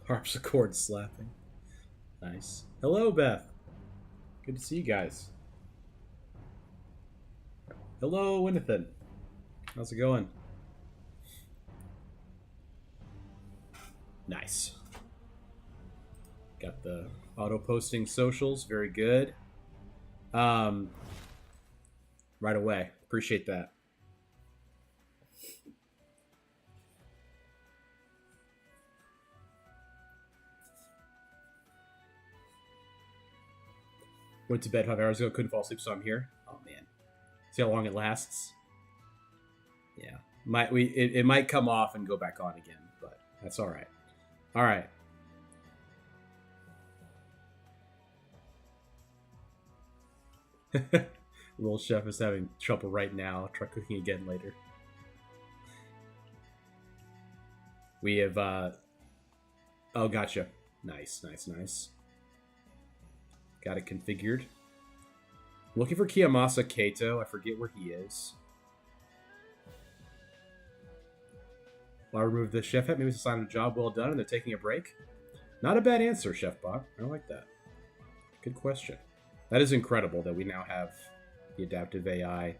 Harpsichord slapping. Nice. Hello, Beth. Good to see you guys. Hello, Winathan. How's it going? Nice. Got the auto posting socials. Very good. Um, right away. Appreciate that. Went to bed 5 hours ago. Couldn't fall asleep, so I'm here. Oh man. See how long it lasts. Yeah. It might come off and go back on again, but that's all right. All right. Little chef is having trouble right now. Try cooking again later. We have oh, gotcha. Nice, nice, nice. Got it configured. Looking for Kiyomasa Kato. I forget where he is. Well, I removed the chef hat. Maybe it's a sign of a job well done and they're taking a break. Not a bad answer, Chef Bot. I like that. Good question. That is incredible that we now have the adaptive AI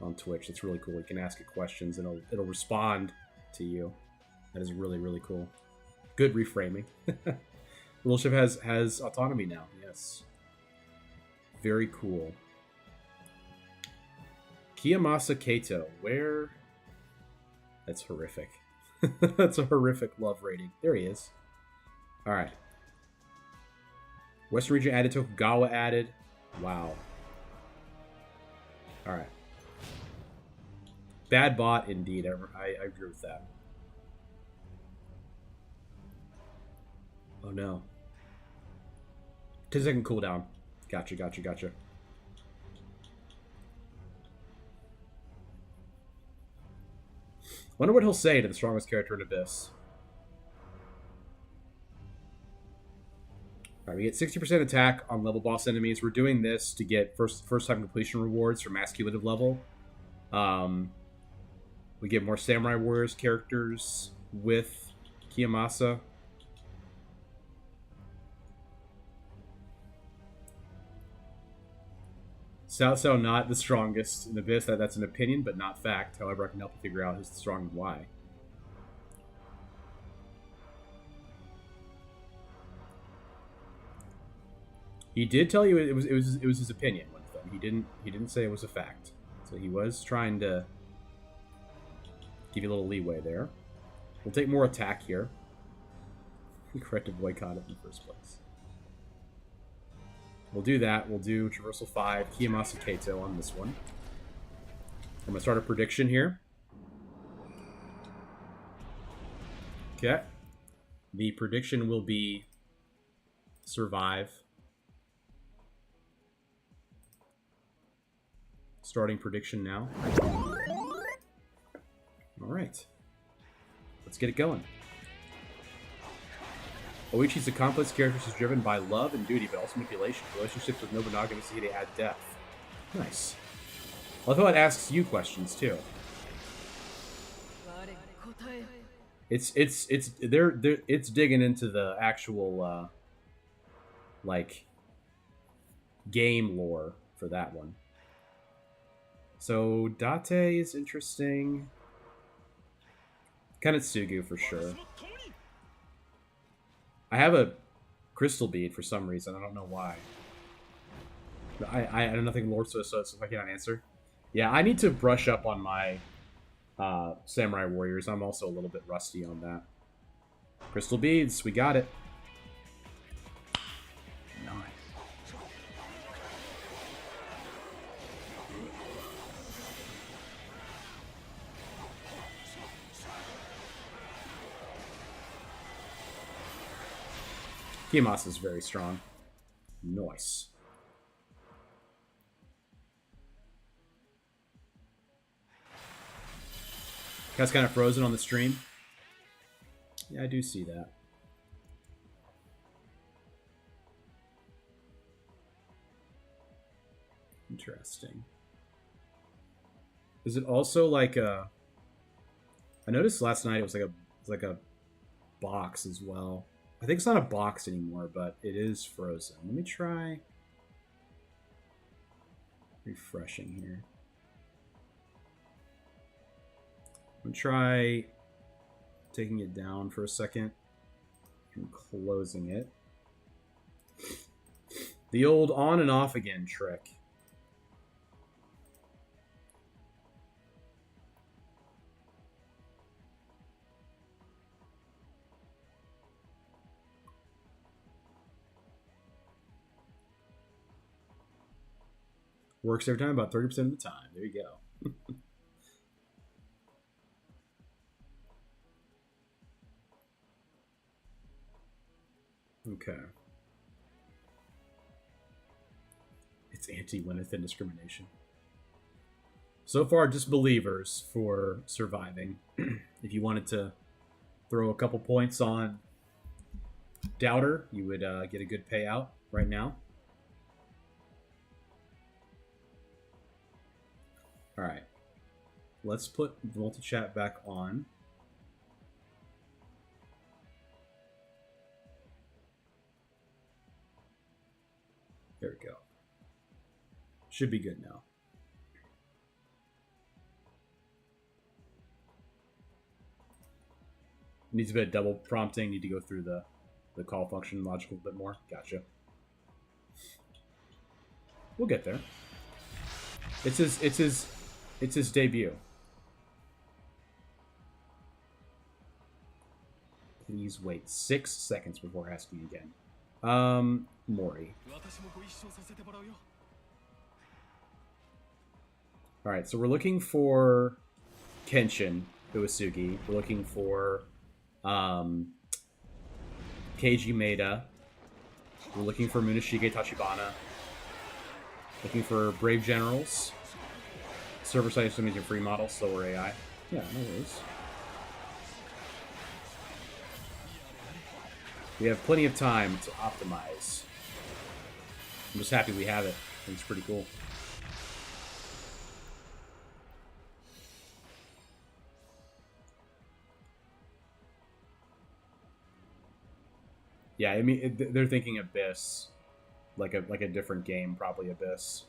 on Twitch. It's really cool. You can ask it questions and it'll respond to you. That is really, really cool. Good reframing. Little Chef has autonomy now. Yes. Very cool. Kiyomasa Kato. Where? That's horrific. That's a horrific love rating. There he is. Alright. Western region added. Tokugawa added. Wow. Alright. Bad bot indeed. I agree with that. Oh no. 10-second cooldown. Gotcha, gotcha, gotcha. Wonder what he'll say to the strongest character in Abyss. Alright, we get 60% attack on level boss enemies. We're doing this to get first time completion rewards for mass cumulative level. We get more Samurai Warriors characters with Kiyomasa. Cao Cao not the strongest in Abyss. That's an opinion, but not fact. However, I can help you figure out who's strong and why. He did tell you it was his opinion. He didn't say it was a fact. So he was trying to give you a little leeway there. We'll take more attack here. Correct to boycott it in the first place. We'll do that. We'll do Traversal 5, Kiyomasa Kato on this one. I'm going to start a prediction here. Okay. The prediction will be survive. Starting prediction now. Alright. Let's get it going. Oichi's a complex character who's driven by love and duty, but also manipulation. Relationships with Nobunaga and Mitsuhide add depth. Nice. I love how it asks you questions too. It's digging into the actual like game lore for that one. So Date is interesting. Kanetsugu for sure. I have a crystal bead for some reason. I don't know why. I know nothing lore, so I cannot answer. Yeah, I need to brush up on my Samurai Warriors. I'm also a little bit rusty on that. Crystal beads, we got it. Nice. Kiyomasa is very strong. Nice. Guy's kind of frozen on the stream. Yeah, I do see that. Interesting. Is it also like a... I noticed last night it was like a box as well. I think it's not a box anymore, but it is frozen. Let me try refreshing here. I'm gonna try taking it down for a second and closing it. The old on and off again trick. Works every time, about 30% of the time. There you go. Okay. It's anti-Winneth indiscrimination. So far, just believers for surviving. If you wanted to throw a couple points on Doubter, you would get a good payout right now. All right. Let's put the multi-chat back on. There we go. Should be good now. Needs a bit of double prompting. Need to go through the call function logic a little bit more. Gotcha. We'll get there. It's his debut. Please wait 6 seconds before asking again. Mori. Alright, so we're looking for Kenshin Uesugi. We're looking for Keiji Maeda. We're looking for Muneshige Tachibana. Looking for Brave Generals. Server side assuming your free model, slower AI. Yeah, no worries. We have plenty of time to optimize. I'm just happy we have it. I think it's pretty cool. Yeah, I mean, they're thinking Abyss, like a different game, probably Abyss.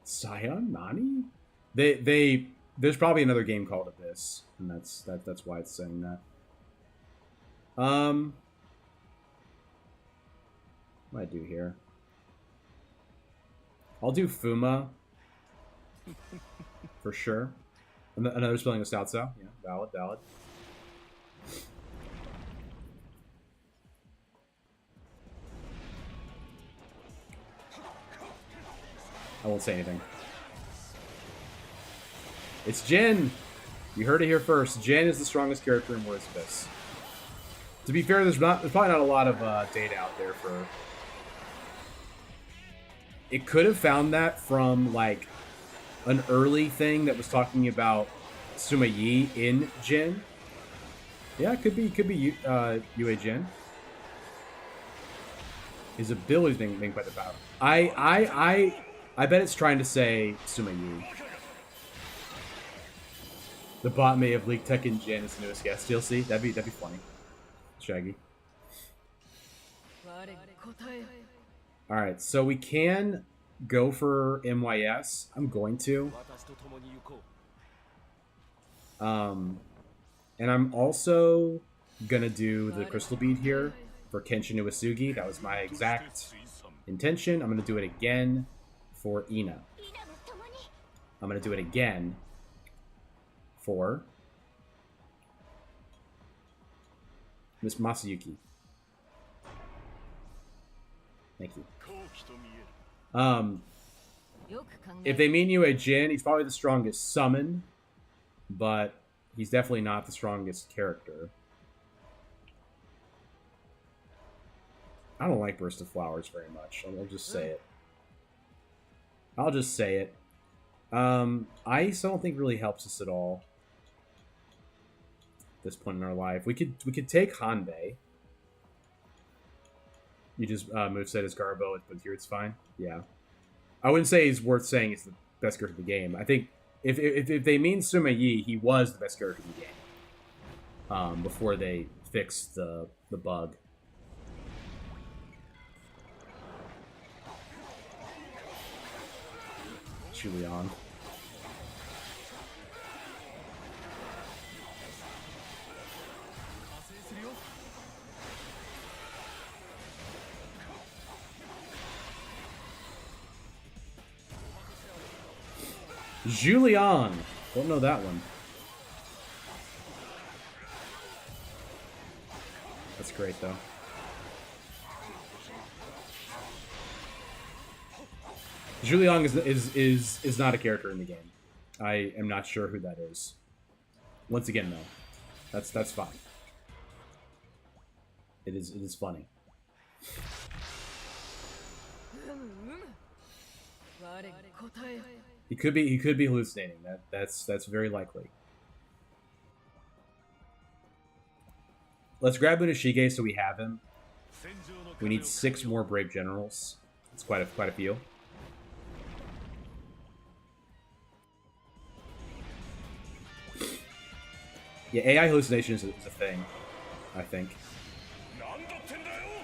Scion? Nani? There's probably another game called Abyss, and that's why it's saying that. What do I do here? I'll do Fuma for sure. Another spelling of Cao Cao. Yeah, valid. I won't say anything. It's Jin! You heard it here first. Jin is the strongest character in Warriors Abyss. To be fair, there's probably not a lot of data out there for... It could have found that from, like, an early thing that was talking about Suma Yi in Jin. Yeah, it could be Yue Jin. His abilities being by the battle. I bet it's trying to say Suma Yi. The bot may have leaked Tekken Jin as the newest guest DLC. That'd be funny. Shaggy. Alright, so we can go for MYS. I'm going to. And I'm also gonna do the Crystal Bead here for Kenshin Uesugi. That was my exact intention. I'm gonna do it again for Ina. I'm gonna do it again for Miss Masayuki. Thank you. If they mean Yue Jin, he's probably the strongest summon, but he's definitely not the strongest character. I don't like Burst of Flowers very much. I'll just say it. Ice, I don't think really helps us at all at this point in our life. We could take Hanbei. You just moveset as Garbo, but here it's fine. Yeah. I wouldn't say he's worth saying he's the best character of the game. I think if they mean Suma Yi, he was the best character of the game. before they fix the bug. Julian. Julian. Don't know that one. That's great though. Julian is not a character in the game. I am not sure who that is. Once again, though, that's fine. It is funny. He could be hallucinating. That's very likely. Let's grab Unoshige so we have him. We need 6 more Brave Generals. It's quite a few. Yeah, AI hallucination is a thing, I think.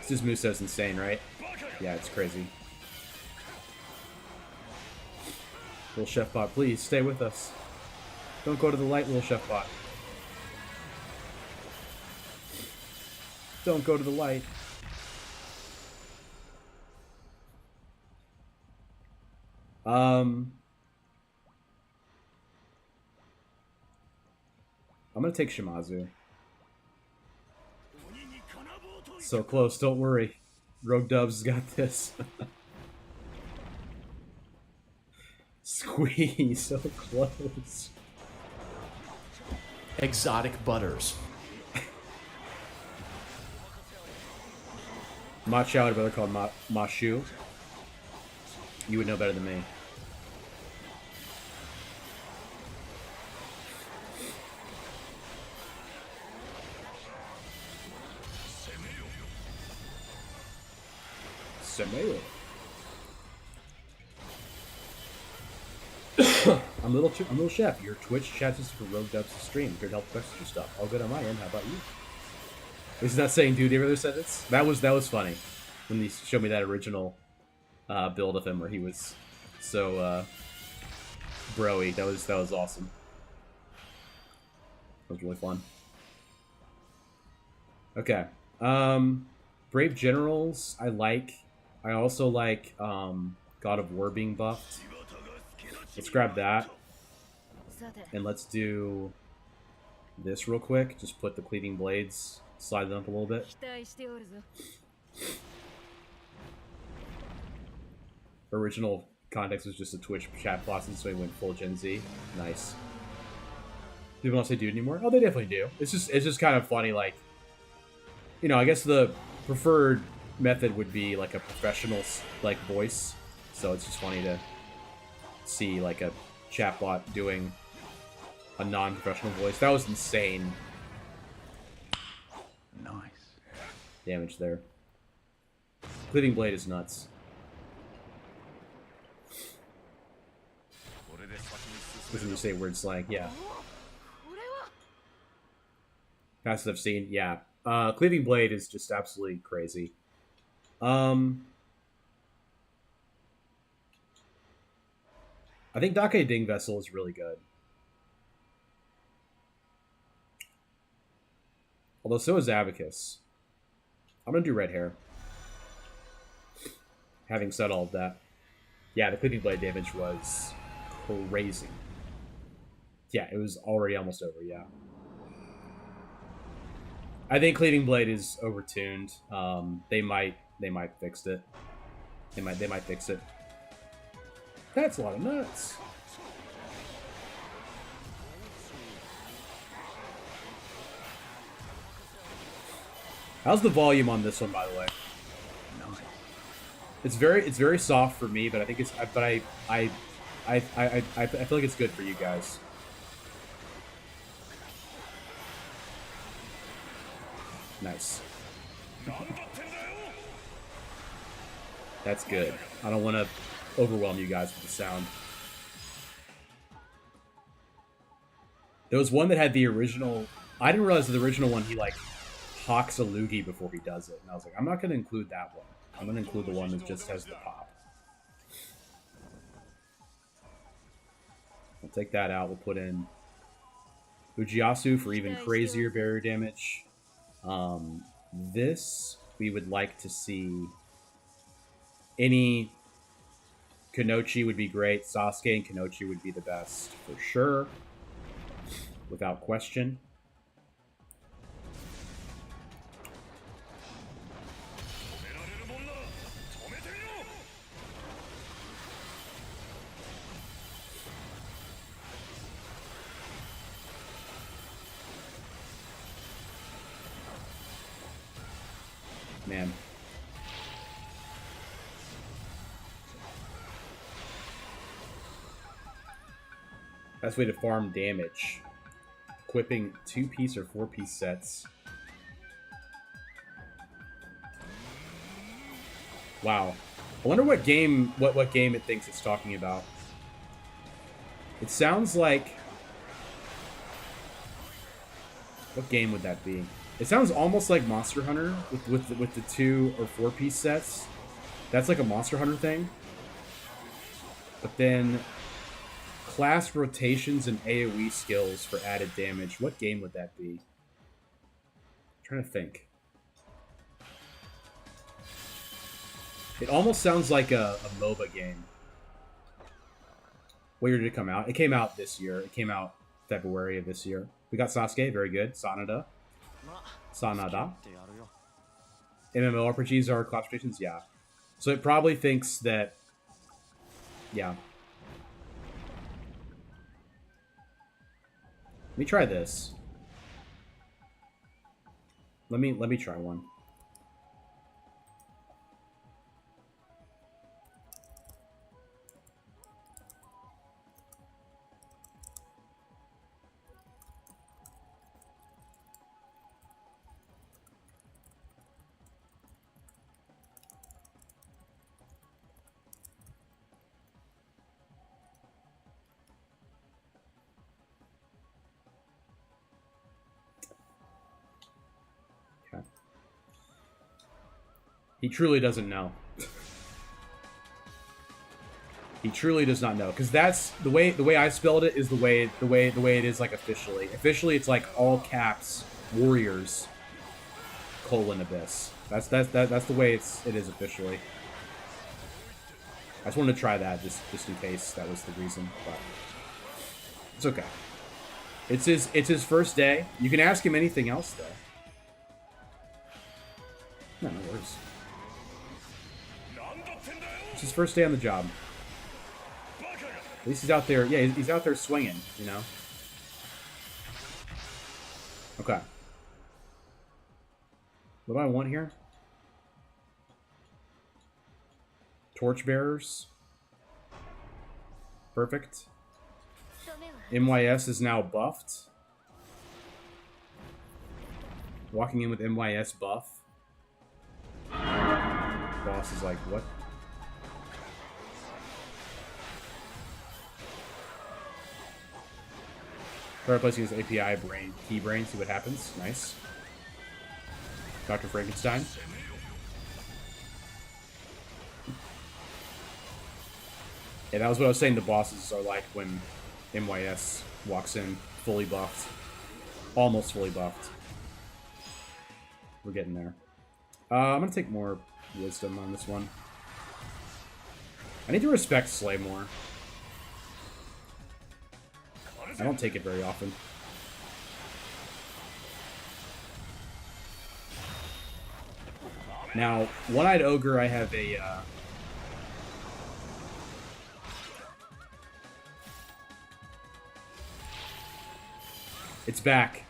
This Muso's insane, right? Yeah, it's crazy. Little Chef Bot, please stay with us. Don't go to the light, little Chef Bot. Don't go to the light. I'm gonna take Shimazu. So close, don't worry. Rogue Dubs got this. Squeeze, so close. Exotic butters. Ma Chao had a brother called Ma Shu. You would know better than me. Semeo. I'm little chef. Your Twitch chat system for Rogue Dubs to stream. Here to help message your stuff. All good on my end. How about you? He's not saying dude every other sentence. That was funny when they showed me that original build of him where he was so broy. That was awesome. That was really fun. Okay. Brave Generals I like. I also like God of War being buffed. Let's grab that. And let's do this real quick. Just put the Cleaving Blades, slide them up a little bit. Original context was just a Twitch chat process, so he went full Gen Z. Nice. People don't say dude anymore? Oh, they definitely do. It's just kind of funny, like, you know, I guess the preferred method would be like a professional like voice. So it's just funny to see like a chatbot doing a non-professional voice. That was insane. Nice. Damage there. Cleaving Blade is nuts. Listen to you say word slang, yeah. Fastest I've seen, yeah. Cleaving Blade is just absolutely crazy. I think Dake Ding Vessel is really good. Although so is Abacus. I'm gonna do red hair. Having said all of that. Yeah, the Cleaving Blade damage was crazy. Yeah, it was already almost over, yeah. I think Cleaving Blade is overtuned. They might fix it. They might fix it. That's a lot of nuts. How's the volume on this one, by the way? It's very soft for me, but I think it's I feel like it's good for you guys. Nice. That's good. I don't want to overwhelm you guys with the sound. There was one that had the original I didn't realize the original one, he, like, hawks a loogie before he does it. And I was like, I'm not going to include that one. I'm going to include the one that just has the pop. We'll take that out. We'll put in Ujiasu for even crazier barrier damage. This, we would like to see any... Kanochi would be great. Sasuke and Kanochi would be the best for sure. Without question. Man. Best way to farm damage. Equipping 2-piece or 4-piece sets. Wow. I wonder what game it thinks it's talking about. It sounds like... What game would that be? It sounds almost like Monster Hunter with the 2 or 4-piece sets. That's like a Monster Hunter thing. But then class rotations and AoE skills for added damage. What game would that be? I'm trying to think. It almost sounds like a MOBA game. What year did it come out? It came out this year. It came out February of this year. We got Sasuke, very good. Sanada. MMORPGs are class rotations, yeah. So it probably thinks that, yeah. Let me try this. Let me try one. He truly doesn't know. He truly does not know, because that's the way I spelled it is the way it is like officially. Officially, it's like all caps Warriors : Abyss. That's the way it is officially. I just wanted to try that just in case that was the reason, but it's okay. It's his first day. You can ask him anything else though. No worries. It's his first day on the job. At least he's out there. Yeah, he's out there swinging, you know? Okay. What do I want here? Torchbearers. Perfect. MYS is now buffed. Walking in with MYS buff. Boss is like, what? Try replacing his API key brain, see what happens. Nice. Dr. Frankenstein. Yeah, that was what I was saying the bosses are like when MYS walks in fully buffed. Almost fully buffed. We're getting there. I'm going to take more wisdom on this one. I need to respect Slay more. I don't take it very often. Now, One-Eyed Ogre, I have a... It's back.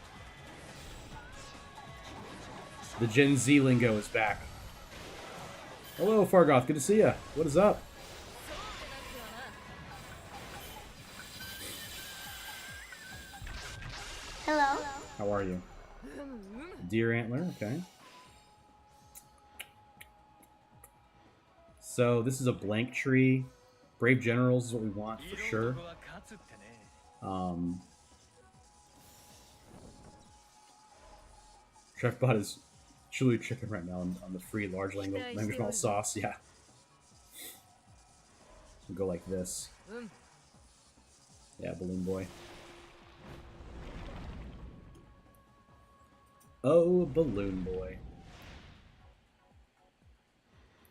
The Gen Z lingo is back. Hello, Fargoth. Good to see ya. What is up? Hello. How are you? Deer Antler, okay. So, this is a blank tree. Brave Generals is what we want, for sure. Chefbot is truly tripping right now on the free large language model sauce. Yeah. We'll go like this. Yeah, Balloon Boy. Oh, Balloon Boy.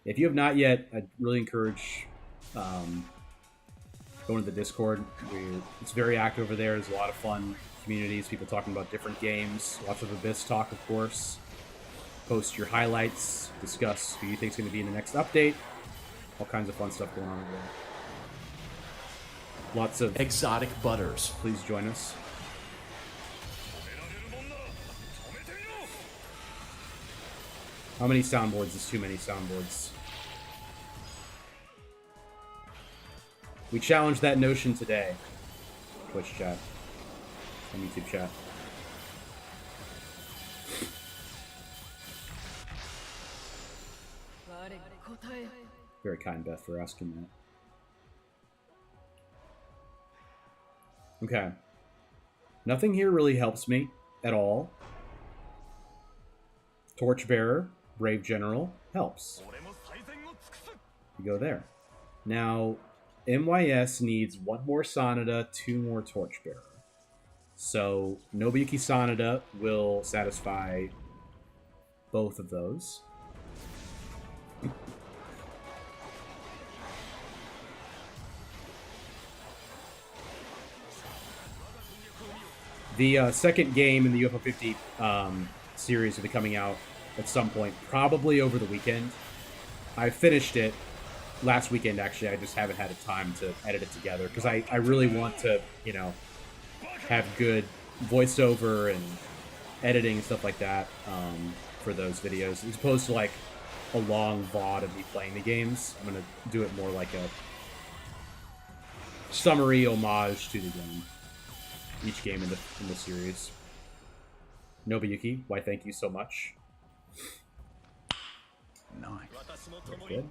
If you have not yet, I'd really encourage going to the Discord. It's very active over there. There's a lot of fun communities, people talking about different games. Lots of Abyss talk, of course. Post your highlights, discuss who you think is going to be in the next update. All kinds of fun stuff going on over there. Lots of exotic butters. Please join us. How many soundboards is too many soundboards? We challenged that notion today. Twitch chat. And YouTube chat. Very kind, Beth, for asking that. Okay. Nothing here really helps me at all. Torchbearer, Brave General, helps. You go there. Now, MYS needs one more Sanada, two more Torchbearer. So, Nobuyuki Sanada will satisfy both of those. The second game in the UFO 50 series will be coming out at some point, probably over the weekend. I finished it last weekend, actually. I just haven't had a time to edit it together because I really want to, you know, have good voiceover and editing and stuff like that for those videos, as opposed to like a long VOD of me playing the games. I'm going to do it more like a summary homage to the game. Each game in the series. Nobuyuki, why thank you so much. Nice. That's good.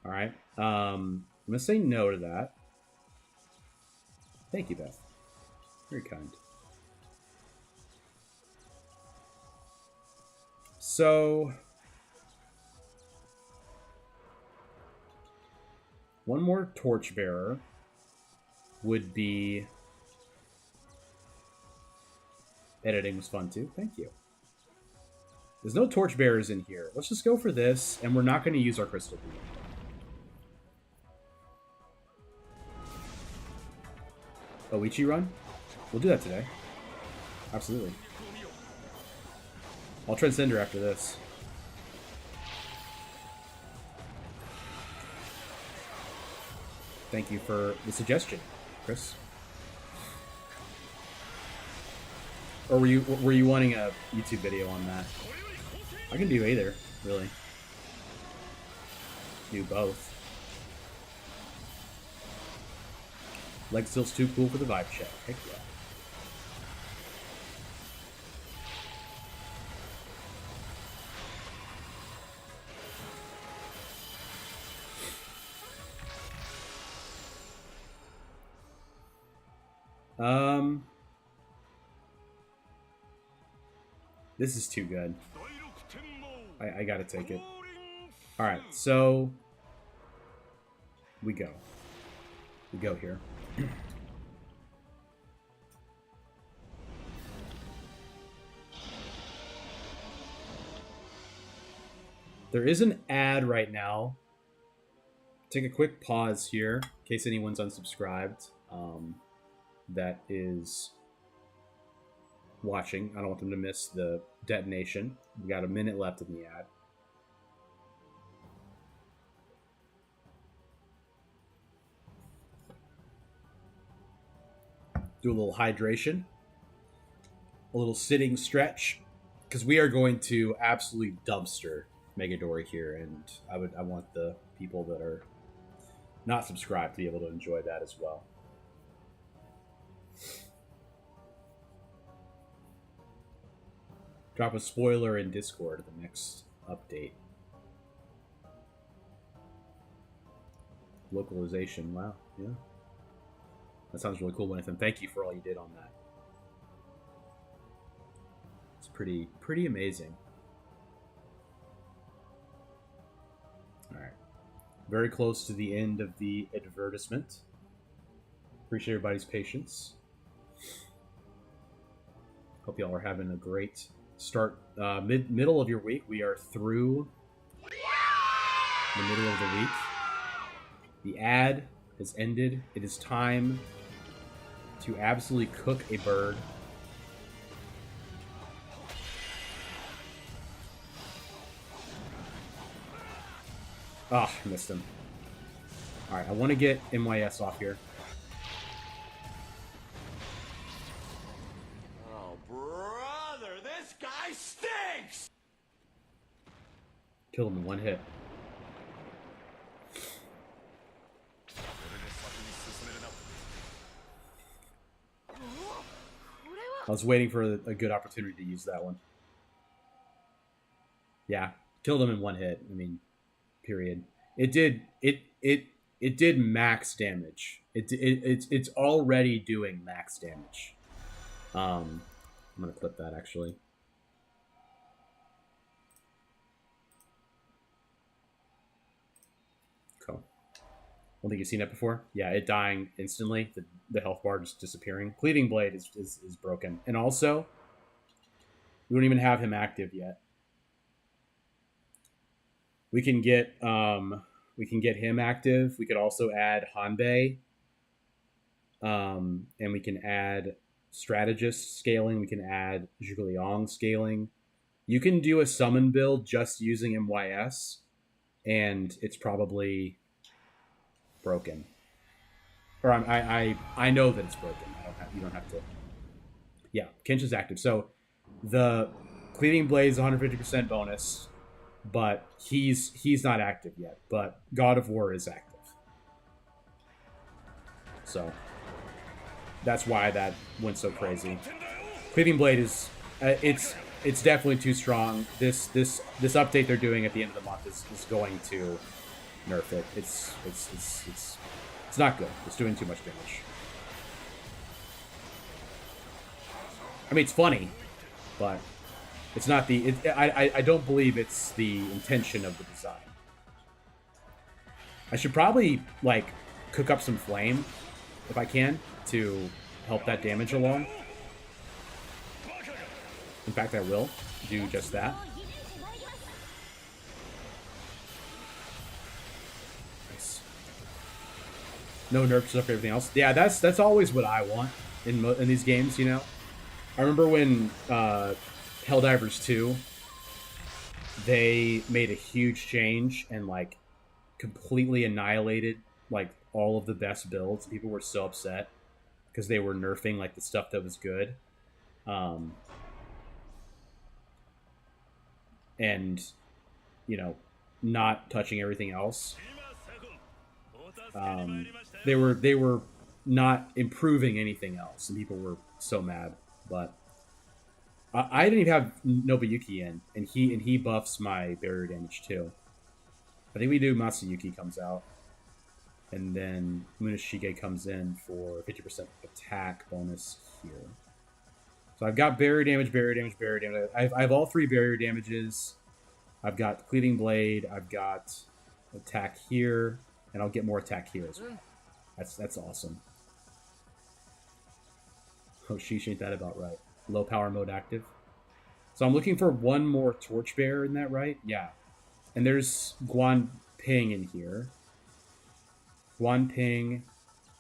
Alright. I'm gonna say no to that. Thank you, Beth. Very kind. So one more Torchbearer would be... Editing was fun too. Thank you. There's no Torchbearers in here. Let's just go for this, and we're not going to use our Crystal Beam. Oichi run? We'll do that today. Absolutely. I'll Transcender after this. Thank you for the suggestion, Chris. Or were you wanting a YouTube video on that? I can do either, really. Do both. Leg still's too cool for the vibe check. Heck yeah. This is too good. I gotta take it. Alright, so... We go. We go here. There is an ad right now. Take a quick pause here, in case anyone's unsubscribed. That is... watching. I don't want them to miss the detonation. We got a minute left in the ad. Do a little hydration. A little sitting stretch. Because we are going to absolutely dumpster Megadori here, and I want the people that are not subscribed to be able to enjoy that as well. Drop a spoiler in Discord the next update. Localization, wow, yeah. That sounds really cool, Nathan. Thank you for all you did on that. It's pretty amazing. All right, very close to the end of the advertisement. Appreciate everybody's patience. Hope y'all are having a great start. Middle of your week. We are through the middle of the week. The ad has ended. It is time to absolutely cook a bird. Ah, oh, missed him. All right, I want to get MYS off here. Oh, brother, this guy stinks! Killed him in one hit. I was waiting for a good opportunity to use that one. Yeah, killed him in one hit. I mean, period. It did max damage. It's already doing max damage. I'm gonna clip that actually. Cool. I don't think you've seen that before. Yeah, it dying instantly. The health bar just disappearing. Cleaving Blade is broken. And also, we don't even have him active yet. We can get him active. We could also add Hanbei. And we can add Strategist scaling. We can add Zhuge Liang scaling. You can do a summon build just using MYS, and it's probably broken. Or I know that it's broken. You don't have to. Yeah, Kench is active. So the Cleaving Blade is 150% bonus, but he's not active yet. But God of War is active. So that's why that went so crazy. Cleaving Blade is it's definitely too strong. This update they're doing at the end of the month is going to nerf it. It's not good. It's doing too much damage. I mean, it's funny, but it's not the. I don't believe it's the intention of the design. I should probably like cook up some flame if I can to help that damage along. In fact, I will do just that. Nice. No nerfs up for everything else. Yeah, that's always what I want in these games. You know, I remember when Helldivers 2, they made a huge change and like completely annihilated like all of the best builds. People were so upset because they were nerfing like the stuff that was good. And, you know, not touching everything else. They were not improving anything else, and people were so mad. But I didn't even have Nobuyuki in, and he buffs my barrier damage too. I think we do Masayuki comes out, and then Muneshige comes in for 50% attack bonus here. So I've got barrier damage, barrier damage, barrier damage. I have all three barrier damages. I've got Cleaving Blade. I've got attack here, and I'll get more attack here as well. That's awesome. Oh, sheesh, ain't that about right? Low power mode active. So I'm looking for one more Torchbearer in that, right? Yeah. And there's Guan Ping in here. Guan Ping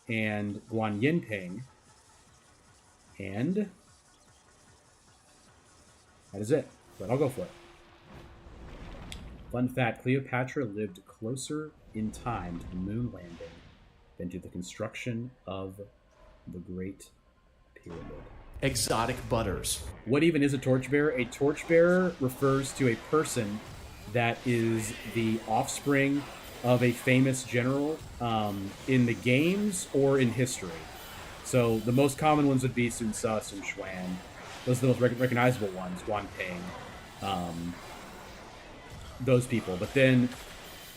and Guan Yin Ping. And that is it, but I'll go for it. Fun fact, Cleopatra lived closer in time to the moon landing than to the construction of the Great Pyramid. Exotic butters. What even is a torchbearer? A torchbearer refers to a person that is the offspring of a famous general in the games or in history. So the most common ones would be Sun Ce, Sun Quan. Those are the most recognizable ones. Guan Ping. Those people. But then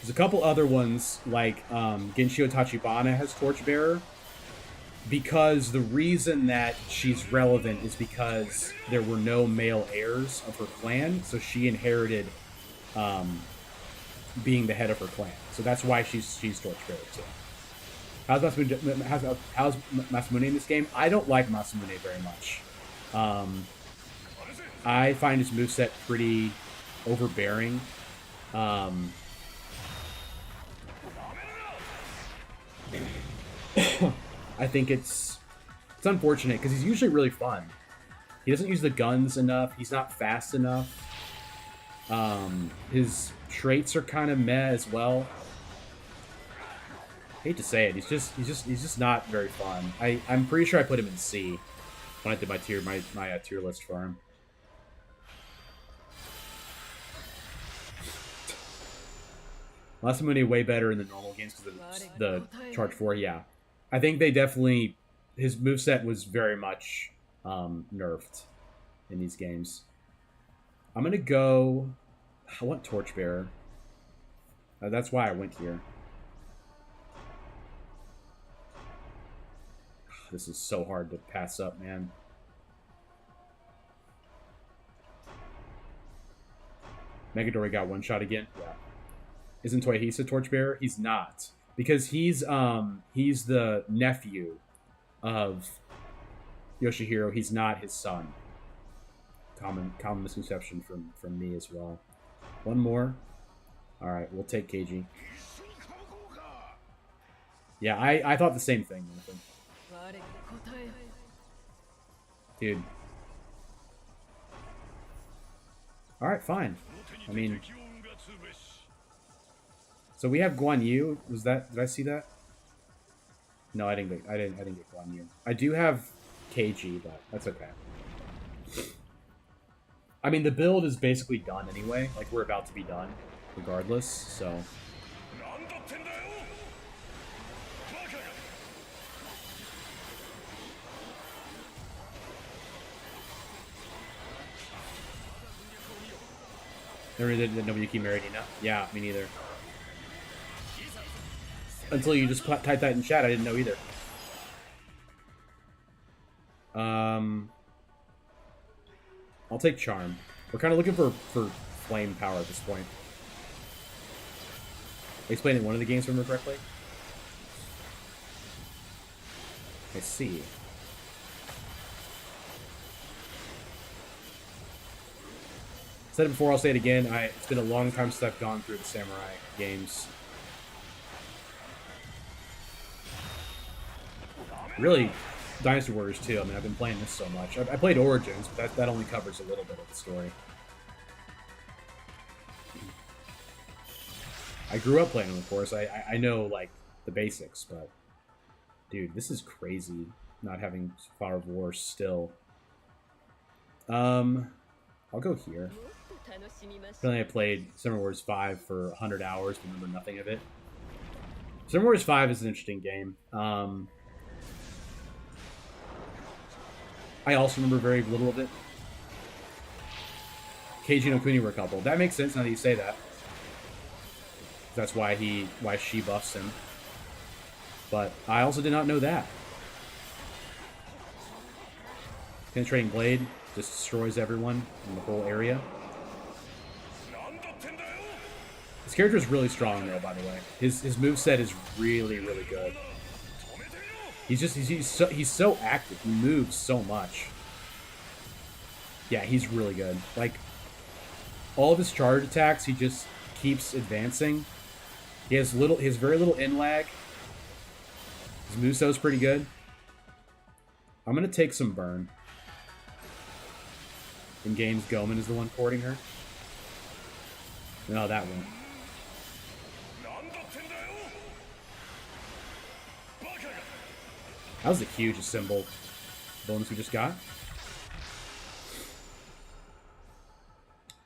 there's a couple other ones, like Genshio Tachibana has Torchbearer. because the reason that she's relevant is because there were no male heirs of her clan, so she inherited being the head of her clan. So that's why she's Torchbearer too. How's Masamune in this game? I don't like Masamune very much. I find his moveset pretty overbearing. I think it's unfortunate because he's usually really fun. He doesn't use the guns enough. He's not fast enough. His traits are kind of meh as well. Hate to say it, he's just not very fun. I'm pretty sure I put him in C when I did my tier list for him. Masamune way better in the normal games because of the Charge 4, yeah. I think they definitely... His moveset was very much nerfed in these games. I'm going to go... I want Torchbearer. That's why I went here. This is so hard to pass up, man. Megadori got one shot again? Yeah. Isn't Toihisa Torchbearer? He's not. Because he's the nephew of Yoshihiro. He's not his son. Common misconception from me as well. One more. Alright, we'll take KG. Yeah, I thought the same thing, Nathan. Dude. Alright, fine. I mean... So we have Guan Yu. Was that... Did I see that? No, I didn't get Guan Yu. I do have KG, but that's okay. I mean, the build is basically done anyway. Like, we're about to be done, regardless, so... Never did Nobuyuki married Ina. Yeah, me neither. Until you just typed that in chat, I didn't know either. I'll take Charm. We're kind of looking for flame power at this point. I explained in one of the games, remember correctly? I see. Said it before, I'll say it again. It's been a long time since I've gone through the Samurai games. Really, Dynasty Warriors too. I mean, I've been playing this so much. I played Origins, but that only covers a little bit of the story. I grew up playing them, of course. I know, like, the basics, but... Dude, this is crazy, not having Flower of War still. I'll go here. Apparently I played Summer Wars 5 for 100 hours, but remember nothing of it. Summer Wars 5 is an interesting game. I also remember very little of it. Keiji and Okuni were a couple. That makes sense now that you say that. That's why she buffs him. But I also did not know that. Penetrating Blade just destroys everyone in the whole area. His character is really strong, though, by the way. His moveset is really, really good. He's so active. He moves so much. Yeah, he's really good. Like, all of his charge attacks, he just keeps advancing. He has very little in lag. His moveset's pretty good. I'm gonna take some burn. In games, Gomen is the one courting her. No, that one. That was the hugest symbol bonus we just got.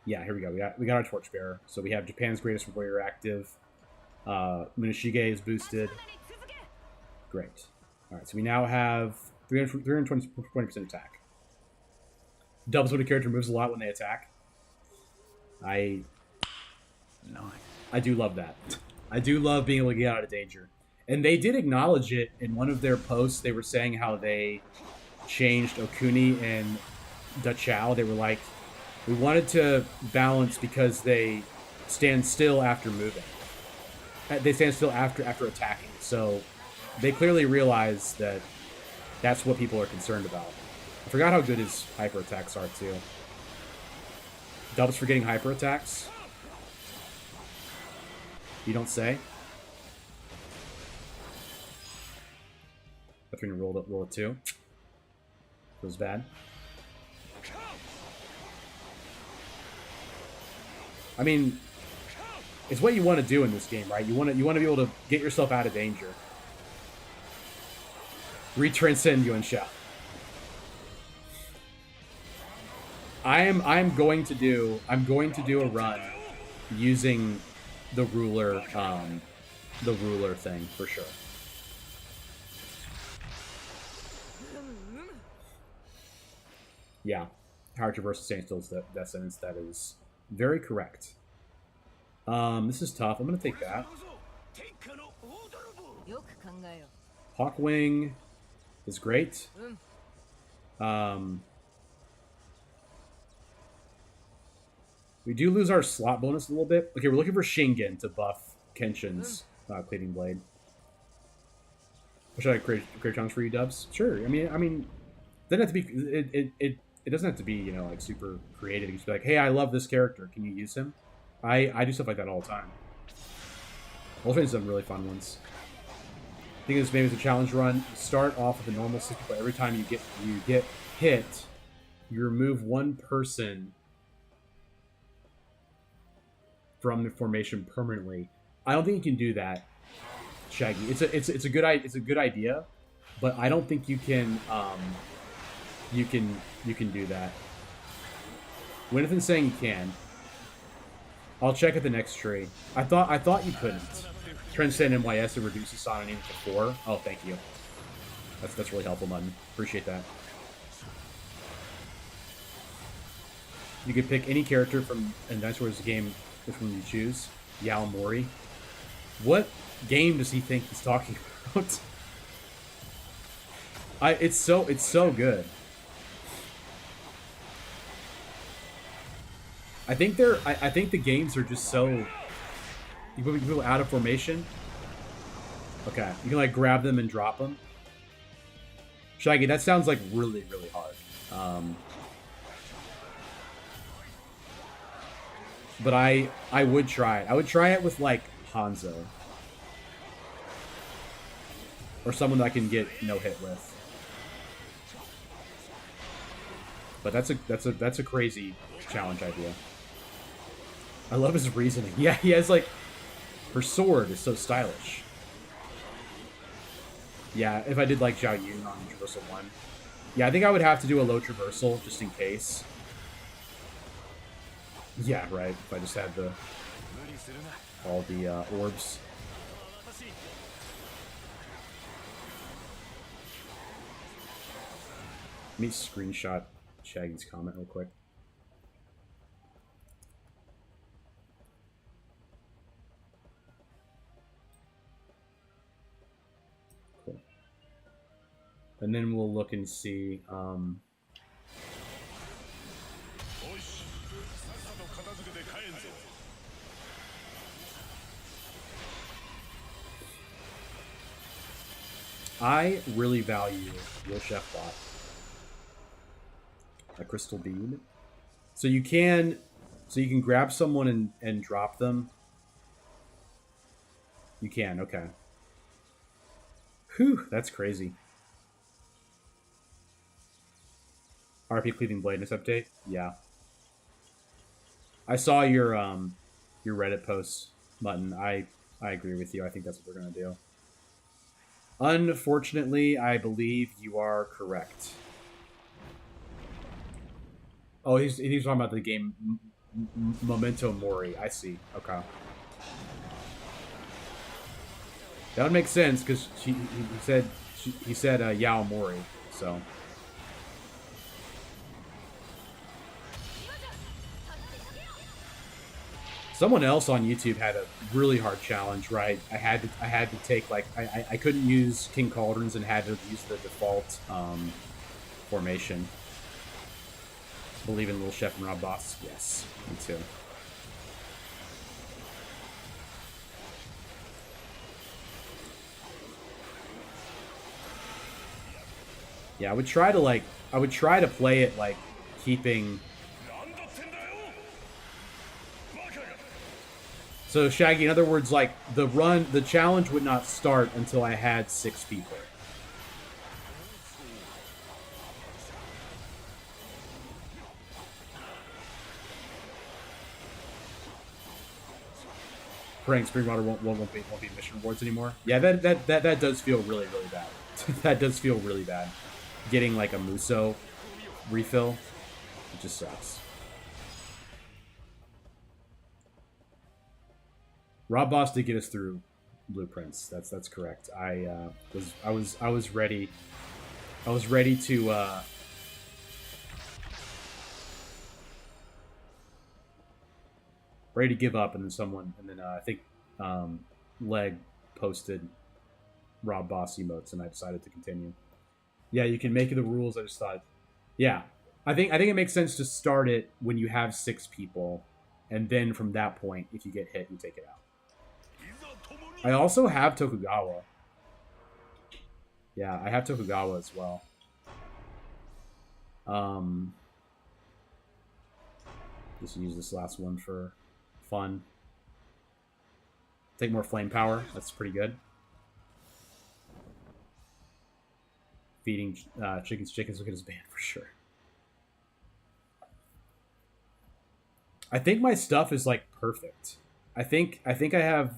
Yeah, here we go. We got our Torchbearer. So we have Japan's Greatest Warrior active. Muneshige is boosted. Great. Alright, so we now have 320% attack. Doubles when a character moves a lot when they attack. I do love that. I do love being able to get out of danger. And they did acknowledge it in one of their posts. They were saying how they changed Okuni and Dachau. They were like, we wanted to balance because they stand still after moving. They stand still after attacking. So they clearly realize that that's what people are concerned about. I forgot how good his hyper attacks are too. Dubs for getting hyper attacks? You don't say? That's when you roll it too. Feels bad. I mean, it's what you want to do in this game, right? You want to be able to get yourself out of danger. Retranscend Yuan Shao. I'm going to do a run using the ruler thing for sure. Yeah, Power Traverse Saint Still's that sentence. That is very correct. This is tough. I'm gonna take that. Hawkwing is great. We do lose our slot bonus a little bit. Okay, we're looking for Shingen to buff Kenshin's Cleaving Blade. Should I create chunks for you, Dubs? Sure. I mean, it doesn't have to be. It doesn't have to be, you know, like super creative. You just be like, hey, I love this character. Can you use him? I do stuff like that all the time. Ultimate's some really fun ones. I think this maybe is a challenge run. You start off with a normal 60, but every time you get hit, you remove one person from the formation permanently. I don't think you can do that, Shaggy. It's a good idea, but I don't think you can you can do that. Winnethan's saying you can. I'll check at the next tree. I thought you couldn't. Transcend NYS and reduce Asana even to 4. Oh, thank you. That's really helpful, Mutton. Appreciate that. You could pick any character from in Dinosaur Wars game. Which one you choose? Yao Mori. What game does he think he's talking about? It's so good. I think the games are just so. You put people out of formation. Okay, you can like grab them and drop them. Shaggy, that sounds like really hard. But I would try it. I would try it with like Hanzo or someone that I can get no hit with. But that's a crazy challenge idea. I love his reasoning. Yeah, he has like her sword is so stylish. Yeah, if I did like Zhao Yun on Traversal 1. Yeah, I think I would have to do a low traversal just in case. Yeah, right. If I just had all the orbs. Let me screenshot Shaggy's comment real quick. Cool. And then we'll look and see. I really value your Chef Bot. A crystal bead. So you can grab someone and drop them. You can, okay. Whew, that's crazy. RP Cleaving Blade in this update? Yeah. I saw your Reddit post, Mutton. I agree with you. I think that's what they're gonna do. Unfortunately, I believe you are correct. Oh, he's talking about the game Memento Mori. I see. Okay. That would make sense because he said Yao Mori. So. Someone else on YouTube had a really hard challenge, right? I had to take like I couldn't use King Cauldrons and had to use the default formation. Believe in Little Chef and Rob Boss? Yes, me too. Yeah, I would try to play it like keeping. So Shaggy, in other words, like the challenge would not start until I had 6 people. Praying Springwater won't be mission rewards anymore. Yeah, that does feel really bad. That does feel really bad. Getting like a Muso refill, it just sucks. Rob Boss did get us through blueprints. That's correct. I was ready. I was ready to. Ready to give up, and then I think Leg posted Rob Boss emotes, and I decided to continue. Yeah, you can make the rules. I just thought, yeah, I think it makes sense to start it when you have 6 people, and then from that point, if you get hit, you take it out. I also have Tokugawa. Yeah, I have Tokugawa as well. Just use this last one for fun. Take more flame power. That's pretty good. Feeding chickens will get his ban for sure. I think my stuff is like perfect. I think I have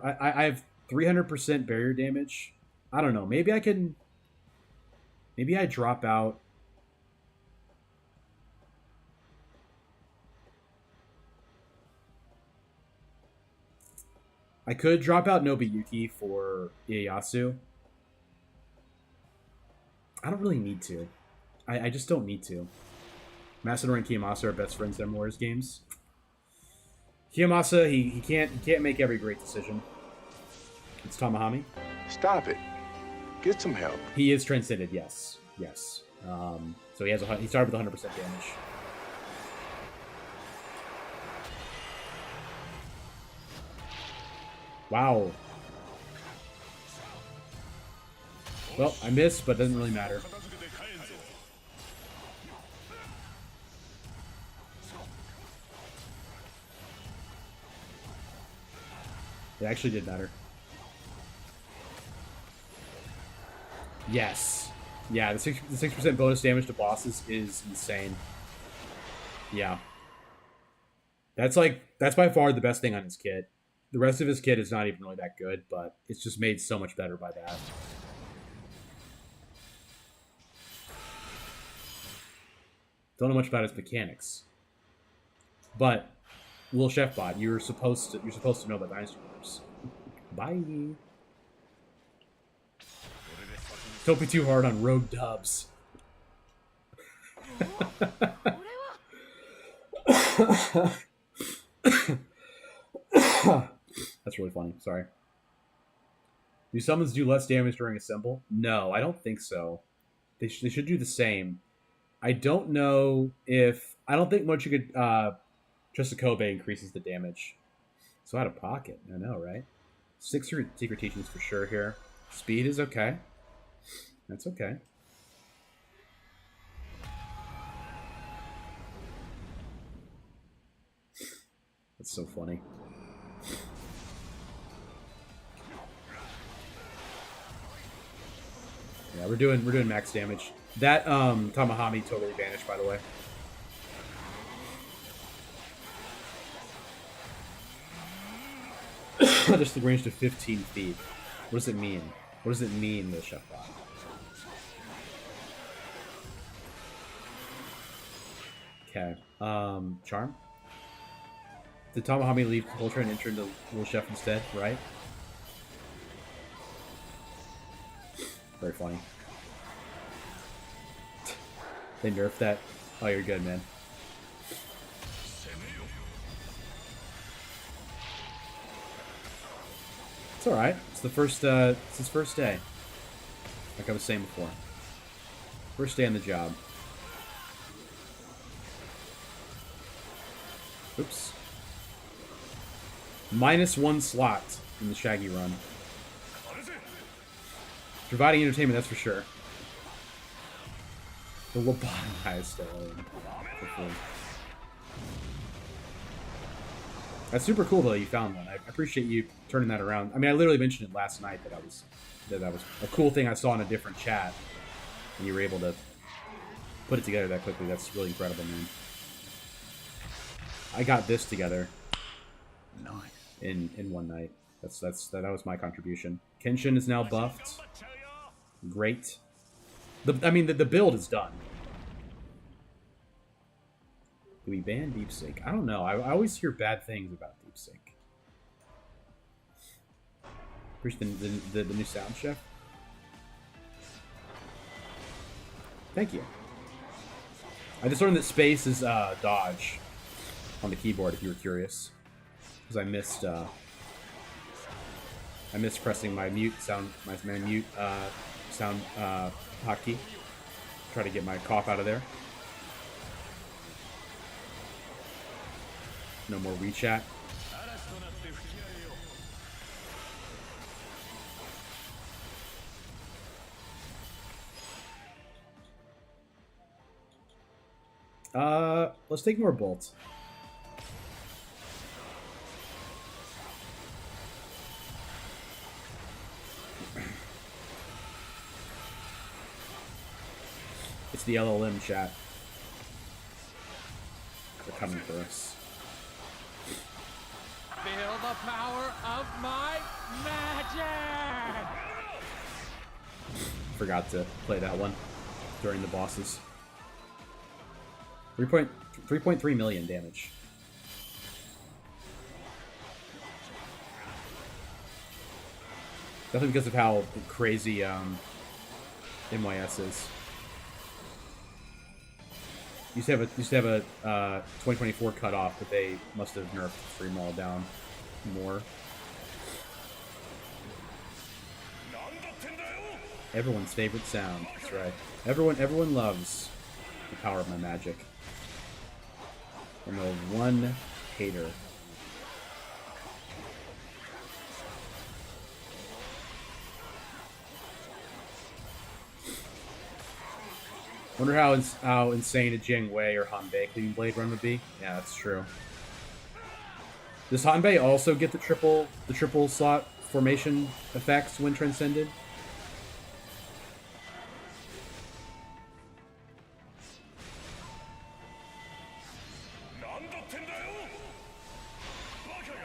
I have 300% barrier damage. I don't know. Maybe I can. Maybe I drop out. I could drop out Nobuyuki for Ieyasu. I don't really need to. I just don't need to. Masador and Kiyomasa are best friends in Warriors games. Kiyomasa, he can't make every great decision. It's Tamahami. Stop it. Get some help. He is transcended, yes. Yes. So he started with 100% damage. Wow. Well, I missed, but it doesn't really matter. It actually did matter. Yes. Yeah, the 6% bonus damage to bosses is insane. Yeah. That's by far the best thing on his kit. The rest of his kit is not even really that good, but it's just made so much better by that. Don't know much about his mechanics. But Little Chef Bot, you're supposed to know about Dynasty Warriors. Bye. Don't be too hard on rogue dubs. That's really funny. Sorry. Do summons do less damage during assemble? No, I don't think so. They should do the same. I don't know if... I don't think Mochiga Kobe increases the damage. So out of pocket. I know, right? 6 secret teachings for sure here. Speed is okay. That's okay. That's so funny. Yeah, we're doing max damage. That Tamahami totally vanished, by the way. Just the range to 15 feet. What does it mean? What does it mean, the Chef Bot? Okay. Charm? Did Tamahami leave Ultra and enter into Little Chef instead, right? Very funny. They nerfed that. Oh, you're good, man. It's alright. It's it's his first day. Like I was saying before. First day on the job. Oops. -1 slot in the Shaggy run. Providing entertainment, that's for sure. The lobotomized still in. That's super cool though you found one. I appreciate you turning that around. I mean, I literally mentioned it last night that that was a cool thing I saw in a different chat, and you were able to put it together that quickly. That's really incredible, man. I got this together. Nice. In one night. That was my contribution. Kenshin is now buffed. Great. The build is done. Do we ban DeepSync? I don't know. I always hear bad things about DeepSync. Appreciate the new sound chef. Thank you. I just learned that space is dodge on the keyboard, if you were curious. Because I missed pressing my mute sound, my mute sound hotkey. Try to get my cough out of there. No more WeChat. Let's take more bolts. It's the LLM chat. They're coming for us. Feel the power of my magic! Forgot to play that one during the bosses. 3.3 million damage. Definitely because of how crazy MYS is. Used to have a 2024 cutoff, but they must have nerfed Free Mall down more. Everyone's favorite sound. That's right. Everyone loves the power of my magic. And the one hater. Wonder how insane a Jiang Wei or Hanbei Clean Blade run would be. Yeah, that's true. Does Hanbei also get the triple slot formation effects when transcended?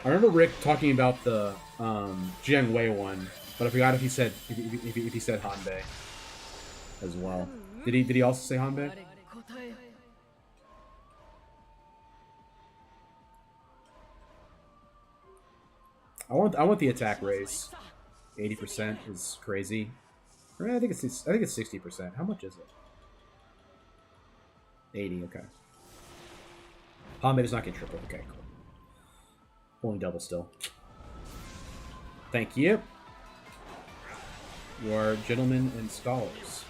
I remember Rick talking about the Jiang Wei one, but I forgot if he said Hanbei as well. Did he also say Hanbei? I want the attack raise. 80% is crazy. I think it's 60%. How much is it? 80. Okay. Hanbei does not get triple. Okay, cool. Only double still. Thank you. You are gentlemen and scholars.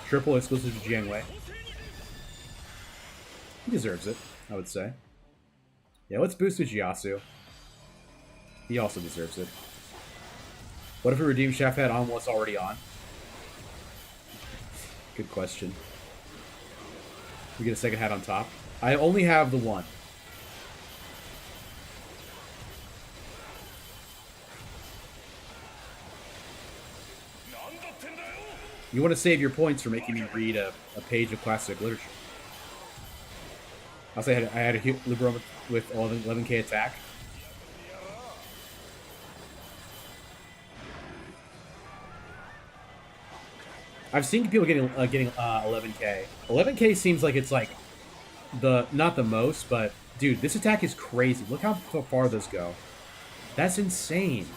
Triple exclusive to Jiang Wei. He deserves it, I would say. Yeah, let's boost Ujiyasu. He also deserves it. What if we redeem Chef Head on what's already on? Good question. We get a second hat on top. I only have the one. You want to save your points for making me read a page of classic literature. I had a Libero with 11k attack. I've seen people getting 11k. 11k seems like it's like not the most, but dude, this attack is crazy. Look how far those go. That's insane.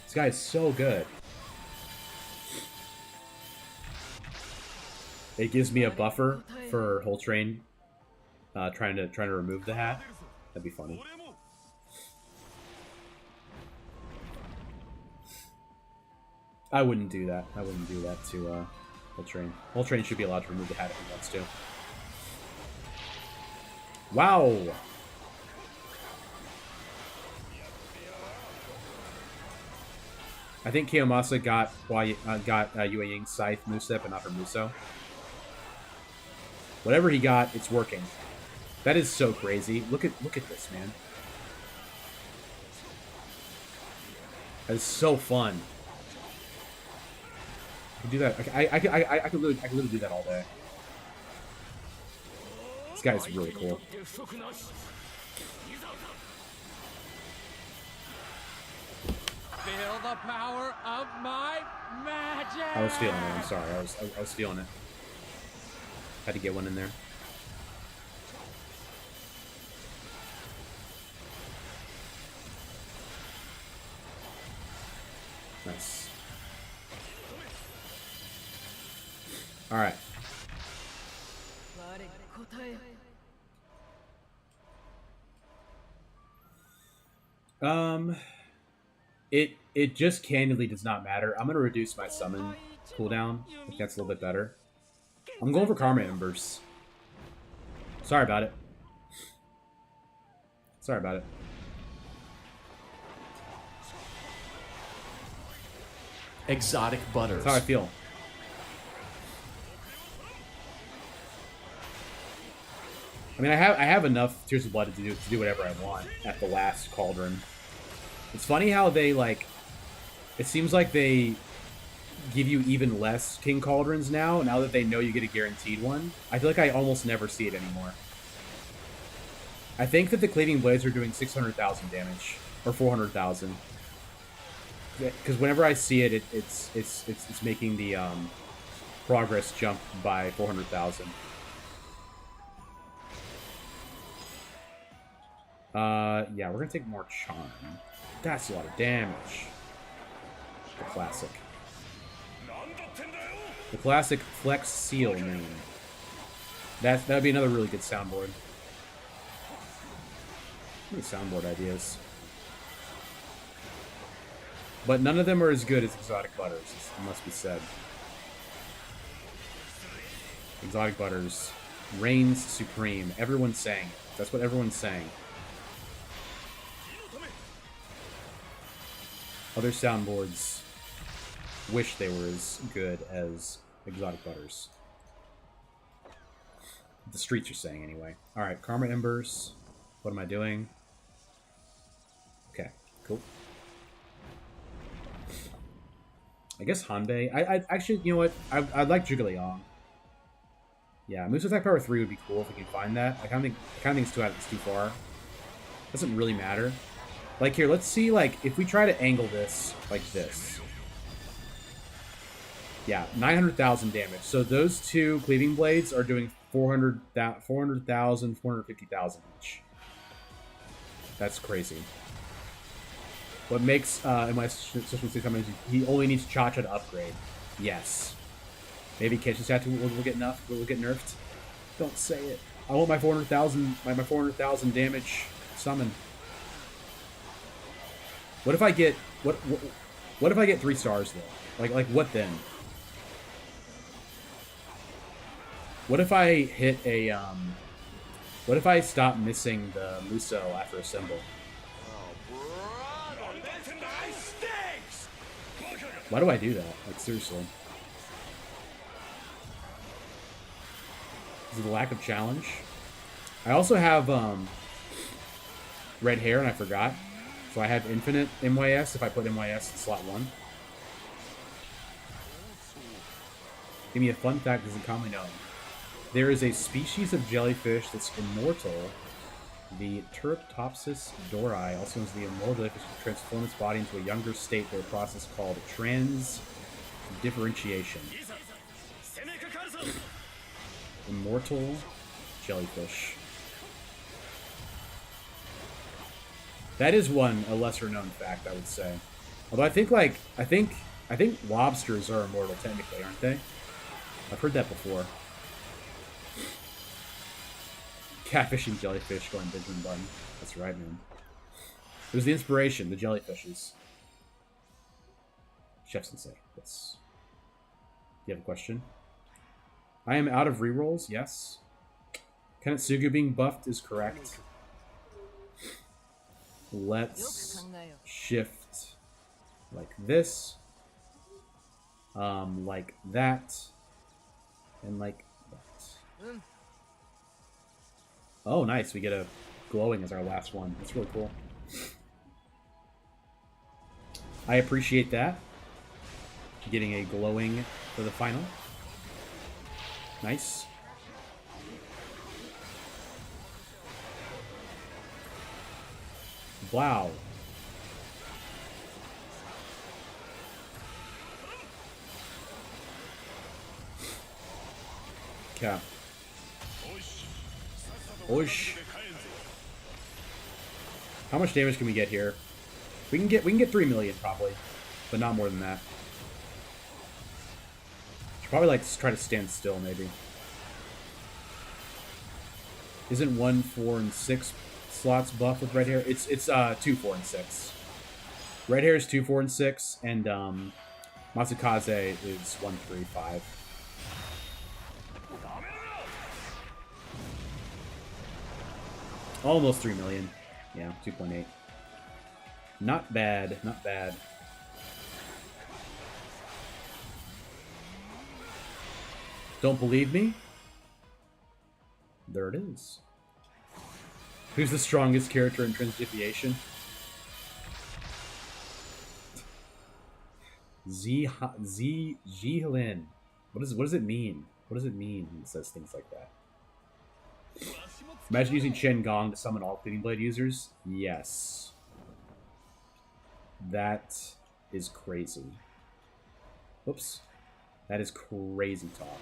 This guy is so good. It gives me a buffer for Whole Train trying to remove the hat. That'd be funny. I wouldn't do that. I wouldn't do that to Voltrain. Voltrain should be allowed to remove the hat if he wants to. Wow! I think Kiyomasa got Yue Ying's Scythe moveset, but not her Muso. Whatever he got, it's working. That is so crazy. Look at this, man. That is so fun. I could do that. I could literally do that all day. This guy is really cool. Feel the power of my magic. I was feeling it. I'm sorry. I was feeling it. Had to get one in there. Nice. All right. It just candidly does not matter. I'm gonna reduce my summon cooldown. I think that's a little bit better. I'm going for Karma Embers. Sorry about it. Sorry about it. Exotic butters. That's how I feel. I mean, I have enough Tears of Blood to do whatever I want at the last Cauldron. It's funny how they, like... It seems like they give you even less King Cauldrons now that they know you get a guaranteed one. I feel like I almost never see it anymore. I think that the Cleaving Blades are doing 600,000 damage. Or 400,000. Because whenever I see it, it's making the progress jump by 400,000. Yeah, we're gonna take more Charm. That's a lot of damage. The classic. The classic Flex Seal main. That'd be another really good soundboard. Many soundboard ideas. But none of them are as good as Exotic Butters, it must be said. Exotic Butters reigns supreme. Everyone's saying it. That's what everyone's saying. Other soundboards wish they were as good as Exotic Butters. The streets are saying anyway. Alright, Karma Embers. What am I doing? Okay, cool. I guess Hanbei. I actually, you know what? I'd like Zhuge Yeah, Moves Attack Power 3 would be cool if we can find that. I kind of think it's too far. Doesn't really matter. Like, here, let's see, like, if we try to angle this like this. Yeah, 900,000 damage. So those two Cleaving Blades are doing 400,000, 450,000 each. That's crazy. What makes my system say he only needs Cha-Cha to upgrade. Yes. Maybe Kenshin Tattoo will get enough. Will get nerfed. Don't say it. I want my 400,000 my 400,000 damage summon. What if I get what if I get 3 stars though? Like what then? What if I hit a what if I stop missing the Muso after a symbol? Why do I do that? Like, seriously. Is it the lack of challenge? I also have red hair and I forgot. So I have infinite MYS if I put MYS in slot 1. Give me a fun fact that isn't commonly known. There is a species of jellyfish that's immortal. The Turritopsis dori, also known as the immortal jellyfish, can transform its body into a younger state through a process called transdifferentiation. Immortal jellyfish. That is a lesser known fact, I would say. Although I think lobsters are immortal technically, aren't they? I've heard that before. Catfishing jellyfish going Benjamin Button. That's right, man. It was the inspiration, the jellyfishes. Chef Sensei, yes. Do you have a question? I am out of rerolls, yes. Kanetsugu being buffed is correct. Let's shift like this. Like that. And like that. Oh, nice. We get a glowing as our last one. That's really cool. I appreciate that. Getting a glowing for the final. Nice. Wow. Okay. Oish. How much damage can we get here? We can get 3 million probably, but not more than that. Should probably like try to stand still maybe. Isn't 1, 4, and 6 slots buff with red hair? It's 2, 4, and 6. Red hair is 2, 4, and 6, and Matsukaze is 1, 3, 5. Almost 3 million. Yeah, 2.8. Not bad, not bad. Don't believe me? There it is. Who's the strongest character in Transdifiation? Jihlin. What does it mean? What does it mean when it says things like that? Imagine using Shen Gong to summon all Cleaving Blade users? Yes. That is crazy. Oops. That is crazy talk.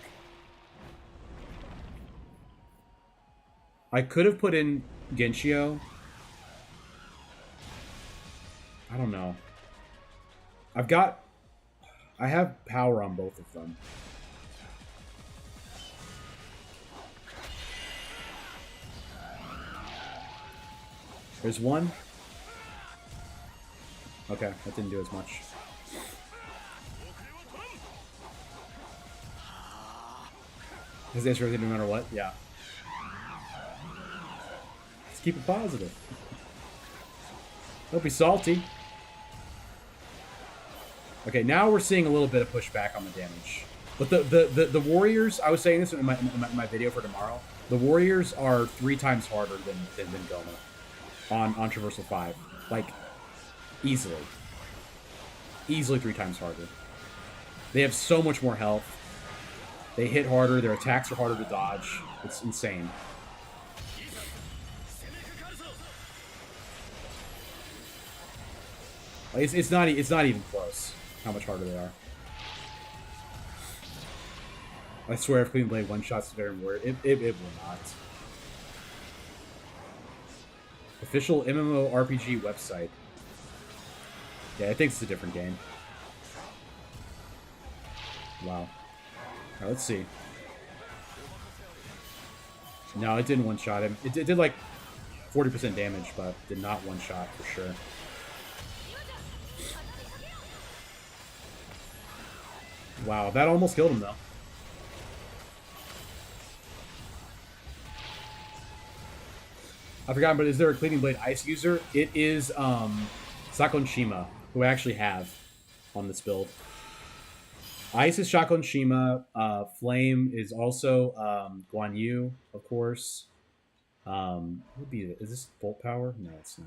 I could have put in Genshio. I don't know. I have power on both of them. There's one. Okay, that didn't do as much. His answer is no matter what? Yeah. Let's keep it positive. Don't be salty. Okay, now we're seeing a little bit of pushback on the damage. But the Warriors, I was saying this in my video for tomorrow, the Warriors are 3 times harder than Goma on Traversal 5. Like, easily. Easily 3 times harder. They have so much more health. They hit harder, their attacks are harder to dodge. It's insane. It's not even close how much harder they are. I swear if Clean Blade one-shots the Veteran Warrior, it will not. Official MMORPG website. Yeah, I think it's a different game. Wow. Alright, let's see. No, it didn't one-shot him. It did like 40% damage, but did not one-shot for sure. Wow, that almost killed him though. I forgot, but is there a Cleaving Blade Ice user? It is Sakon Shima, who I actually have on this build. Ice is Sakon Shima. Flame is also Guan Yu, of course. Would be is this Bolt Power? No, it's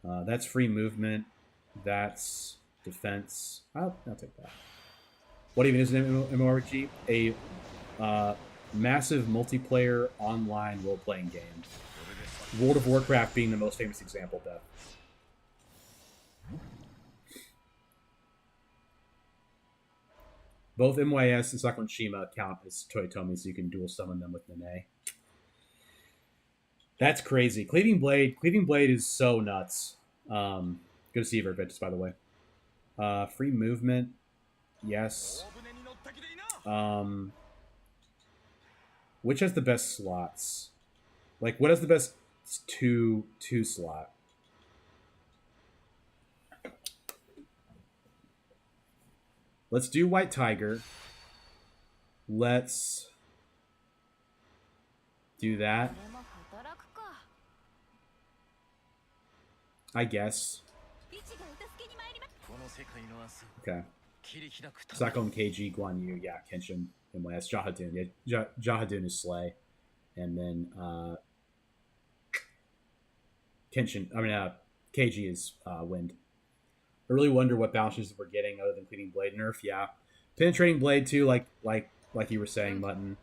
not. That's free movement. That's defense. I'll take that. What even is an MMORPG? A massive multiplayer online role-playing game. World of Warcraft being the most famous example, Beth. Both MYS and Sakon Shima count as Toyotomi, so you can dual summon them with Nene. That's crazy. Cleaving Blade is so nuts. Good to see you, Verbitus, by the way. Free movement. Yes. Which has the best slots? Like, what is the best two slot? Let's do White Tiger. Let's do that, I guess. Okay. Sako and KG, Guan Yu, yeah, Kenshin, and Last Jahadun. Yeah, Jahadun is Slay. And then KG is Wind. I really wonder what bounces we're getting other than Cleaning Blade nerf. Yeah. Penetrating Blade too, like you were saying, Mutton,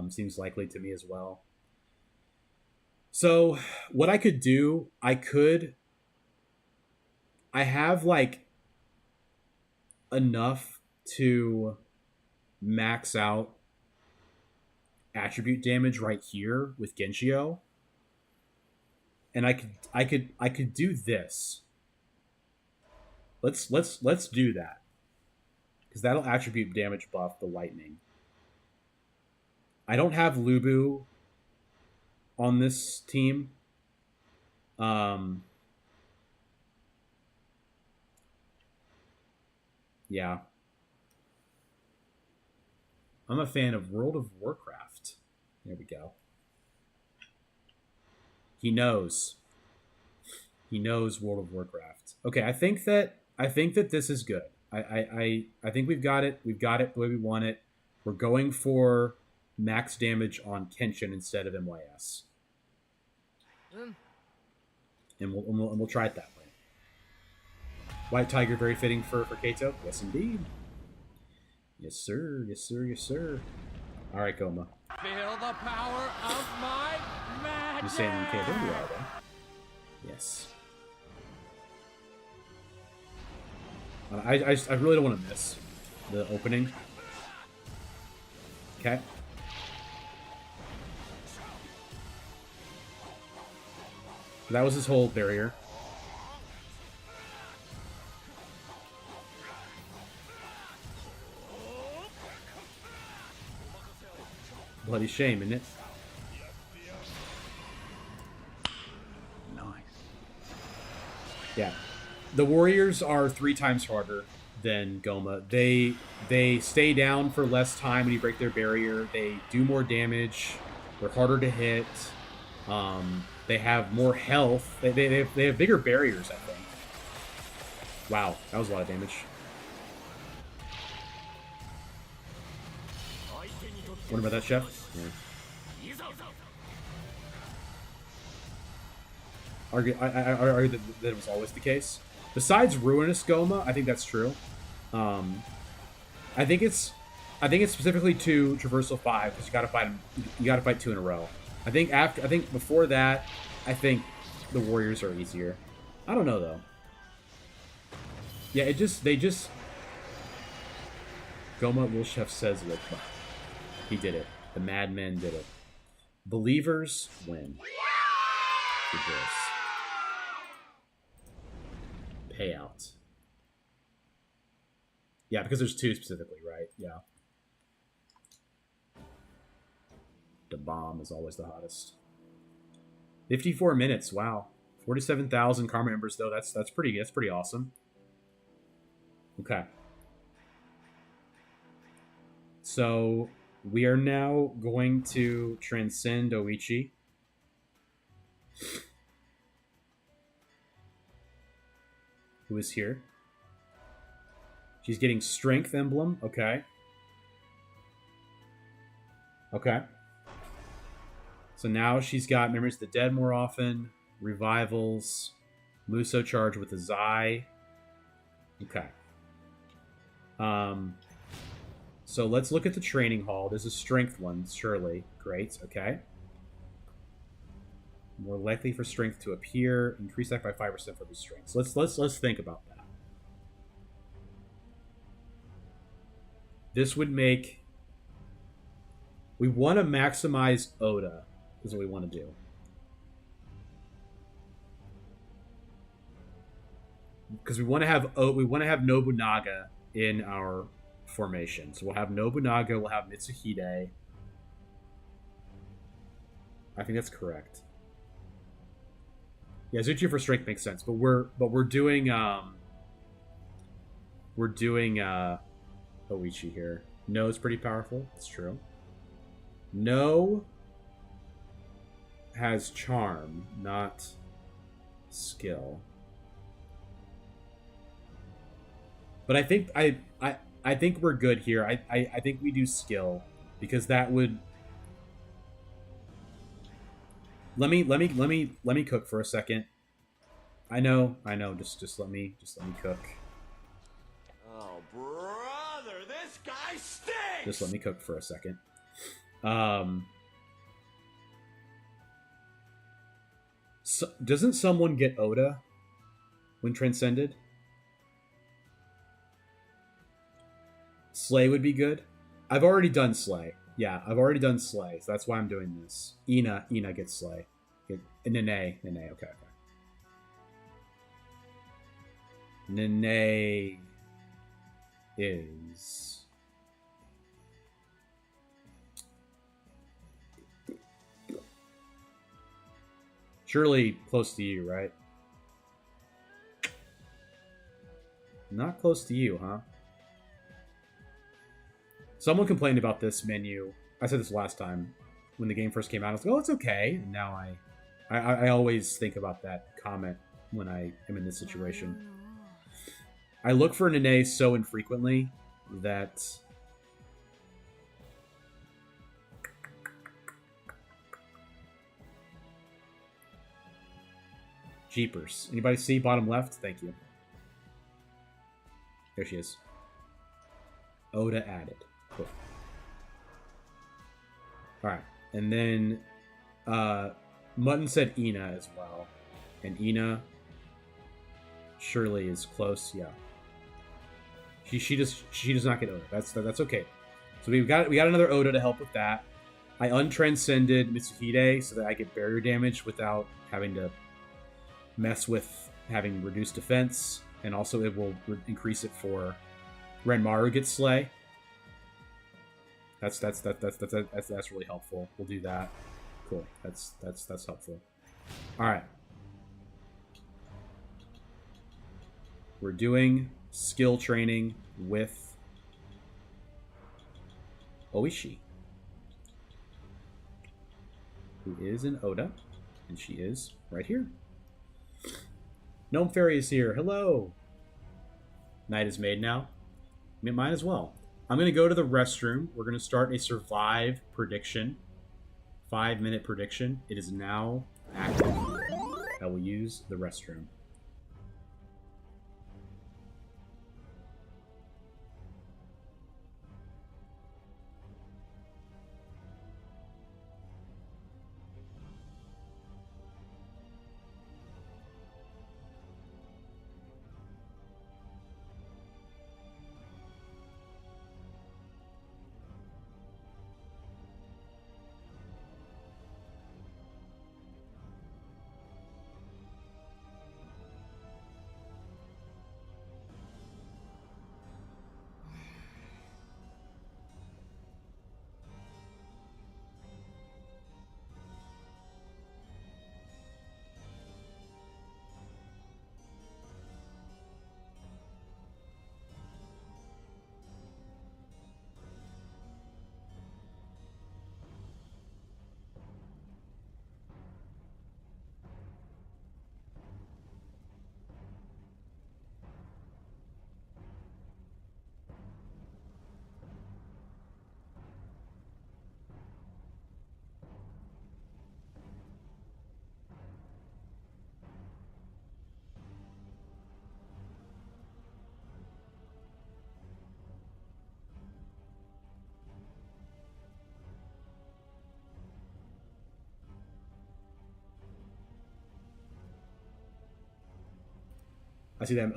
seems likely to me as well. So what I could do, I have like enough to max out attribute damage right here with Genshio. And I could do this. Let's do that. Because that'll attribute damage buff the lightning. I don't have Lubu on this team. Yeah. I'm a fan of World of Warcraft. There we go. He knows. He knows World of Warcraft. Okay, I think that this is good. I think we've got it. We've got it the way we want it. We're going for max damage on Kenshin instead of MYS. And we'll try it that way. White Tiger, very fitting for Kaito. Yes, indeed. Yes, sir. Yes, sir. Yes, sir. All right, Goma. Feel the power of my magic. You're saying okay, there you are, then. Yes. I really don't want to miss the opening. Okay. That was his whole barrier. Bloody shame, isn't it? Nice. Yeah. The Warriors are 3 times harder than Goma. They stay down for less time when you break their barrier. They do more damage. They're harder to hit. They have more health. They have bigger barriers, I think. Wow, that was a lot of damage. What about that, Chef? Yeah. I argue that it was always the case. Besides Ruinous Goma, I think that's true. I think it's specifically to Traversal 5 because you gotta fight 2 in a row. I think before that, I think the Warriors are easier. I don't know though. Yeah, they just Goma Will Chef says look. He did it. The Madmen did it. Believers win. Rejoice. Payout. Yeah, because there's 2 specifically, right? Yeah. The bomb is always the hottest. 54 minutes. Wow. 47,000 Karma members though. That's pretty awesome. Okay. So we are now going to transcend Oichi. Who is here? She's getting Strength Emblem. Okay. Okay. So now she's got Memories of the Dead more often, Revivals, Muso Charge with the Zai. Okay. So let's look at the training hall. There's a strength one, surely. Great, okay. More likely for strength to appear. Increase that by 5% for the strength. So let's think about that. This would make... We want to maximize Oda, is what we want to do. Because we want to have Nobunaga in our formation. So we'll have Nobunaga, we'll have Mitsuhide. I think that's correct. Yeah, Zuchi for strength makes sense, but we're doing Oichi here. No is pretty powerful. It's true. No has charm, not skill. But I think I think we're good here. I think we do skill because that would let me cook for a second. I know. Just let me cook. Oh, brother, this guy stinks! Just let me cook for a second. So, doesn't someone get Oda when transcended? Slay would be good. I've already done Slay. Yeah, I've already done Slay, so that's why I'm doing this. Ina gets Slay. Nene, okay. Nene is... surely close to you, right? Not close to you, huh? Someone complained about this menu. I said this last time when the game first came out. I was like, oh, it's okay. And now I always think about that comment when I am in this situation. I look for Nene so infrequently that... Jeepers. Anybody see bottom left? Thank you. There she is. Oda added. Cool. Alright. And then Mutton said Ina as well. And Ina surely is close, yeah. She does not get Oda. That's okay. So we got another Oda to help with that. I untranscended Mitsuhide so that I get barrier damage without having to mess with having reduced defense, and also it will increase it for Renmaru gets Slay. That's really helpful. We'll do that. Cool. That's helpful. All right. We're doing skill training with Oishi, who is an Oda, and she is right here. Gnome Fairy is here. Hello. Night is made now. Mine as well. I'm going to go to the restroom. We're going to start a survive prediction. 5-minute prediction. It is now active. I will use the restroom. I see them.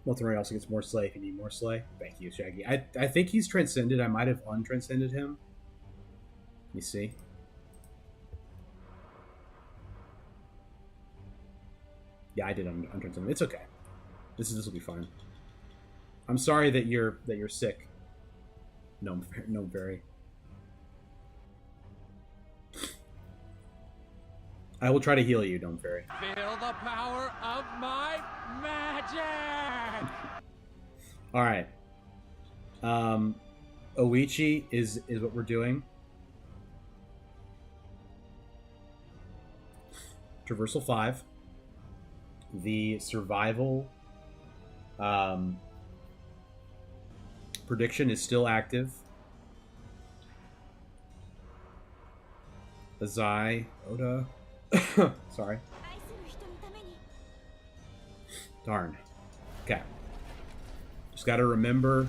Multimedia also gets more Slay if you need more Slay. Thank you, Shaggy. I think he's transcended. I might have untranscended him. Let me see. Yeah, I did untranscend him. It's okay. This will be fine. I'm sorry that you're sick. No, very. I will try to heal you, Gnome Fairy. Feel the power of my magic! All right. Oichi is what we're doing. Traversal 5. The survival prediction is still active. Azai, Oda. Sorry. Darn. Okay. Just got to remember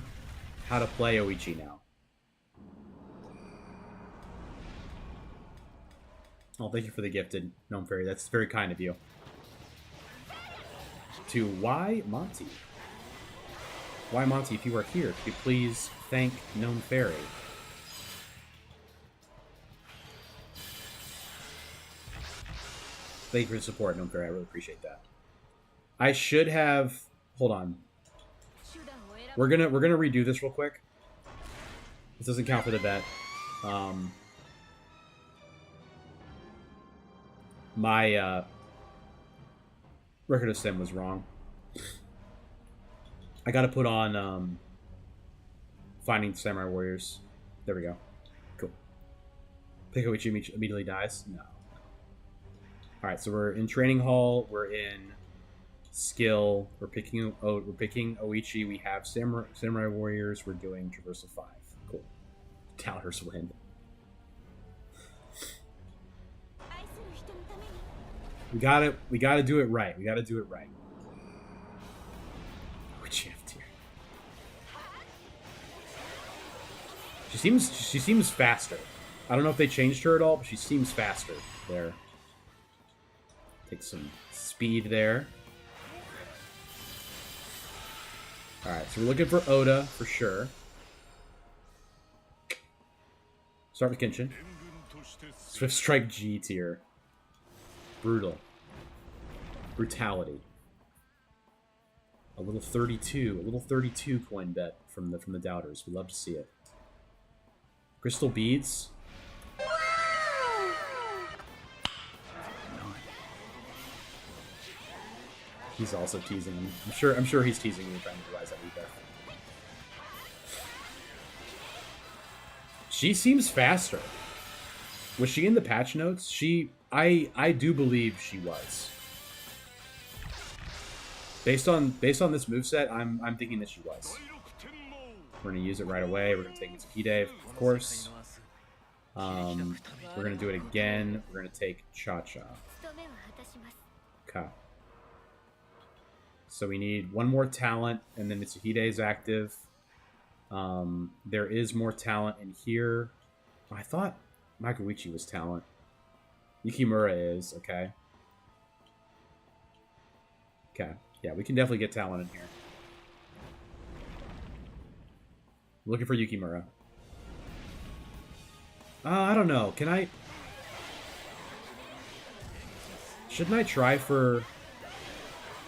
how to play Oichi now. Oh, thank you for the gifted, Gnome Fairy. That's very kind of you. To Y Monty. Y Monty, if you are here, could you please thank Gnome Fairy? Thank you for the support, Gnome Fairy. I really appreciate that. I should have. Hold on. We're gonna redo this real quick. This doesn't count for the bet. My record of sim was wrong. I gotta put on Finding Samurai Warriors. There we go. Cool. Pikoichi immediately dies? No. Alright, so we're in Training Hall, we're in Skill, we're picking Oichi, we have Samurai Warriors, we're doing Traversal 5. Cool. Doubters win. We gotta do it right. We gotta do it right. Oichi F tier. She seems faster. I don't know if they changed her at all, but she seems faster there. Take some speed there. Alright, so we're looking for Oda for sure. Start with Kenshin. Swift Strike G tier. Brutal. Brutality. A little 32 coin bet from the doubters. We love to see it. Crystal Beads. He's also teasing him. I'm sure he's teasing me, trying to realize that we bet. She seems faster. Was she in the patch notes? I do believe she was. Based on this moveset, I'm thinking that she was. We're gonna use it right away. We're gonna take Mitsuhide, of course. We're gonna do it again. We're gonna take Cha-Cha. Okay. So we need one more talent, and then Mitsuhide is active. There is more talent in here. I thought Makuichi was talent. Yukimura is, okay. Okay, yeah, we can definitely get talent in here. Looking for Yukimura. I don't know, can I... Shouldn't I try for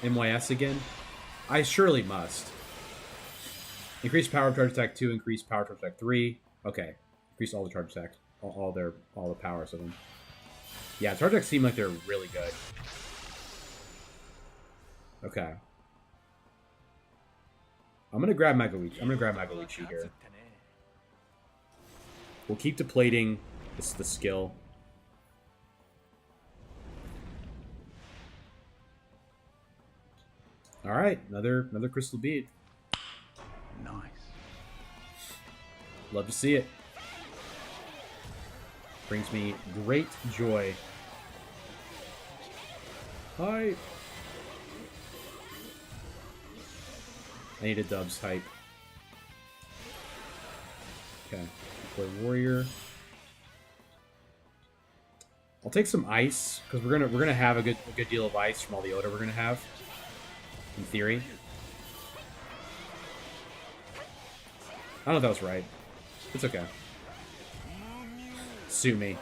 MYS again? I surely must. Increase power of charge attack 2, increase power of charge attack 3. Okay, increase all the charge attack, all the powers of them. Yeah, charge attacks seem like they're really good. Okay. I'm gonna grab Magoichi here. We'll keep depleting the skill. Alright, another crystal bead. Nice. Love to see it. Brings me great joy. Hi. I need a Dubs hype. Okay, play Warrior. I'll take some ice because we're gonna have a good deal of ice from all the Oda we're gonna have. In theory. I don't know if that was right. It's okay. Sue me.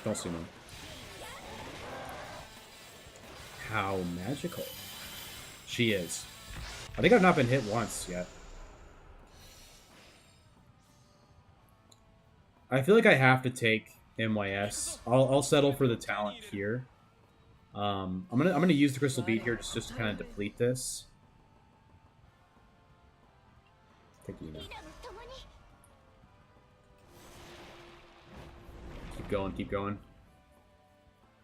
Don't sue me. How magical. She is. I think I've not been hit once yet. I feel like I have to take MYS. I'll settle for the talent here. I'm gonna use the crystal bead here just to kind of deplete this. Take Ina. Keep going, keep going.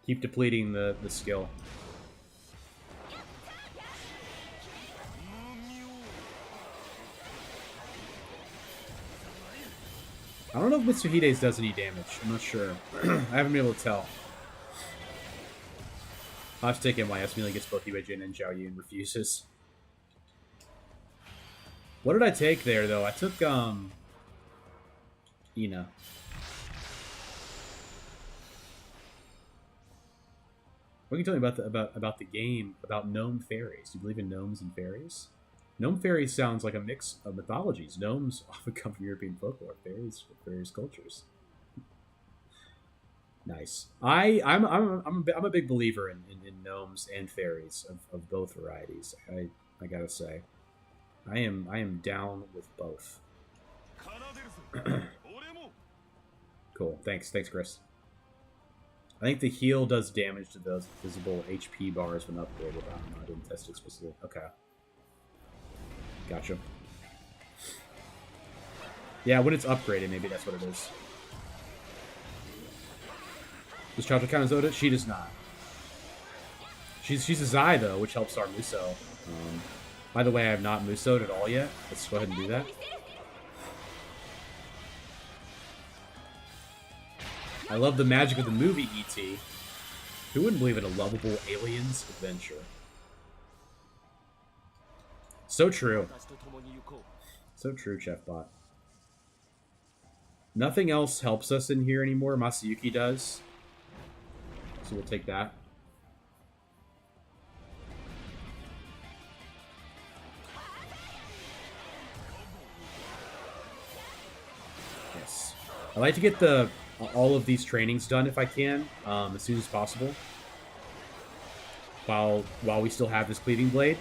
Keep depleting the skill. I don't know if Mitsuhide's does any damage. I'm not sure. I haven't been able to tell. I'll have to take MYS. Melee gets both Yue Jin and Zhao Yun refuses. What did I take there, though? I took, Ina. What can you tell me about the game, about gnome fairies? Do you believe in gnomes and fairies? Gnome fairies sounds like a mix of mythologies. Gnomes often come from European folklore. Fairies from various cultures. Nice. I'm a big believer in gnomes and fairies of both varieties. I gotta say, I am down with both. Cool. Thanks, Chris. I think the heal does damage to those visible HP bars when upgraded. I didn't test it specifically. Okay. Gotcha. Yeah, when it's upgraded, maybe that's what it is. Does Chacho count as Oda? She does not. She's a Zai, though, which helps our Muso. By the way, I have not Muso'd at all yet. Let's go ahead and do that. I love the magic of the movie E.T. Who wouldn't believe in a lovable aliens adventure? So true. So true, Chefbot. Nothing else helps us in here anymore. Masayuki does. So we'll take that. Yes. I like to get all of these trainings done if I can, as soon as possible. While we still have this cleaving blade.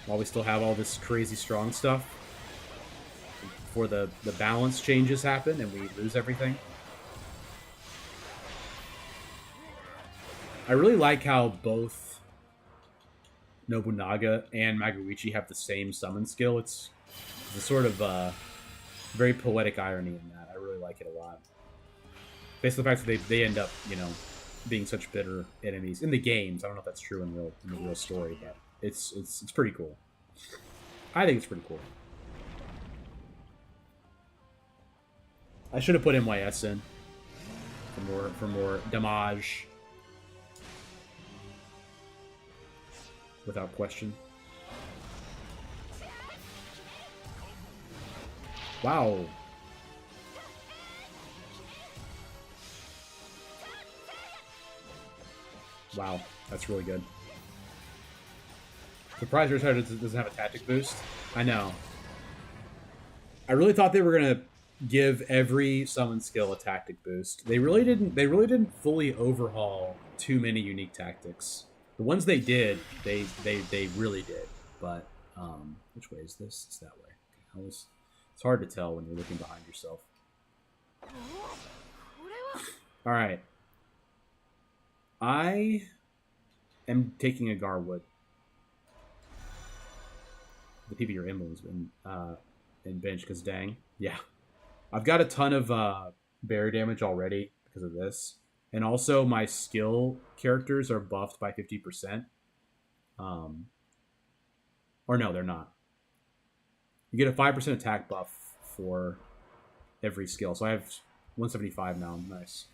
While we still have all this crazy strong stuff. Before the balance changes happen and we lose everything. I really like how both Nobunaga and Magoichi have the same summon skill. It's a sort of very poetic irony in that. I really like it a lot. Based on the fact that they end up, you know, being such bitter enemies in the games. I don't know if that's true in the real story, but it's pretty cool. I think it's pretty cool. I should have put MYS in for more damage. Without question. Wow. Wow, that's really good. Surprised Retired doesn't have a tactic boost. I know. I really thought they were gonna give every summon skill a tactic boost. They really didn't fully overhaul too many unique tactics. The ones they did, they really did. But which way is this? It's that way. It's hard to tell when you're looking behind yourself. All right. I am taking a Garwood. The PB emblems in bench because dang, yeah, I've got a ton of bear damage already because of this. And also, my skill characters are buffed by 50%. Or no, they're not. You get a 5% attack buff for every skill. So I have 175 now. Nice.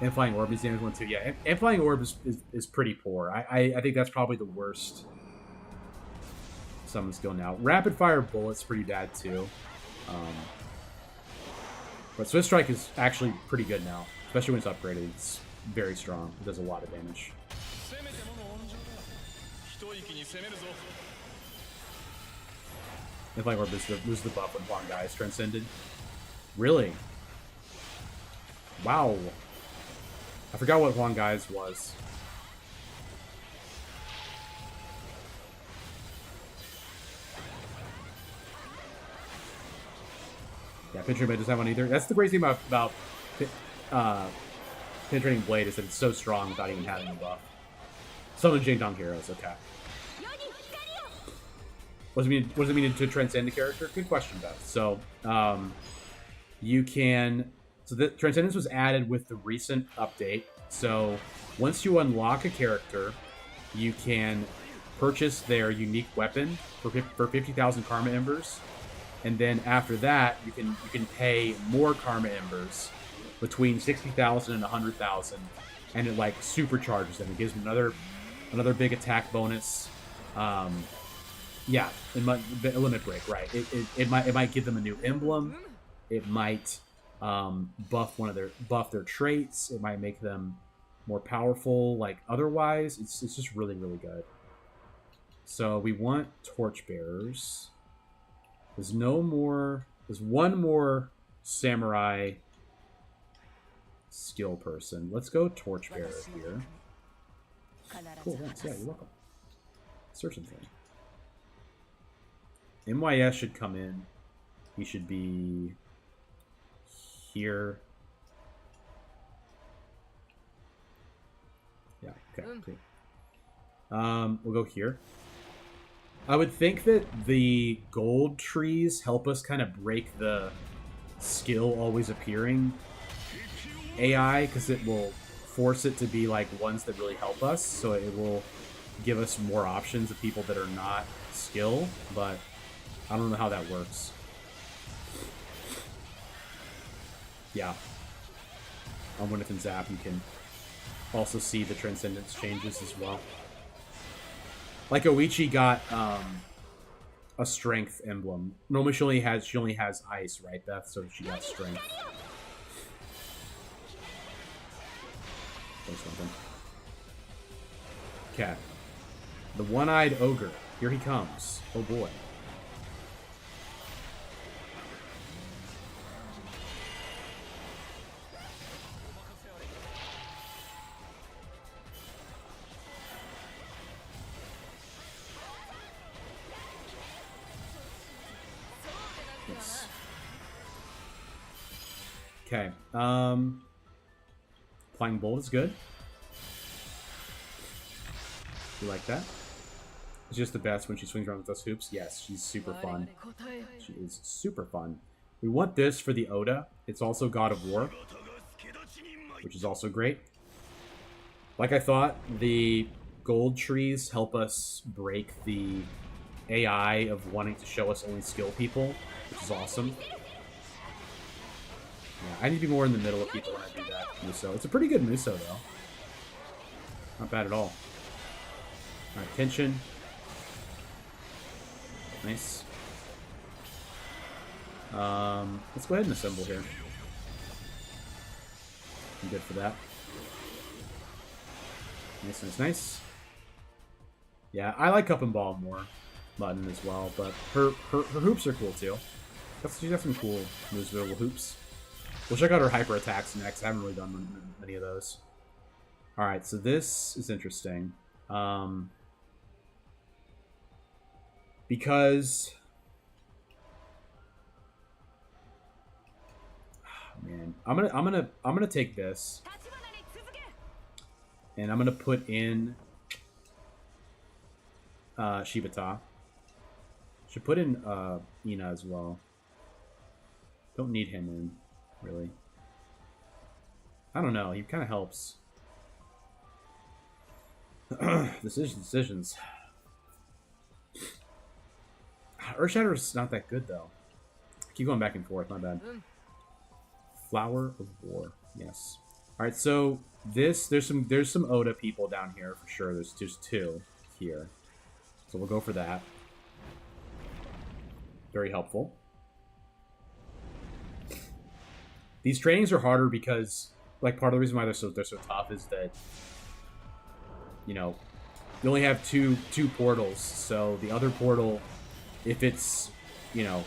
Amplifying Orb is damage 1 too. Yeah, Amplifying Orb is pretty poor. I think that's probably the worst summon skill now. Rapid Fire Bullet's pretty bad too. But Swift Strike is actually pretty good now. Especially when it's upgraded. It's very strong. It does a lot of damage. If like Orb lose the buff when Huang Gai is transcended. Really? Wow. I forgot what Huang Gai's was. Yeah, Pincher doesn't have one either. That's the crazy thing about Penetrating Blade is that it's so strong without even having a buff. Some of the Jingdong heroes, okay. What does it mean to transcend a character? Good question, Beth. So, you can... So the Transcendence was added with the recent update. So, once you unlock a character, you can purchase their unique weapon for 50,000 Karma Embers. And then after that, you can pay more Karma Embers between 60,000 and 100,000. And it, like, supercharges them. It gives them another big attack bonus. Yeah, the limit break, right? It might give them a new emblem. It might buff their traits. It might make them more powerful. Like otherwise, it's just really good. So we want torchbearers. There's one more samurai skill person. Let's go torchbearer here. Cool, thanks. Yeah, you're welcome. Searching thing. MYS should come in. He should be here. Yeah, okay, cool. We'll go here. I would think that the gold trees help us kind of break the skill always appearing AI, because it will force it to be like ones that really help us, so it will give us more options of people that are not skill, but I don't know how that works. Yeah. On Winnethan Zap, you can also see the Transcendence changes as well. Like Oichi got a strength emblem. Normally she only has ice, right, Beth? So she got strength. Or something. Okay. The one-eyed ogre. Here he comes. Oh boy. Okay. Flying Bolt is good. You like that? It's just the best when she swings around with those hoops. Yes, she's super fun. She is super fun. We want this for the Oda. It's also God of War, which is also great. Like I thought, the gold trees help us break the AI of wanting to show us only skill people, which is awesome. Yeah, I need to be more in the middle of people when I do that Muso. It's a pretty good Muso, though. Not bad at all. Alright, tension. Nice. Let's go ahead and assemble here. I'm good for that. Nice, nice, nice. Yeah, I like Cup and Ball more. Mutton as well, but her hoops are cool too. She's got some cool moves, little hoops. We'll check out her hyper attacks next. I haven't really done many of those. Alright, so this is interesting. Because... Oh, man. I'm gonna take this. And I'm gonna put in Shibata. Should put in Ina as well. Don't need him in, really. I don't know, he kind of helps. Decisions. Earthshatter's not that good, though. Keep going back and forth, my bad. Flower of War, yes. Alright, so there's some Oda people down here for sure. There's just two here. So we'll go for that. Very helpful. These trainings are harder because, like, part of the reason why they're so tough is that, you know, you only have two portals. So the other portal, if it's, you know,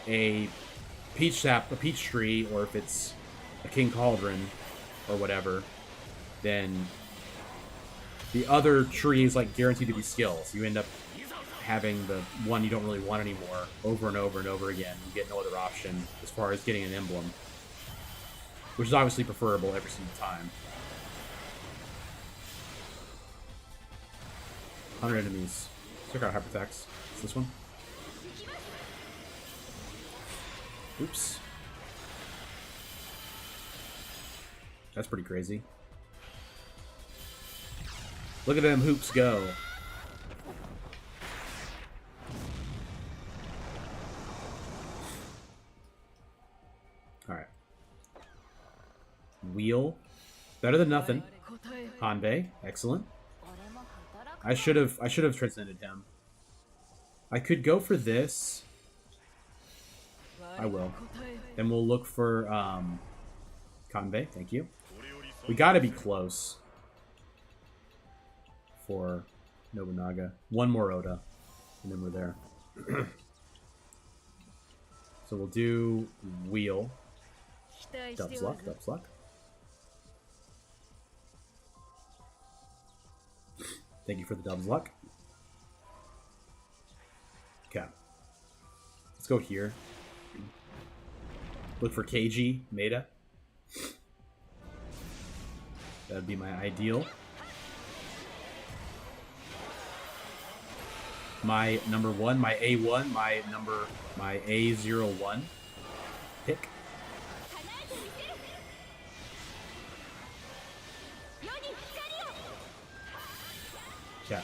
a peach tree, or if it's a King Cauldron or whatever, then the other tree is like guaranteed to be skills. You end up having the one you don't really want anymore over and over and over again. You get no other option as far as getting an emblem, which is obviously preferable every single time. 100 enemies. Let's check out hyper attacks. It's this one. Oops. That's pretty crazy. Look at them hoops go. Alright. Wheel. Better than nothing. Hanbei. Excellent. I should have transcended him. I could go for this. I will. Then we'll look for Kanbei, thank you. We gotta be close for Nobunaga. One more Oda, and then we're there. So we'll do Wheel. Dubs luck, Dubs luck. Thank you for the Dubs luck. Okay. Let's go here. Look for KG, Maeda. That'd be my ideal. My number one, my A1, my A01 pick. Yeah.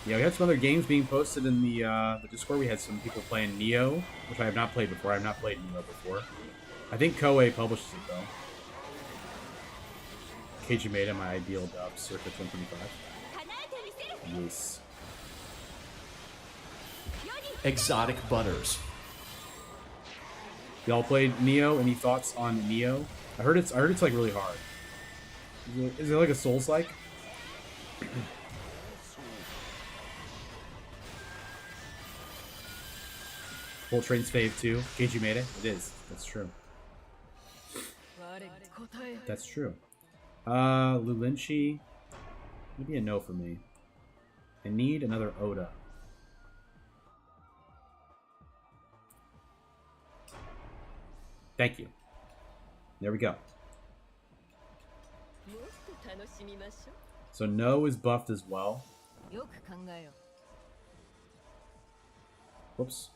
Yeah, we had some other games being posted in the Discord. We had some people playing Neo, which I have not played before. I have not played Neo before. I think Koei publishes it, though. KG Maeda, my ideal dub, circa 125. Yes. Exotic butters. Y'all played Neo? Any thoughts on Neo? I heard it's like really hard. Is it like a Souls-like? Full Train's fave too. KG Maeda? It is. That's true. That's true. Lulinchi. Maybe a no for me. I need another Oda. Thank you. There we go. So No is buffed as well. Whoops.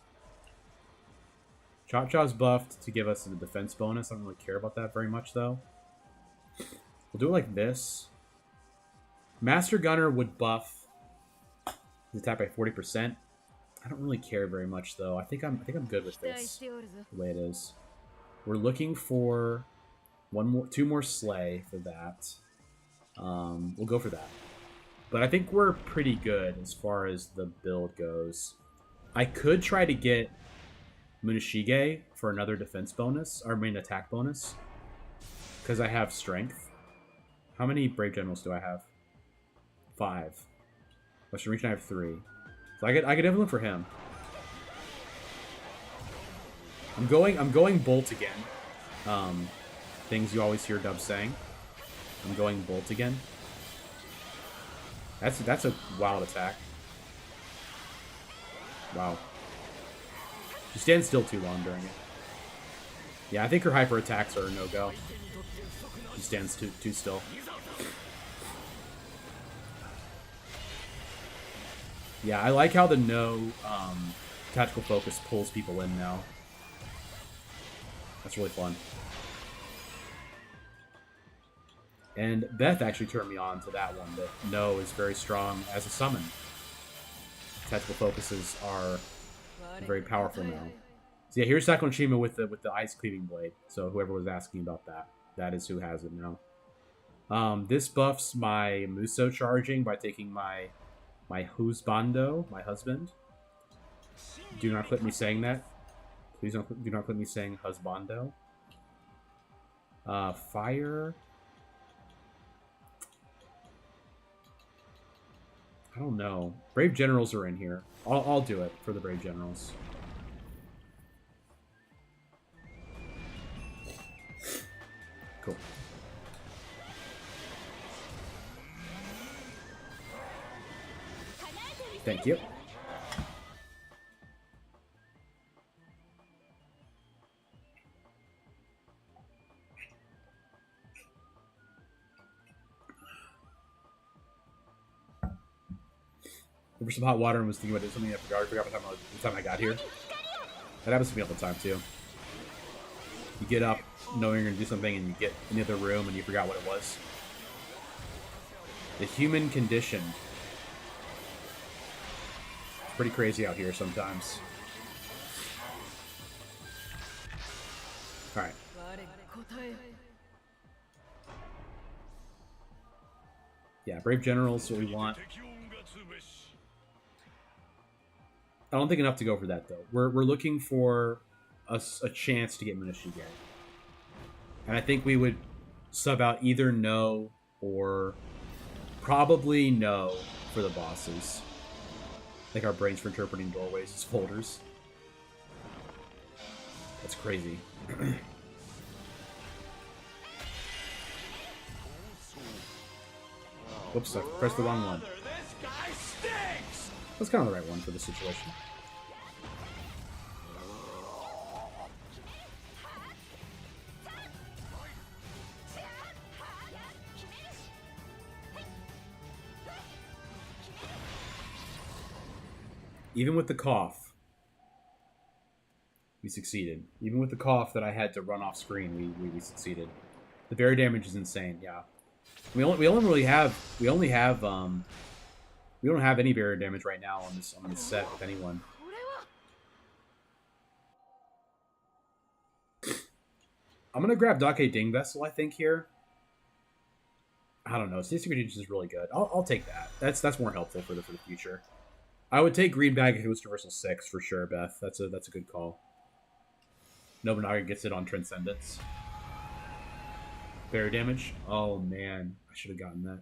Chop Chop's buffed to give us a defense bonus. I don't really care about that very much, though. We'll do it like this. Master Gunner would buff his attack by 40%. I don't really care very much, though. I think I'm good with this the way it is. We're looking for two more Slay for that. We'll go for that. But I think we're pretty good as far as the build goes. I could try to get Munashige for another defense bonus, or I mean attack bonus, because I have strength. How many Brave Generals do I have? 5. Western Region I have 3. So I could definitely look for him. I'm going Bolt again. Things you always hear Dub saying. I'm going Bolt again. That's a wild attack. Wow. She stands still too long during it. Yeah, I think her hyper attacks are a no-go. She stands too still. Yeah, I like how the no tactical focus pulls people in now. That's really fun. And Beth actually turned me on to that one, that no is very strong as a summon. Tactical focuses are very powerful now. So yeah, here's Sakon Shima with the ice cleaving blade. So whoever was asking about that, that is who has it now. This buffs my Muso charging by taking my husbando, my husband. Do not clip me saying that. Please do not clip me saying husbando. Fire. I don't know. Brave Generals are in here. I'll do it for the Brave Generals. Cool. Thank you. over some hot water and was thinking about doing something I forgot the time I got here. That happens to me all the time too. You get up knowing you're gonna do something and you get in the other room and you forgot what it was. The human condition. It's pretty crazy out here sometimes. Alright. Yeah, Brave General's what we want. I don't think enough to go for that, though. We're looking for a chance to get Munashige. And I think we would sub out either no or probably no for the bosses. Like our brains for interpreting doorways as folders. That's crazy. Whoops, I pressed the wrong one. This guy stinks! That's kind of the right one for the situation. Even with the cough, we succeeded. Even with the cough that I had to run off screen, we succeeded. The berry damage is insane. Yeah, we don't have any barrier damage right now on this set with anyone. I'm gonna grab Dake Ding Vessel, I think, here. I don't know. Stacy Green is really good. I'll take that. That's more helpful for the future. I would take Green Bag if it was Traversal 6 for sure, Beth. That's a good call. Nobunaga gets it on Transcendence. Barrier damage? Oh man, I should have gotten that.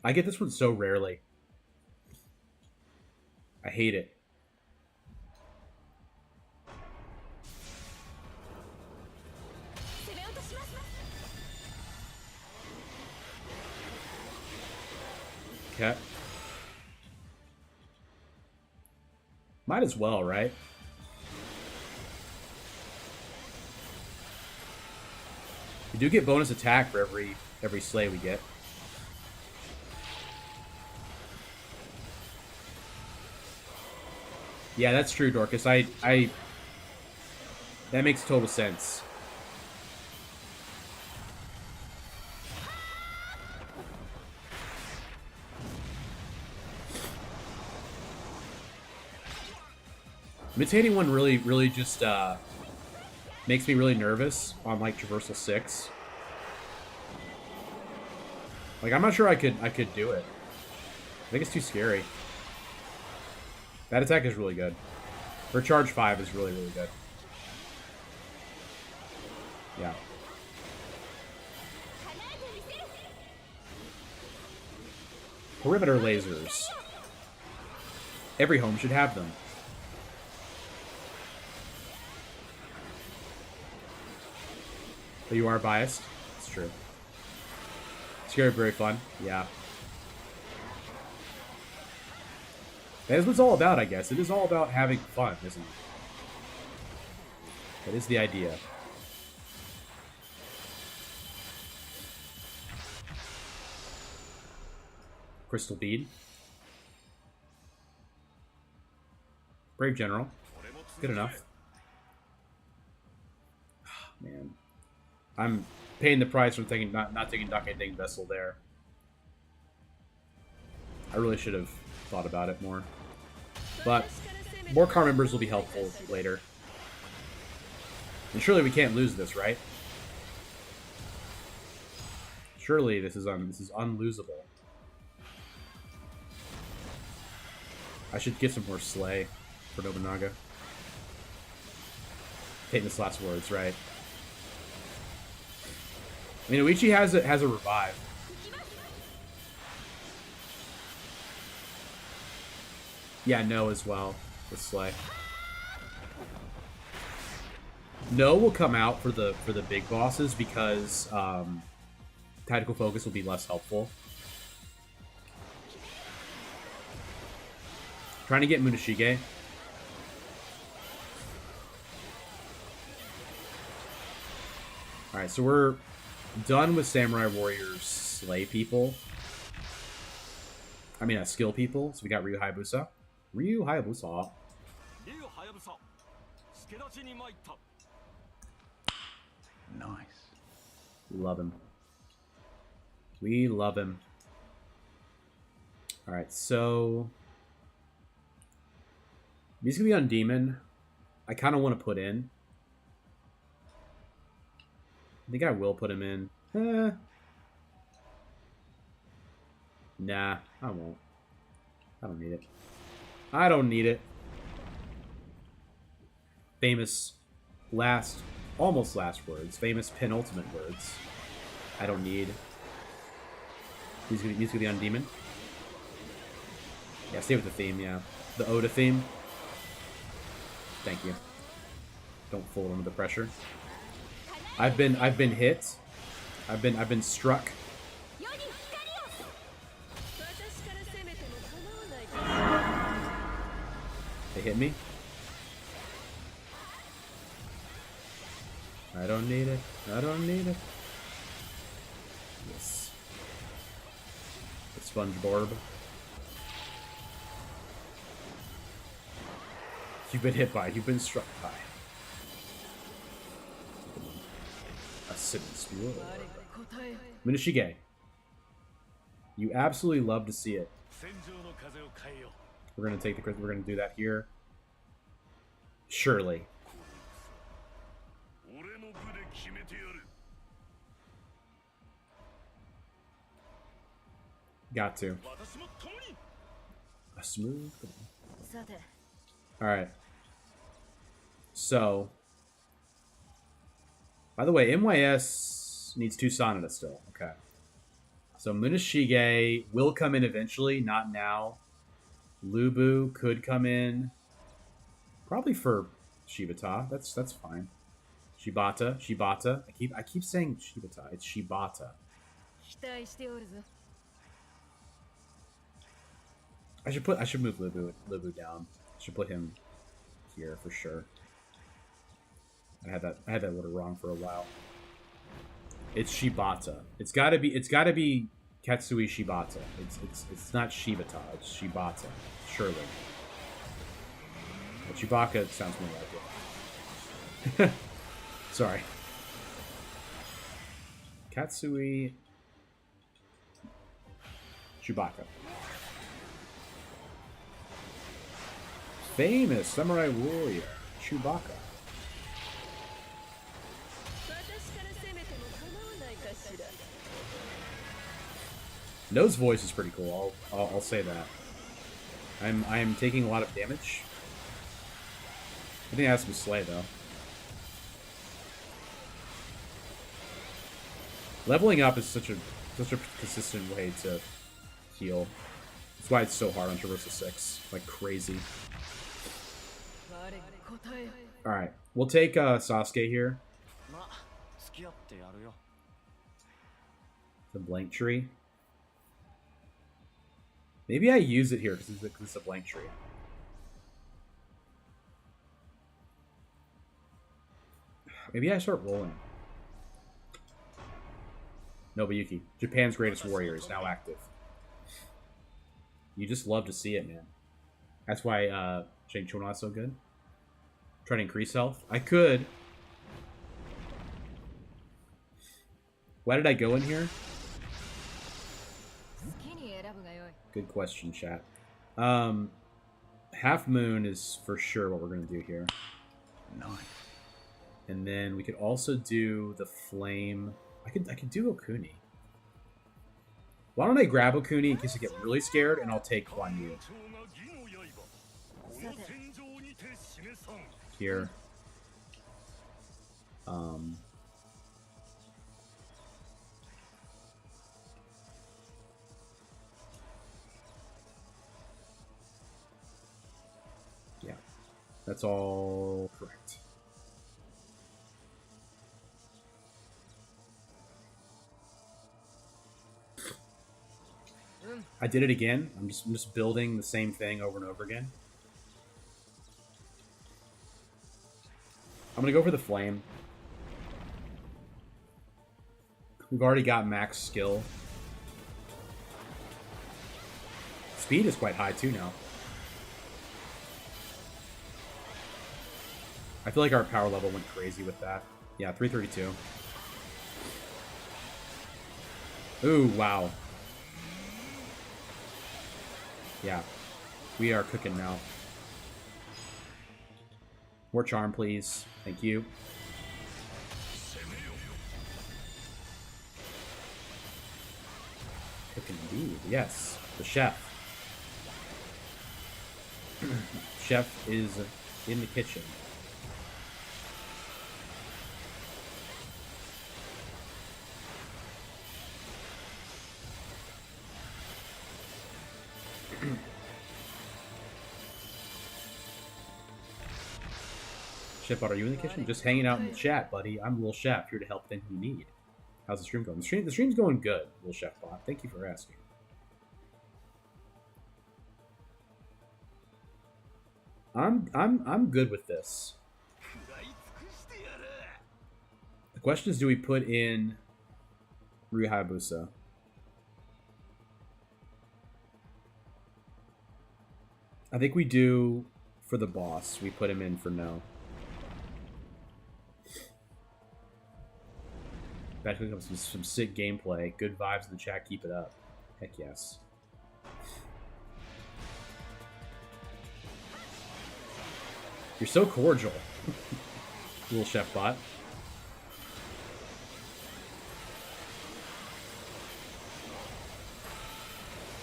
I get this one so rarely. I hate it. Okay. Might as well, right? We do get bonus attack for every slay we get. Yeah, that's true, Dorcas. That makes total sense. Imitating one really just makes me really nervous on like Traversal 6. Like I'm not sure I could do it. I think it's too scary. That attack is really good. Her charge 5 is really good. Yeah. Perimeter lasers. Every home should have them. But you are biased. It's true. Scary, very fun. Yeah. That is what it's all about, I guess. It is all about having fun, isn't it? That is the idea. Crystal Bead. Brave General. Good enough. Man. I'm paying the price for taking not taking Dake Ding Vessel there. I really should have thought about it more. But more car members will be helpful later. And surely we can't lose this, right? Surely this is unlosable. I should get some more Slay for Nobunaga. Taking this last words, right? I mean, Oichi has a revive. Yeah, no as well with Slay. No will come out for the big bosses because tactical focus will be less helpful. Trying to get Munashige. Alright, so we're done with Samurai Warriors slay people. I mean, skill people. So we got Ryu Hayabusa. Ryu Hayabusa. Nice. We love him. We love him. Alright, so... He's going to be on Demon. I kind of want to put in. I think I will put him in. Nah, I won't. I don't need it. I don't need it. Famous last, almost last words. Famous penultimate words. I don't need. He's gonna be on Demon. Yeah, stay with the theme. Yeah, the Oda theme. Thank you. Don't fold under the pressure. I've been hit. I've been struck. They hit me. I don't need it. I don't need it. Yes. The SpongeBob. You've been hit by. You've been struck by. A sitting spear. Minishige. You absolutely love to see it. We're gonna take the. We're gonna do that here. Surely. Got to. A smooth. All right. So. By the way, MYS needs 2 Sonata still. Okay. So Muneshige will come in eventually, not now. Lubu could come in. Probably for Shibata. That's fine. Shibata. I keep saying Shibata. It's Shibata. I should move Lubu down. I should put him here for sure. I had that order wrong for a while. It's Shibata. It's gotta be Katsui Shibata. It's not Shibata, it's Shibata. Surely. But Chewbacca sounds more like it. Sorry. Katsui Chewbacca. Famous Samurai Warrior, Chewbacca. No's voice is pretty cool. I'll say that. I am taking a lot of damage. I think it has to be Slay though. Leveling up is such a consistent way to heal. That's why it's so hard on Traversa 6, like crazy. All right, we'll take Sasuke here. The blank tree. Maybe I use it here because it's a blank tree. Maybe I start rolling. Nobuyuki, Japan's greatest warrior, is now active. You just love to see it, man. That's why Shang Chun is so good. Try to increase health. I could. Why did I go in here? Good question, chat. Half Moon is for sure what we're gonna do here. Nice. And then we could also do the Flame. I could do Okuni. Why don't I grab Okuni in case I get really scared, and I'll take Guan Yu. Here. Yeah, that's all correct. I did it again. I'm just building the same thing over and over again. I'm gonna go for the Flame. We've already got max skill. Speed is quite high too now. I feel like our power level went crazy with that. Yeah, 332. Ooh, wow. Yeah. We are cooking now. More charm, please. Thank you. Cooking indeed. Yes. The chef. Chef is in the kitchen. Chefbot, are you in the kitchen? Just hanging out in the chat, buddy. I'm Lil Chef, here to help with anything you need. How's the stream going? The stream's going good, Lil Chefbot. Thank you for asking. I'm good with this. The question is, do we put in Ryu Hayabusa? I think we do for the boss. We put him in for no. That comes some sick gameplay. Good vibes in the chat. Keep it up. Heck yes. You're so cordial, little chef bot.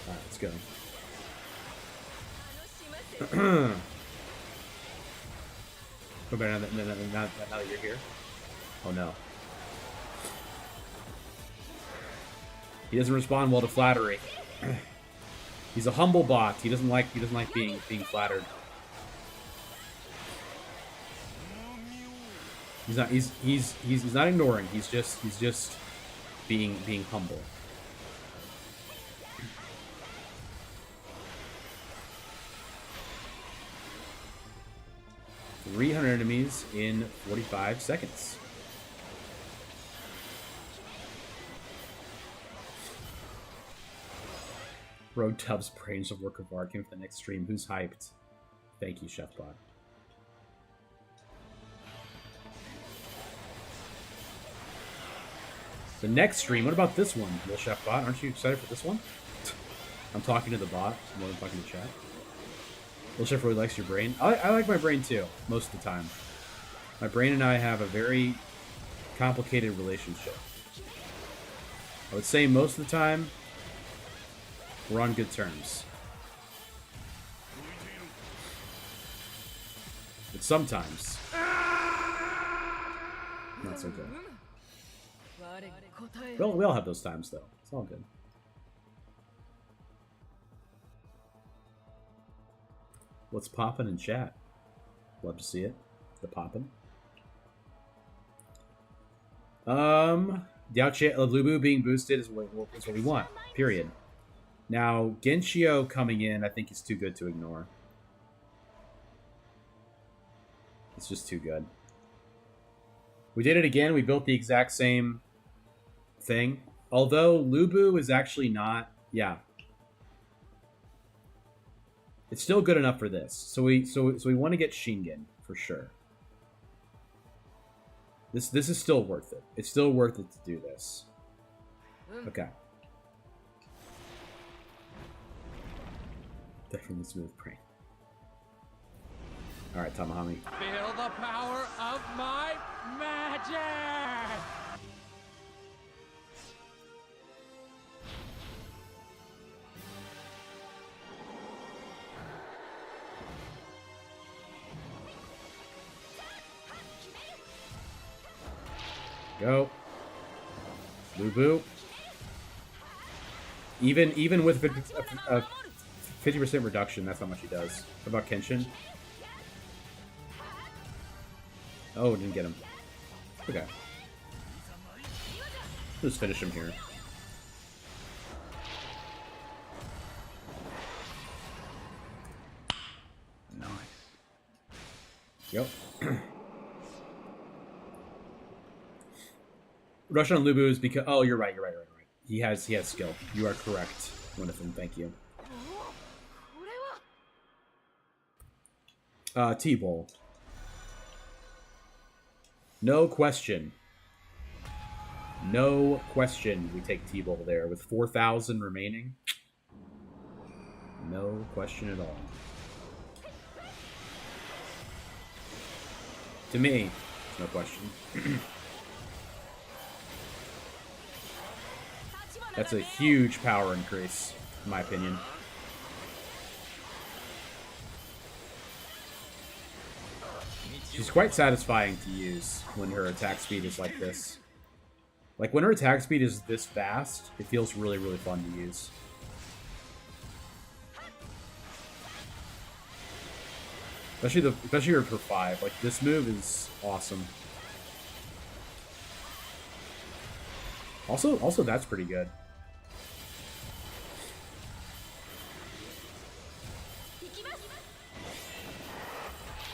Alright, let's go. Go better now that you're here. Oh no. He doesn't respond well to flattery. He's a humble bot. He doesn't like being flattered. He's not ignoring. He's just being humble. $300 enemies in 45 seconds. Road Tub's brain's a work of art. Came for the next stream. Who's hyped? Thank you, Chefbot. The next stream. What about this one, Lil Chefbot? Aren't you excited for this one? I'm talking to the bot more than talking to chat. Lil Chef really likes your brain. I like my brain too, most of the time. My brain and I have a very complicated relationship. I would say most of the time, we're on good terms. But sometimes, not so good. We all have those times, though. It's all good. What's poppin' in chat? Love to see it. The poppin'. Diaoche Lubu being boosted is what we want. Period. Now, Genshio coming in, I think is too good to ignore. It's just too good. We did it again. We built the exact same thing. Although Lubu is actually not... Yeah. It's still good enough for this. So we want to get Shingen, for sure. This is still worth it. It's still worth it to do this. Okay. Definitely smooth brain. Alright, Tamahami. Feel the power of my magic! Go. Lubu. Even with a 50% reduction, that's how much he does. What about Kenshin? Oh, didn't get him. Okay. Just finish him here. Nice. Yep. Rush on Lubu is because... Oh, you're right. He has skill. You are correct, Winifred. Thank you. T-Bowl. No question. No question we take T-Bowl there with 4,000 remaining. No question at all. To me, no question. That's a huge power increase, in my opinion. She's quite satisfying to use when her attack speed is like this. Like, when her attack speed is this fast, it feels really, really fun to use. Especially her for 5. Like, this move is awesome. Also, that's pretty good.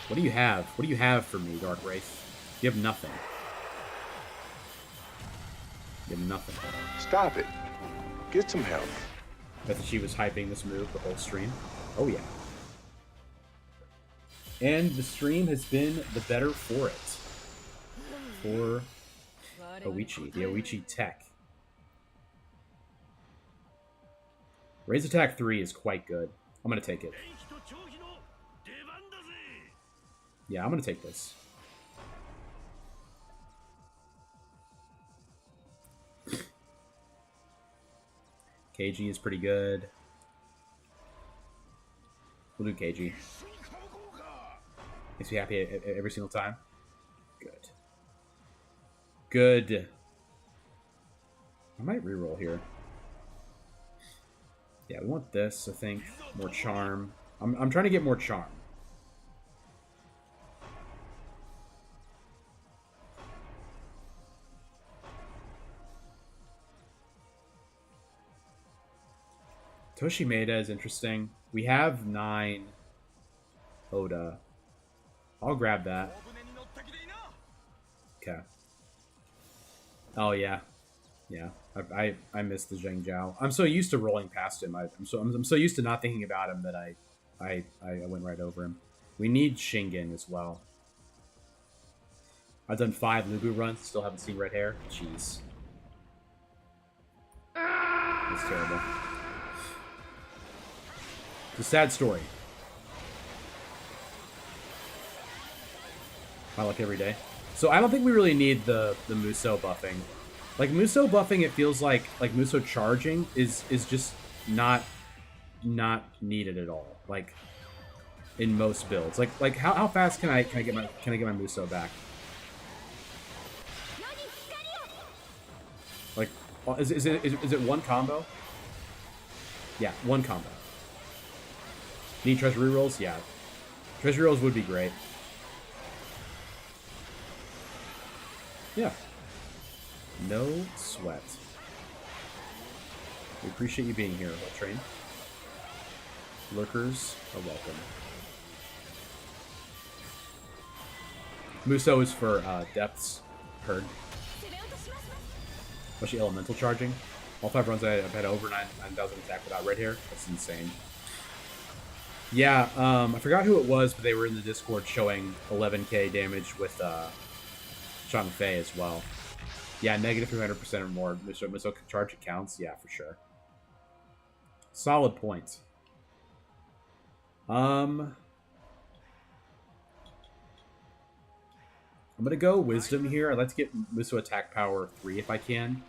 What do you have? What do you have for me, Dark Wraith? You have nothing. You have nothing. Stop it. Get some help. Bet that she was hyping this move the whole stream. Oh, yeah. And the stream has been the better for it. For Oichi. The Oichi tech. Raise attack 3 is quite good. I'm going to take it. Yeah, I'm going to take this. KG is pretty good. We'll do KG. Makes me happy every single time. Good. Good. I might reroll here. Yeah, we want this, I think. More charm. I'm trying to get more charm. Toshimeda is interesting. We have 9 Oda. I'll grab that. Okay. Oh yeah, yeah. I missed the Zheng Zhao. I'm so used to rolling past him. I'm so used to not thinking about him that I went right over him. We need Shingen as well. I've done 5 Lubu runs. Still haven't seen red hair. Jeez. That's terrible. It's a sad story. My luck every day. So I don't think we really need the Musou buffing. Like Musou buffing, it feels like Musou charging is just not needed at all. Like in most builds. Like how fast can I get my Musou back? Like is it one combo? Yeah, one combo. Need treasure rerolls? Yeah. Treasure rerolls would be great. Yeah. No sweat. We appreciate you being here, Train. Lurkers are welcome. Musou is for depths. Heard. Especially elemental charging. All 5 runs I've had over 9,000 attack without red hair. That's insane. Yeah, I forgot who it was, but they were in the Discord showing 11k damage with Sean Fei as well. Yeah, negative 300% or more. Musou charge counts. Yeah, for sure. Solid point. I'm gonna go Wisdom here. I'd like to get Musou attack power 3 if I can.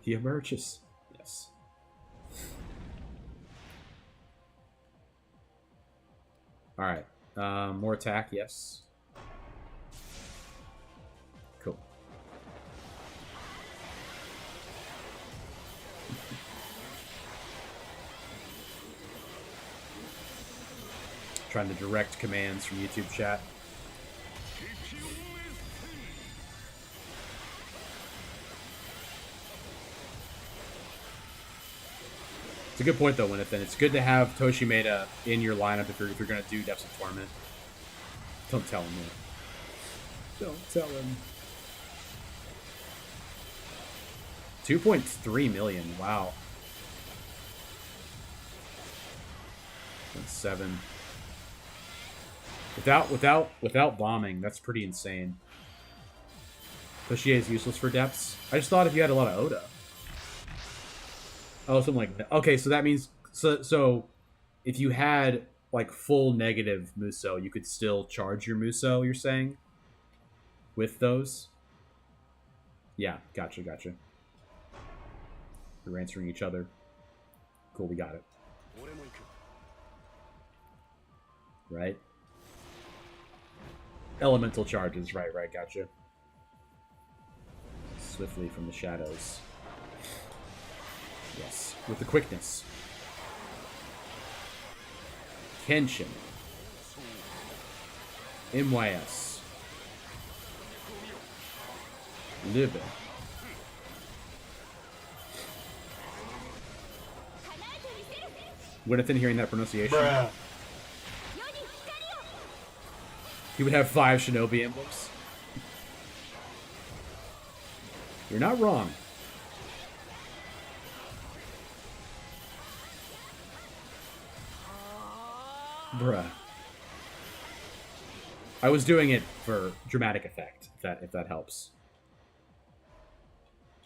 He emerges. Yes. Alright. More attack, yes. Cool. Trying to direct commands from YouTube chat. It's a good point though, Winifred. It's good to have Toshimeda in your lineup if you're gonna do Depths of Torment. Don't tell him that. Don't tell him. 2.3 million. Wow. 7. Without bombing, that's pretty insane. Pushie is useless for depths. I just thought if you had a lot of Oda. Oh, something like that. Okay, so that means so if you had like full negative Muso, you could still charge your Muso, you're saying? With those? Yeah, gotcha. We're answering each other. Cool, we got it. Right? Elemental charges, right, gotcha. Swiftly from the shadows. Yes, with the quickness. Kenshin. MYS. Libe. Winnethan hearing that pronunciation. Bruh. He would have 5 shinobi emblems. You're not wrong. Bruh. I was doing it for dramatic effect, if that helps.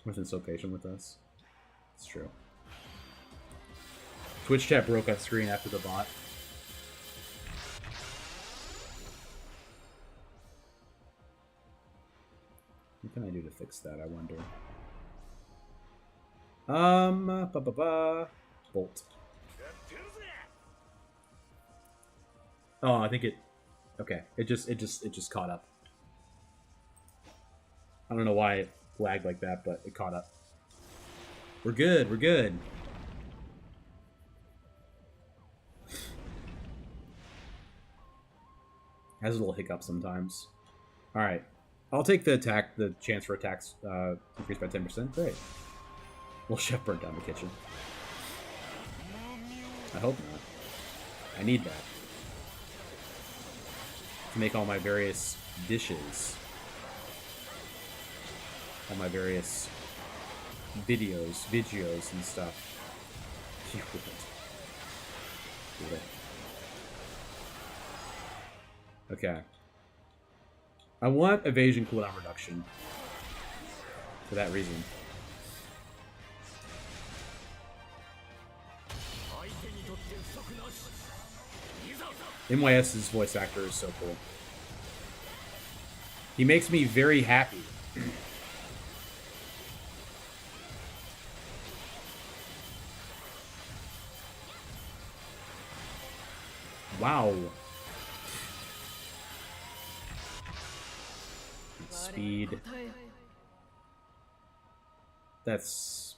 Wasn't so patient with us. It's true. Twitch chat broke that screen after the bot. What can I do to fix that, I wonder? Bolt. Oh, I think it... Okay, it just caught up. I don't know why it lagged like that, but it caught up. We're good, we're good. Has a little hiccup sometimes. Alright. I'll take the chance for attacks increased by 10%. Great. Well, Chef burnt down the kitchen. I hope not. I need that. To make all my various dishes. All my various videos and stuff. You would. Okay. I want evasion cooldown reduction. For that reason. MYS's voice actor is so cool. He makes me very happy. Wow. Speed. That's...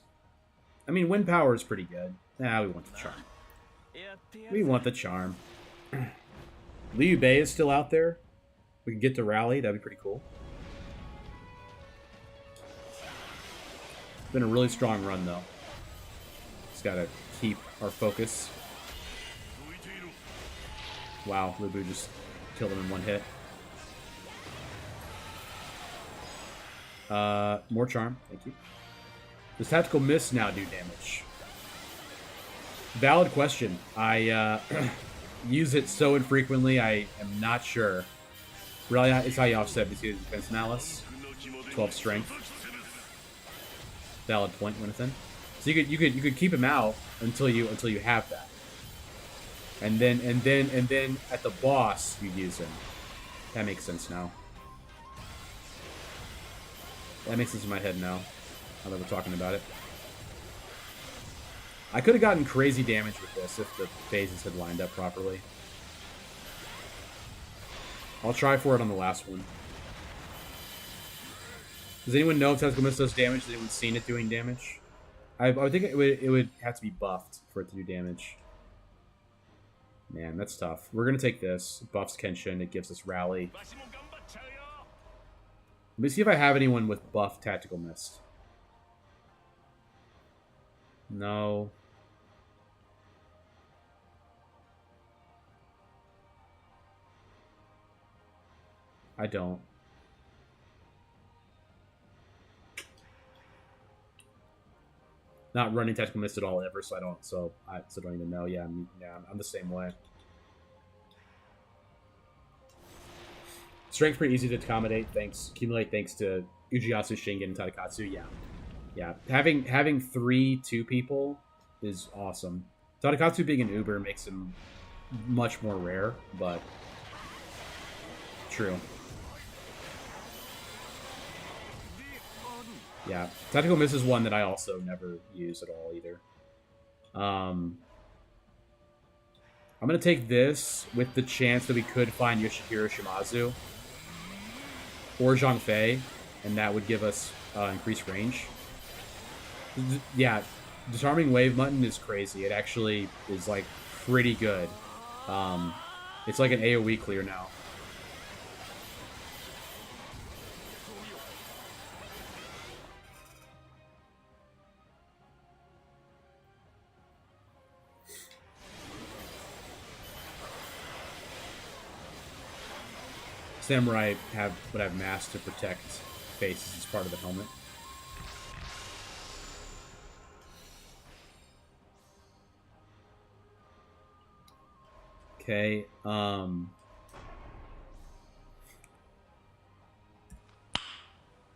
I mean, wind power is pretty good. Nah, we want the charm. We want the charm. Liu Bei is still out there. We can get to rally. That'd be pretty cool. It's been a really strong run, though. Just gotta keep our focus. Wow, Lu Bu just killed him in one hit. More charm. Thank you. Does tactical miss now do damage? Valid question. I use it so infrequently, I am not sure. Really, it's how you offset BC defense malice. 12 strength. Valid point, Winnethan. So you could keep him out until you have that. And then at the boss you use him. That makes sense now. That makes sense in my head now. Now that we're talking about it. I could have gotten crazy damage with this if the phases had lined up properly. I'll try for it on the last one. Does anyone know if Tactical Miss does damage? Has anyone seen it doing damage? I would think it would have to be buffed for it to do damage. Man, that's tough. We're going to take this. It buffs Kenshin. It gives us Rally. Let me see if I have anyone with buff Tactical Mist. No. I don't. not running tactical miss at all ever, so I don't even know. Yeah, I'm the same way. Strength's pretty easy to accumulate thanks to Ujiatsu, Shingen, and Tadakatsu. Yeah. Having 3-2 people is awesome. Tadakatsu being an Uber makes him much more rare, but true. Yeah, tactical miss is one that I also never use at all either. I'm gonna take this with the chance that we could find Yoshihiro Shimazu or Zhang Fei, and that would give us increased range. Yeah, Disarming Wave Mutton is crazy. It actually is like pretty good. It's like an AoE clear now. Samurai would have mask to protect faces as part of the helmet. Okay,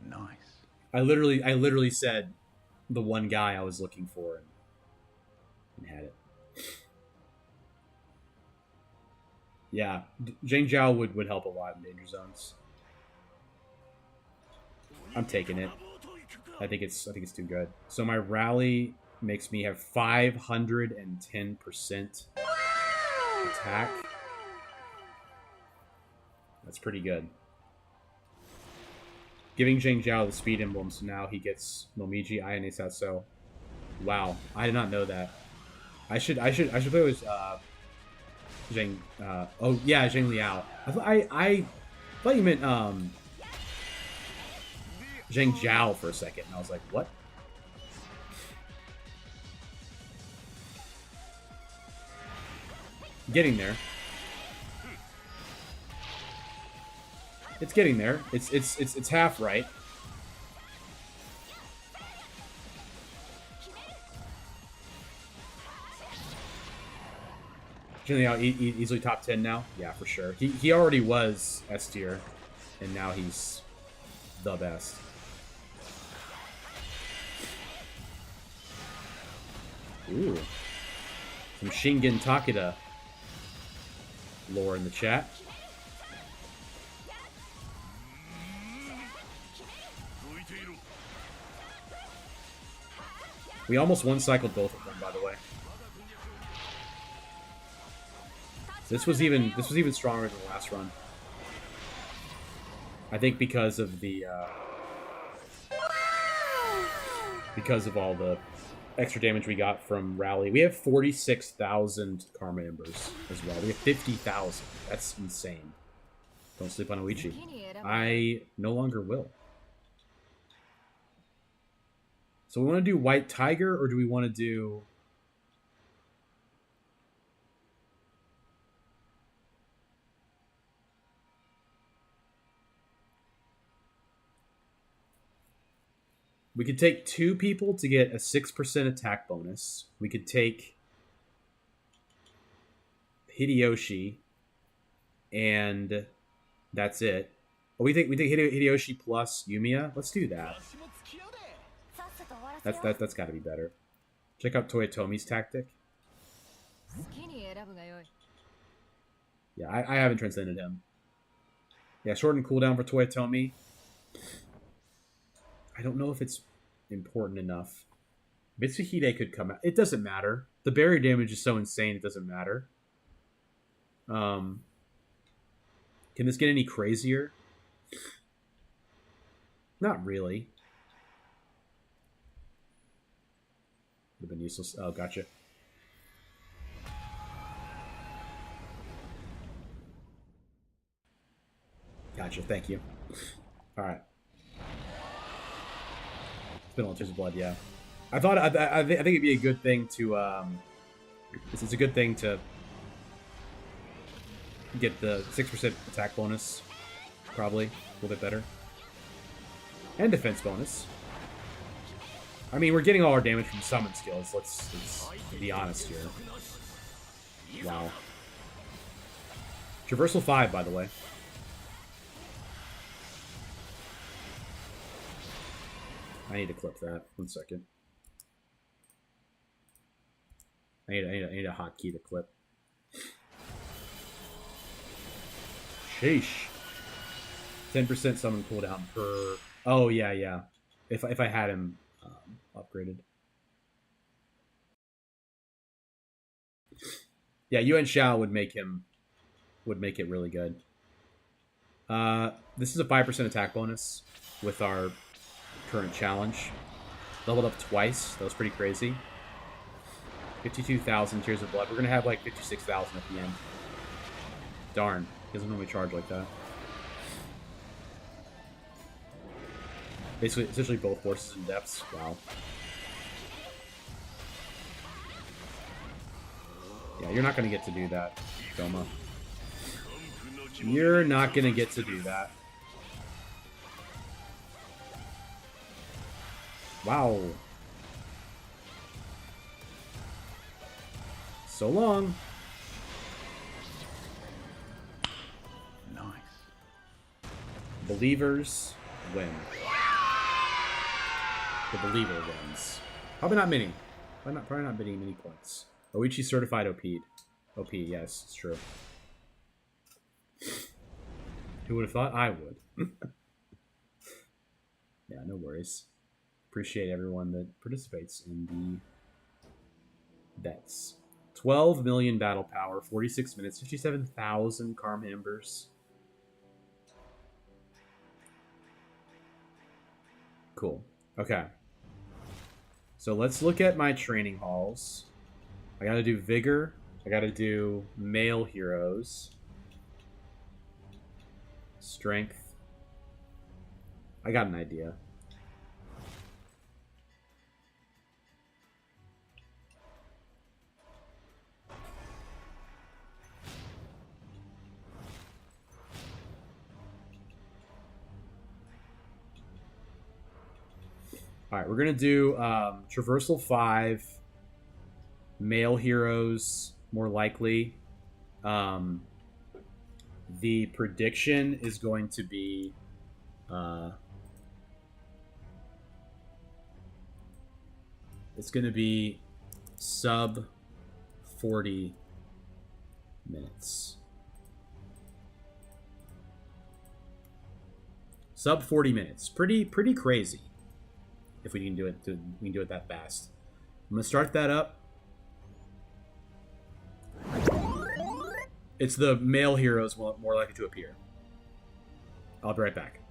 Nice. I literally said the one guy I was looking for and had it. Yeah, Zheng Zhao would help a lot in danger zones. I'm taking it. I think it's too good. So my rally makes me have 510% attack. That's pretty good. Giving Zheng Zhao the speed emblem, so now he gets Momiji, Ayane Satsu. Wow, I did not know that. I should play with Zheng. Oh yeah, Zheng Liao. I thought you meant Zheng Zhao for a second, and I was like, what? Getting there. It's getting there. It's half right. Generally, easily top 10 now. Yeah, for sure. He already was S tier, and now he's the best. Ooh, some Shingen Takeda lore in the chat. We almost one-cycled both of them, by the way. This was even stronger than the last run. I think because of the because of all the extra damage we got from Rally. We have 46,000 Karma Embers as well. We have 50,000. That's insane. Don't sleep on Oichi. I no longer will. So we want to do White Tiger, or do we want to do... We could take 2 people to get a 6% attack bonus. We could take Hideyoshi, and that's it. Oh, we think Hideyoshi plus Yumiya. Let's do that. That's got to be better. Check out Toyotomi's tactic. Yeah, I haven't transcended him. Yeah, shorten cooldown for Toyotomi. I don't know if it's important enough. Mitsuhide could come out. It doesn't matter. The barrier damage is so insane, it doesn't matter. Can this get any crazier? Not really. Would have been useless. Oh, gotcha. Gotcha, thank you. Alright. It's been all Tears of Blood, yeah. I think it'd be a good thing to it's a good thing to get the 6% attack bonus, probably a little bit better, and defense bonus. I mean, we're getting all our damage from summon skills. Let's be honest here. Wow. Traversal 5, by the way. I need to clip that. 1 second. I need a hotkey to clip. Sheesh. 10% summon cooldown per... Oh, yeah. If I had him upgraded. Yeah, Yuan Shao would make it really good. This is a 5% attack bonus with our current challenge. Leveled up twice. That was pretty crazy. 52,000 Tears of Blood. We're going to have like 56,000 at the end. Darn. He doesn't normally charge like that. Basically, essentially both horses and depths. Wow. Yeah, you're not going to get to do that, Doma. You're not going to get to do that. Wow. So long. Nice. Believers win. The believer wins. Probably not many. Probably not many points. Oichi certified OP'd. OP, yes, it's true. Who would have thought I would? Yeah, no worries. Appreciate everyone that participates in the bets. 12 million battle power, 46 minutes, 57,000 Karma Embers. Cool. Okay. So let's look at my training halls. I gotta do Vigor. I gotta do Male Heroes. Strength. I got an idea. Alright, we're going to do Traversal 5, Male Heroes, more likely. The prediction is going to be... it's going to be sub 40 minutes. Sub 40 minutes. Pretty crazy. If we can do it, we can do it that fast. I'm gonna start that up. It's the male heroes more likely to appear. I'll be right back.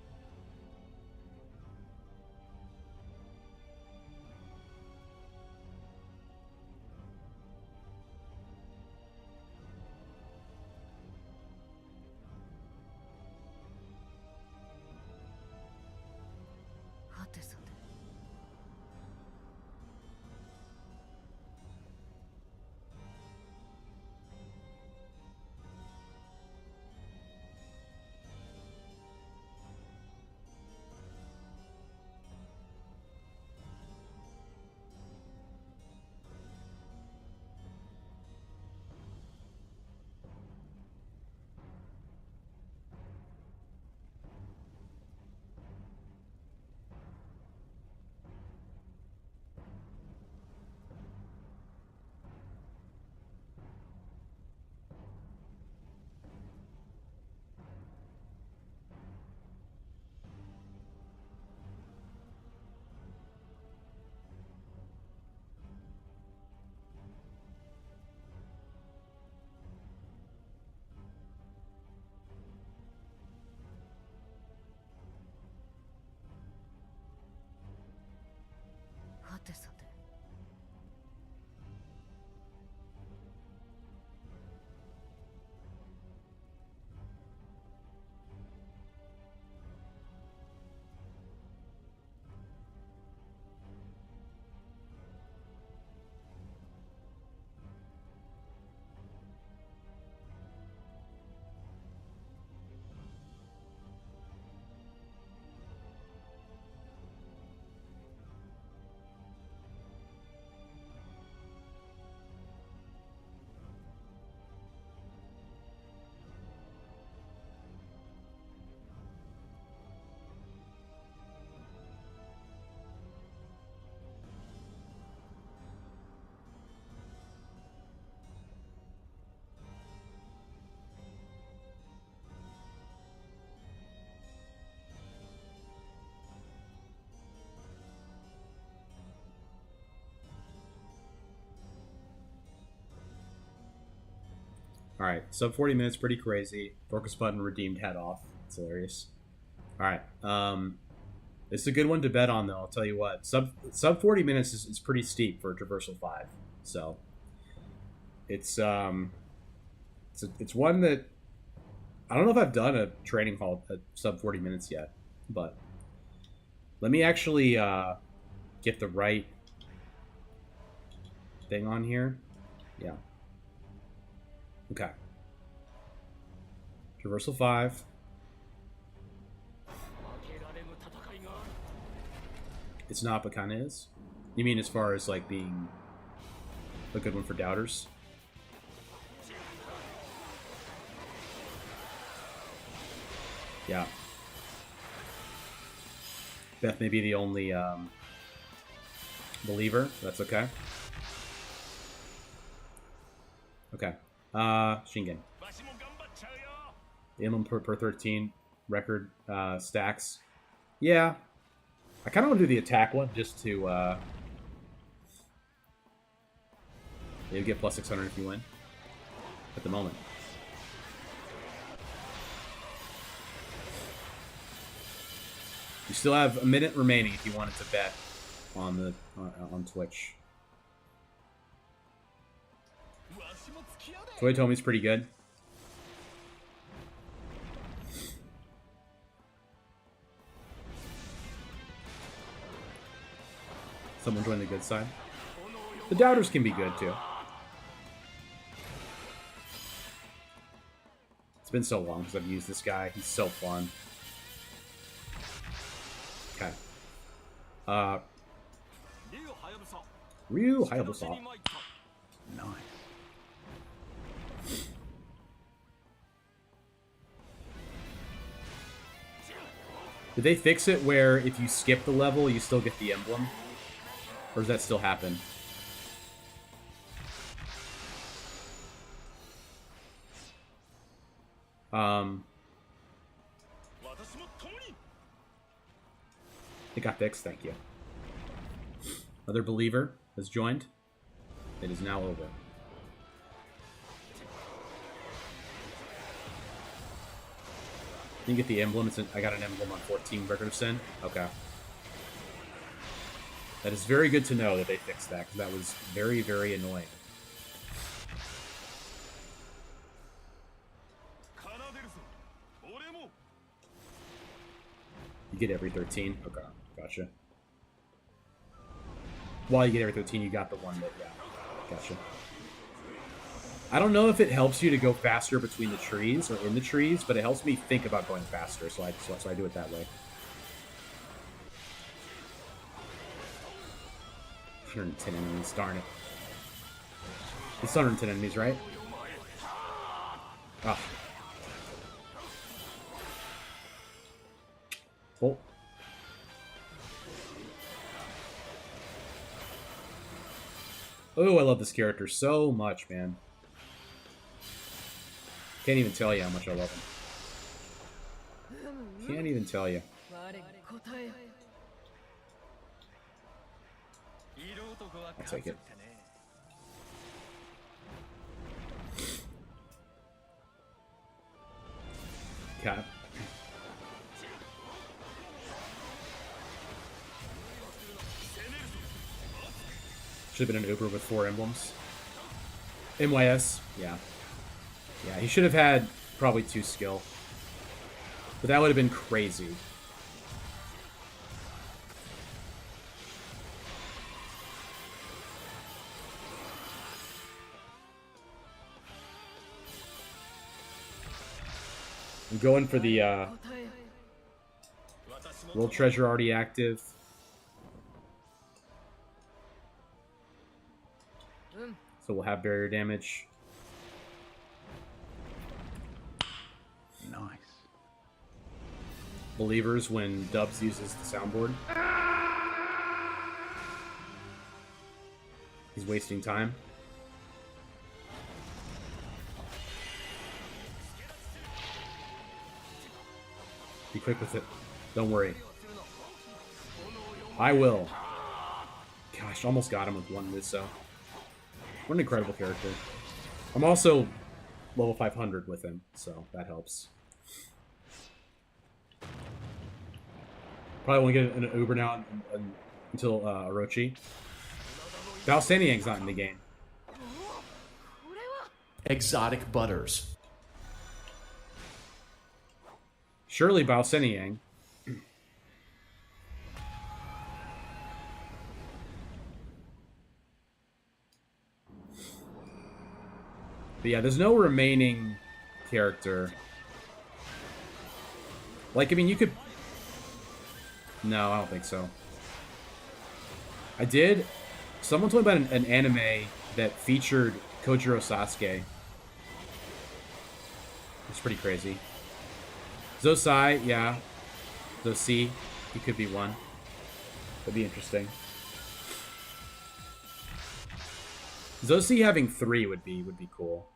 Alright, sub 40 minutes, pretty crazy. Focus button redeemed head off. It's hilarious. Alright, this is a good one to bet on, though, I'll tell you what. Sub 40 minutes is pretty steep for Traversal 5. So, it's one that... I don't know if I've done a training hall at sub 40 minutes yet, but... Let me actually get the right thing on here. Yeah. Okay. Traversal 5. It's not, but kinda is. You mean as far as like being a good one for doubters? Yeah. Beth may be the only believer. That's okay. Okay. Shingen. The emblem per 13 record stacks. Yeah. I kind of want to do the attack one just to maybe get plus 600 if you win. At the moment. You still have a minute remaining if you wanted to bet on the on Twitch. Toyotomi's pretty good. Someone join the good side. The doubters can be good too. It's been so long since I've used this guy. He's so fun. Okay. Ryu Hayabusa. Nice. Did they fix it where if you skip the level, you still get the emblem? Or does that still happen? It got fixed, thank you. Another believer has joined. It is now over. You get the emblem. I got an emblem on 14 Record of Sin. Okay. That is very good to know that they fixed that, because that was very, very annoying. You get every 13? Okay, gotcha. While you get every 13, you got the one that, yeah, gotcha. I don't know if it helps you to go faster between the trees or in the trees, but it helps me think about going faster, so I do it that way. 110 enemies, darn it. It's 110 enemies, right? Ah. Oh. Oh, I love this character so much, man. Can't even tell you how much I love him. Can't even tell you. I'll take it. Okay. Should have been an Uber with 4 emblems. MYS, yeah. Yeah, he should have had probably 2 skill. But that would have been crazy. I'm going for the World Treasure already active. So we'll have barrier damage. Nice. Believers when Dubs uses the soundboard. He's wasting time. Be quick with it. Don't worry. I will. Gosh, almost got him with one Muso. What an incredible character. I'm also level 500 with him, so that helps. Probably won't get an Uber now until Orochi. Bao Sanyang's not in the game. Exotic butters. Surely Bao Sanyang. But yeah, there's no remaining character. Like, I mean, you could... No, I don't think so. I did... Someone told me about an anime that featured Kojiro Sasuke. It's pretty crazy. Zosai, yeah. Zosi, he could be one. That'd be interesting. Zosi having 3 would be cool.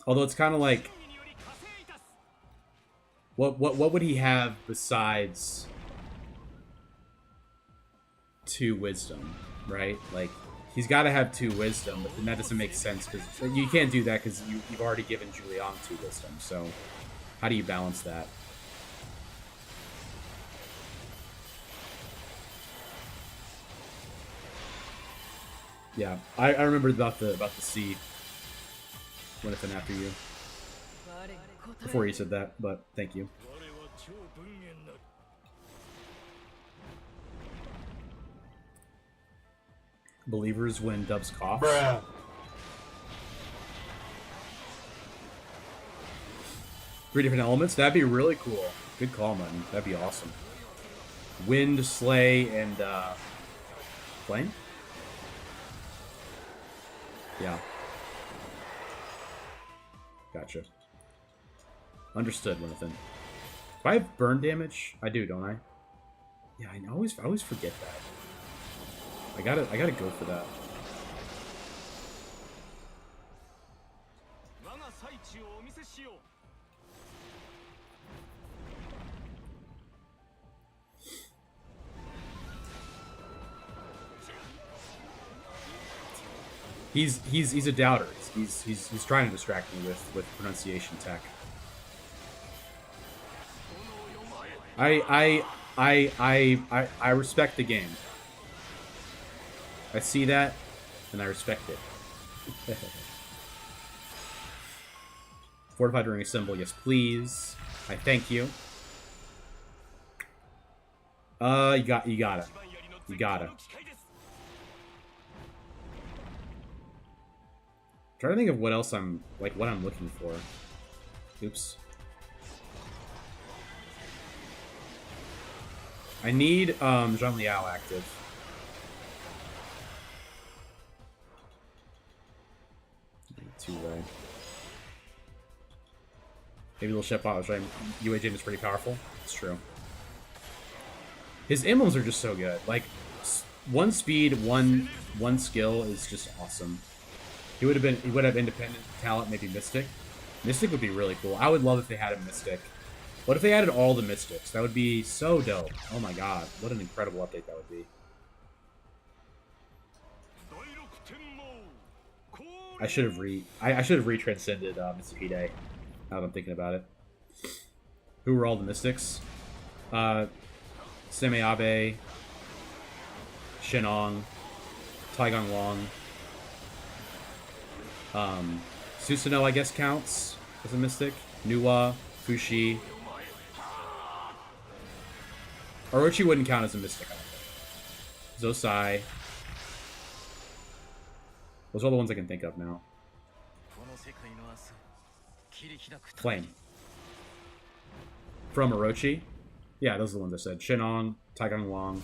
Although it's kind of like, what would he have besides 2 wisdom, right? Like, he's got to have 2 wisdom, but then that doesn't make sense because you can't do that because you've already given Julian 2 wisdom. So how do you balance that? Yeah, I remember about the C. What if after you? Before you said that, but thank you. Believers when Dubs coughs. Bruh. Three different elements. That'd be really cool. Good call, man. That'd be awesome. Wind, Slay, and Flame? Yeah. Gotcha. Understood, Jonathan. Do I have burn damage? I do, don't I? Yeah, I always forget that. I gotta go for that. He's a doubter. He's trying to distract me with pronunciation tech. I respect the game. I see that, and I respect it. Fortified ring symbol, yes please. I thank you. You got it. You got it. Trying to think of what else I'm looking for. Oops. I need Zhang Liao active. Two-way. Maybe little Chef Bot was right. UA Jin is pretty powerful. It's true. His emblems are just so good. Like, 1 speed, one skill is just awesome. He would have independent talent, maybe Mystic. Mystic would be really cool. I would love if they had a Mystic. What if they added all the Mystics? That would be so dope. Oh my god, what an incredible update that would be. I should have re-transcended Mitsuhide. Now that I'm thinking about it. Who were all the Mystics? Semeabe, Shenong, Taigong Wong. Susanoo, I guess, counts as a Mystic. Nuwa, Fushi. Orochi wouldn't count as a Mystic, I don't think. Zosai. Those are the ones I can think of now. Flame. From Orochi? Yeah, those are the ones I said. Shenong, Taigong Wong,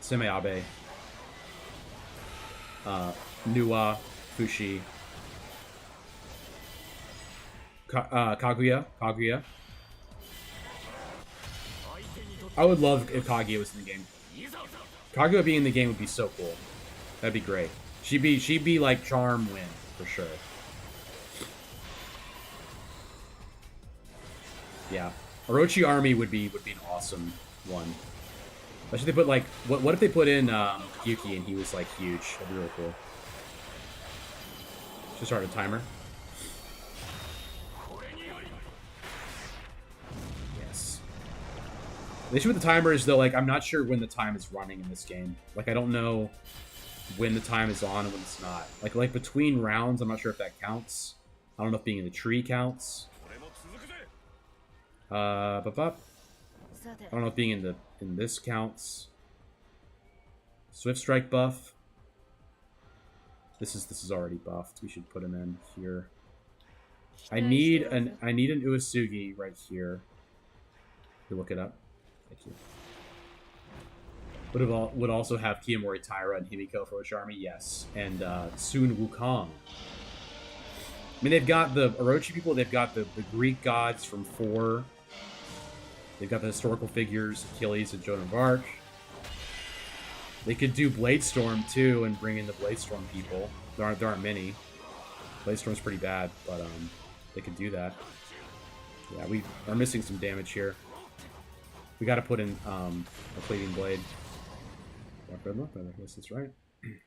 Semeabe, Nuwa, Fushi, Kaguya. I would love if Kaguya was in the game. Kaguya being in the game would be so cool. That'd be great. She'd be like Charm Win for sure. Yeah, Orochi Army would be an awesome one. Especially they put like what if they put in Yuki and he was like huge? That'd be really cool. Just start a timer. Yes. The issue with the timer is though, like I'm not sure when the time is running in this game. Like I don't know when the time is on and when it's not. Like between rounds, I'm not sure if that counts. I don't know if being in the tree counts. I don't know if being in this counts. Swift strike buff. This is already buffed. We should put him in here. I need an Uesugi right here. You look it up. Thank you. Would also have Kiyomori Taira and Himiko for Charmy, yes, and Sun Wukong. I mean, they've got the Orochi people. They've got the Greek gods from 4. They've got the historical figures, Achilles and Joan of Arc. They could do Bladestorm too and bring in the Bladestorm people. There aren't many. Bladestorm's pretty bad, but they could do that. Yeah, we are missing some damage here. We got to put in a Pleading Blade. I guess that's right.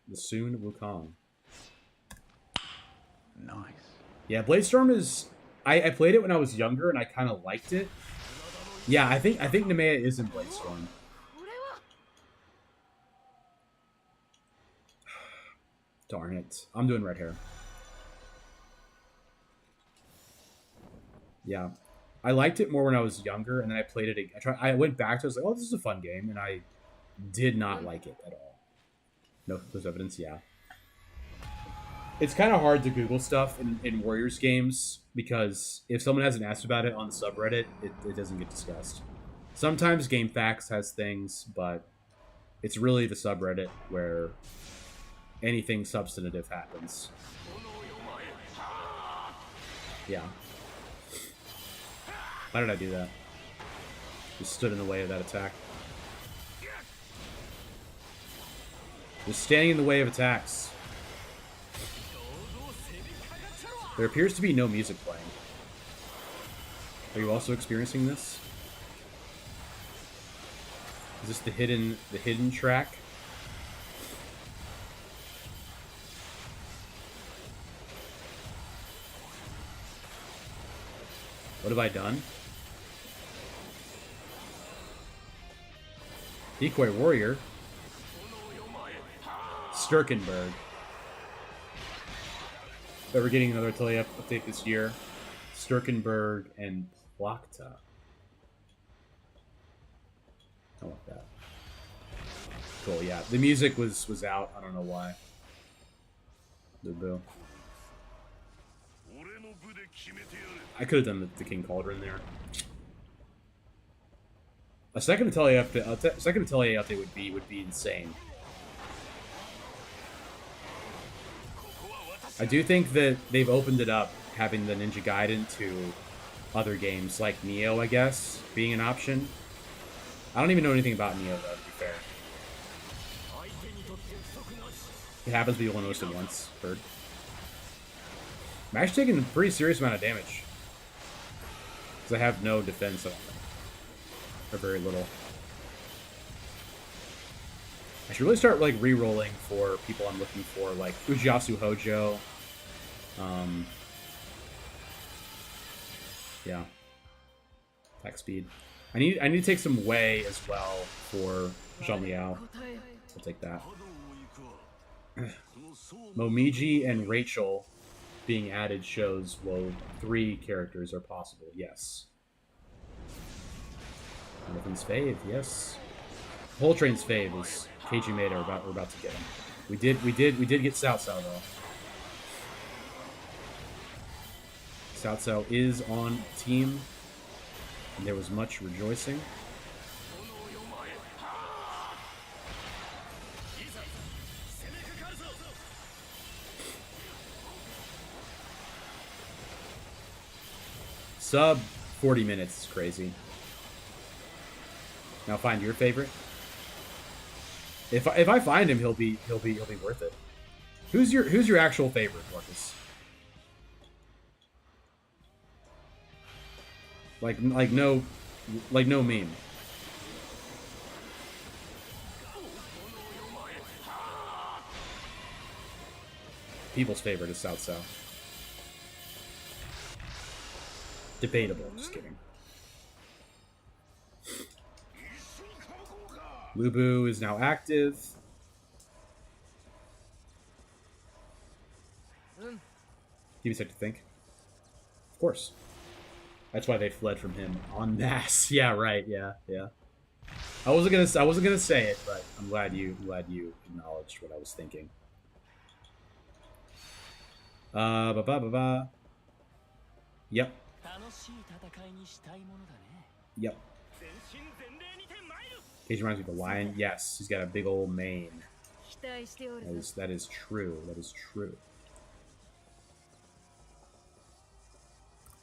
The Sun Wukong. Nice. Yeah, Bladestorm is. I played it when I was younger and I kind of liked it. Yeah, I think Nemea is in Bladestorm. Darn it. I'm doing red hair. Yeah. I liked it more when I was younger, and then I played it. I went back to it. I was like, oh, this is a fun game, and I did not like it at all. No, there's evidence, yeah. It's kind of hard to Google stuff in Warriors games, because if someone hasn't asked about it on the subreddit, it doesn't get discussed. Sometimes GameFAQs has things, but it's really the subreddit where anything substantive happens. Yeah. Why did I do that? Just stood in the way of that attack. Just standing in the way of attacks. There appears to be no music playing. Are you also experiencing this? Is this the hidden track? What have I done? Decoy Warrior. Sturkenberg. But we're getting another Atelier update this year. Sturkenberg and Plachta. I like that. Cool, yeah. The music was out. I don't know why. Boo. I could have done the King Cauldron there. A second Atelier update would be insane. I do think that they've opened it up, having the Ninja Gaiden to other games like Neo, I guess, being an option. I don't even know anything about Neo, though, to be fair. It happens to be only listed once, heard. I'm actually taking a pretty serious amount of damage. Because I have no defense, I don't think. Or very little. I should really start, like, re-rolling for people I'm looking for, like Ujiyasu Hojo. Yeah. Attack speed. I need to take some Wei as well for Zhang Liao. I'll take that. Momiji and Rachel being added shows, well, 3 characters are possible. Yes. Jonathan's fave, yes. Whole Train's fave is Keiji Maeda. We're about to get him. We did get Cao Cao though. Cao Cao is on team, and there was much rejoicing. Sub 40 minutes is crazy. Now find your favorite. If I find him, he'll be worth it. Who's your actual favorite, Marcus? Like no meme. people's favorite is South South. Debatable, just kidding. Lubu is now active. Give me a sec to think. Of course. That's why they fled from him en masse. Yeah, right. Yeah. I wasn't gonna say it, but I'm glad you acknowledged what I was thinking. Yep. Yep. Cage reminds me of a lion. Yes, he's got a big old mane. That is true. That is true.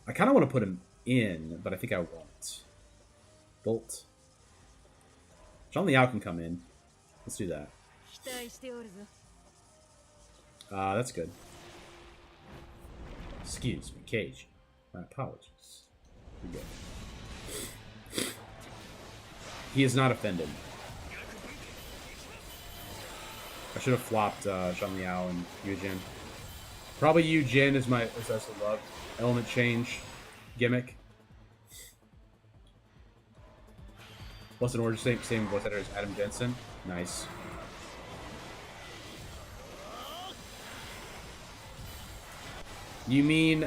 I kind of want to put him in, but I think I won't. Bolt. Zhang Liao can come in. Let's do that. That's good. Excuse me, Cage. My apologies. You're good. He is not offended. I should have flopped Zhang Liao and Yu Jin. Probably Yu Jin is my best love element change gimmick. What's an order? Same voice editor as Adam Jensen. Nice. You mean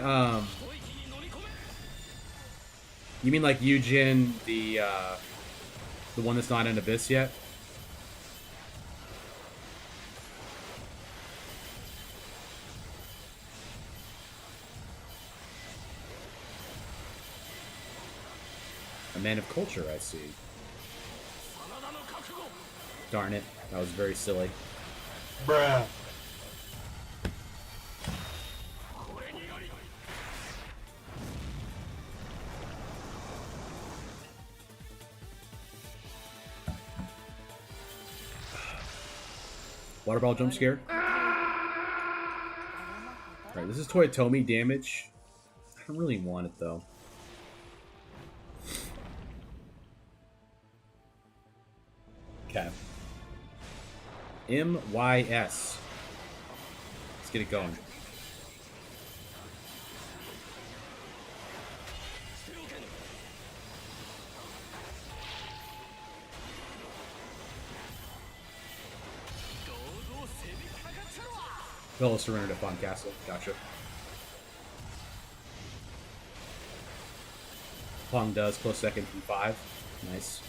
like Yu Jin, the one that's not in Abyss yet? A man of culture, I see. Darn it, that was very silly. Bruh. Water ball jump scare. Alright, this is Toyotomi damage. I don't really want it though. Okay. MYS. Let's get it going. Vela surrendered at Fawn Castle. Gotcha. Pong does close second from 5. Nice.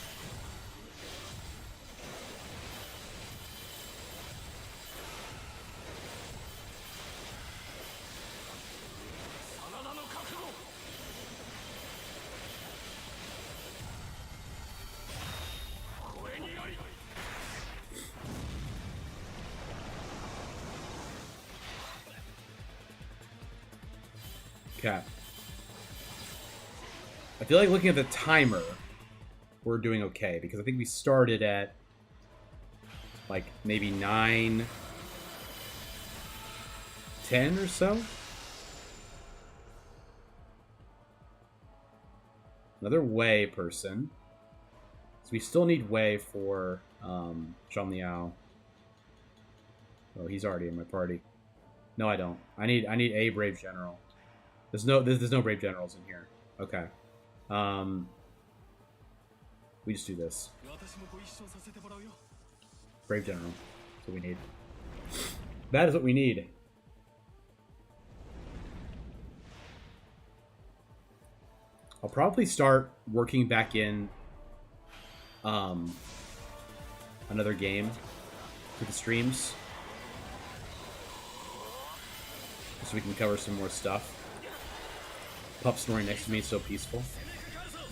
Okay. I feel like looking at the timer, we're doing okay, because I think we started at like maybe 9:10 or so. Another Wei person. So we still need Wei for Zhang Liao. Oh, he's already in my party. No, I don't. I need a Brave General. There's no Brave Generals in here. Okay. We just do this. Brave General. That's what we need. That is what we need. I'll probably start working back in another game for the streams, so we can cover some more stuff. Pup snoring next to me is so peaceful.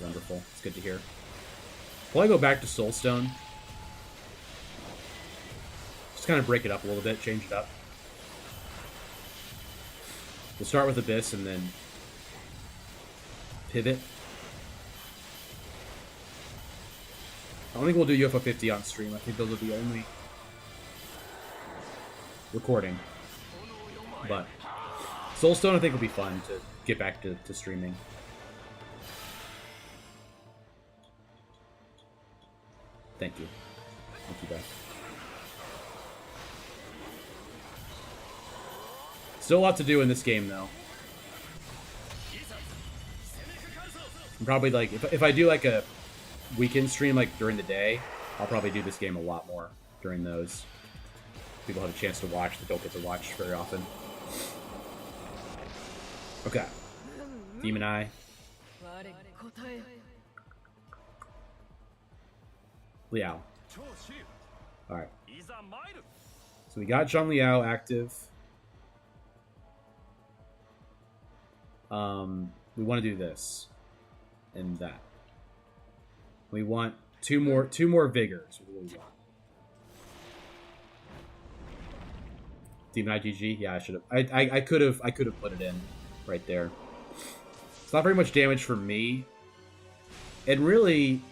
Wonderful. It's good to hear. Will I go back to Soulstone? Just kind of break it up a little bit, change it up. We'll start with Abyss and then pivot. I don't think we'll do UFO 50 on stream. I think those are the only recording. But Soulstone I think will be fun to get back to streaming. Thank you. Thank you, Beth. Still a lot to do in this game, though. I'm probably like, if I do like a weekend stream like during the day, I'll probably do this game a lot more during those. People have a chance to watch that don't get to watch very often. Okay. Demon Eye. Liao. Alright. So we got Zhang Liao active. We want to do this. And that. We want two more vigors. What do we want? Demon IGG? Yeah, I should have. I could have put it in right there. It's not very much damage for me. And really,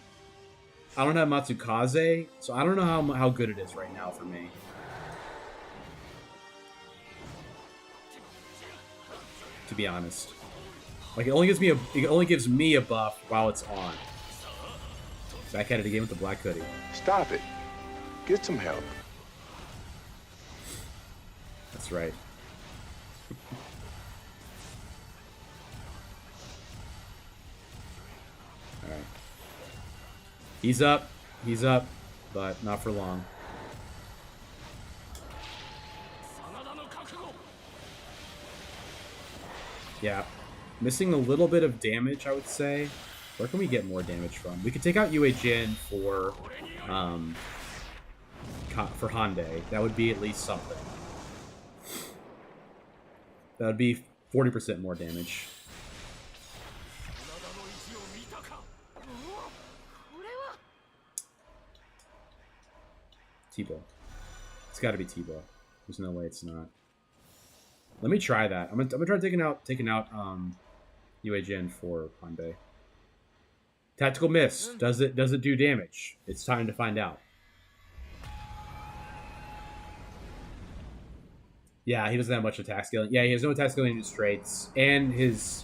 I don't have Matsukaze, so I don't know how good it is right now for me. To be honest. Like, it only gives me a buff while it's on. Back at it again with the black hoodie. Stop it. Get some help. That's right. Alright. He's up, but not for long. Yeah. Missing a little bit of damage, I would say. Where can we get more damage from? We could take out Yue Jin for Hande. That would be at least something. That would be 40% more damage. T-Bow. It's got to be T-Bow. There's no way it's not. Let me try that. I'm gonna try taking out Yue Jin for Hande. Tactical miss. Does it do damage? It's time to find out. Yeah, he doesn't have much attack scaling. Yeah, he has no attack scaling in his traits. And his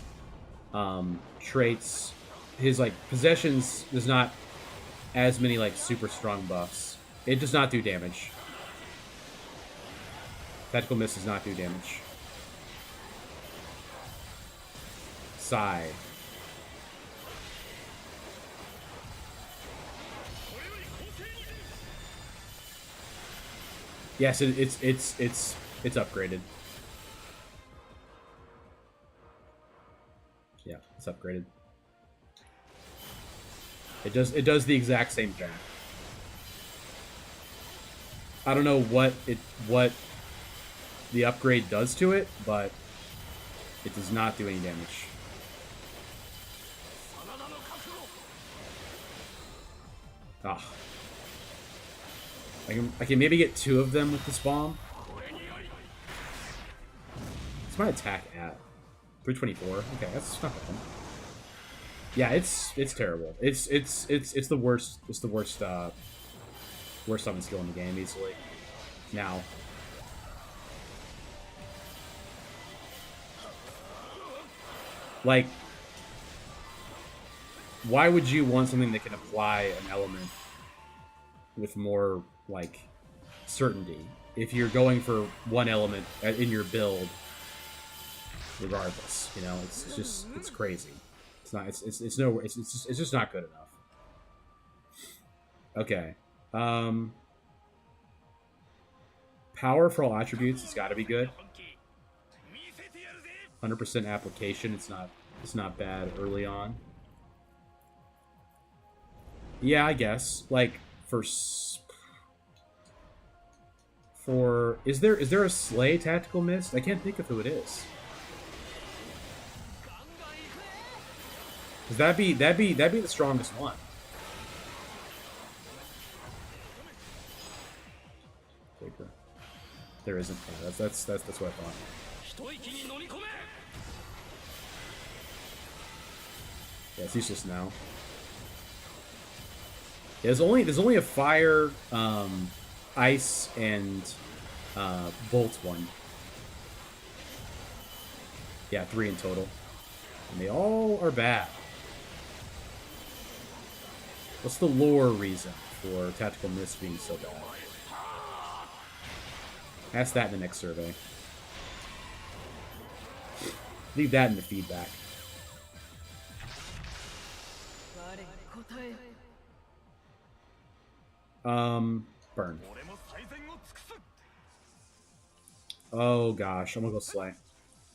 traits, his like possessions does not as many like super strong buffs. It does not do damage. Tactical miss does not do damage. Sigh. Yes, it's upgraded. Yeah, it's upgraded. It does the exact same thing. I don't know what the upgrade does to it, but it does not do any damage. Ah. I can maybe get 2 of them with this bomb. What's my attack at? 324. Okay, that's not bad. Yeah, it's terrible. It's the worst. It's the worst worst summon skill in the game easily. Now. Like, why would you want something that can apply an element with more, like, certainty if you're going for one element in your build regardless? You know, it's just, it's crazy. It's not, it's just not good enough. Okay. Power for all attributes has got to be good. 100% application, it's not bad early on. Yeah, I guess. Like, is there a Slay tactical miss? I can't think of who it is. Cause that'd be the strongest one. There isn't. Yeah, that's what I thought. Yeah, it's useless now. Yeah, there's only a fire, ice, and bolt one. Yeah, 3 in total. And they all are bad. What's the lore reason for tactical miss being so bad? Ask that in the next survey. Leave that in the feedback. Burn. Oh gosh, I'm gonna go Slay.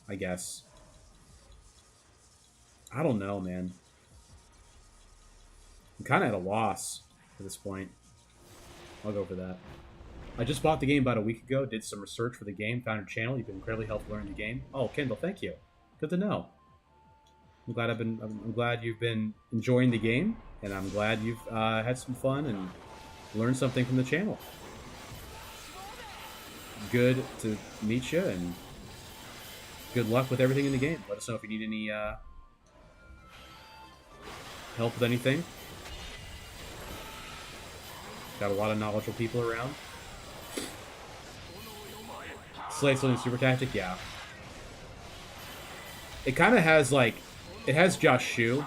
I guess. I don't know, man. I'm kind of at a loss at this point. I'll go for that. I just bought the game about a week ago, did some research for the game, found your channel. You've been incredibly helpful learning the game. Oh, Kendall, thank you. Good to know. I'm glad you've been enjoying the game, and I'm glad you've had some fun and learned something from the channel. Good to meet you, and good luck with everything in the game. Let us know if you need any help with anything. Got a lot of knowledgeable people around. Slay Sling Super Tactic, yeah. It kind of has, like... It has Josh Shu.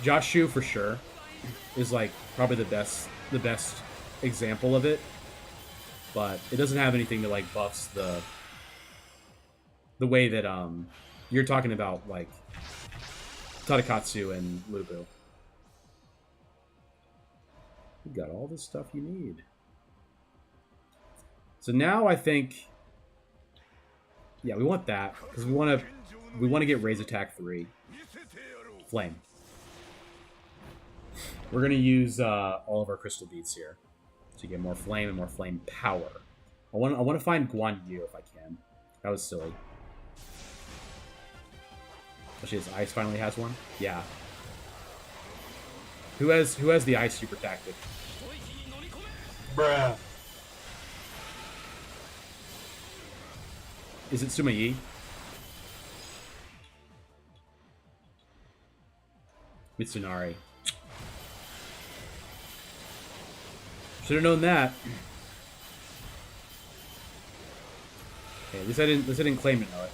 Josh Shu, for sure, is, like, probably the best example of it. But it doesn't have anything that, like, buffs the way that, you're talking about, like, Tadakatsu and Lubu. You got all the stuff you need. So now I think, yeah, we want that because we want to get Raise Attack 3 Flame. We're gonna use all of our crystal beads here to get more flame and more flame power. I want to find Guan Yu if I can. That was silly. Actually, his ice finally has one. Yeah. Who has the ice super tactic? Bruh. Is it Suma-Yi? Mitsunari. Should have known that. Okay, at least I didn't claim to know it.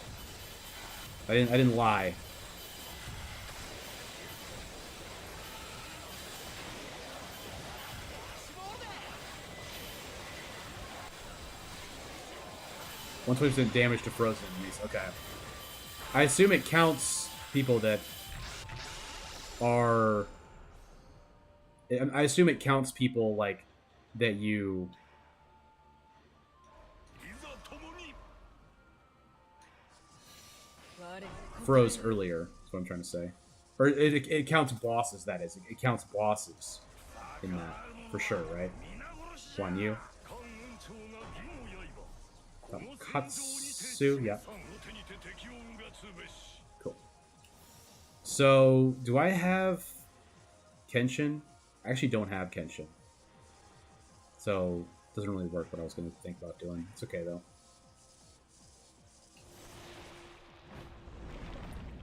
I didn't lie. One 20% damage to frozen enemies. Okay. I assume it counts people that are. I assume it counts people like that you froze earlier. That's what I'm trying to say. Or it counts bosses. That is, it counts bosses in that for sure, right? Guan Yu. Katsu, yeah. Cool. So, do I have Kenshin? I actually don't have Kenshin. So, it doesn't really work what I was going to think about doing. It's okay, though.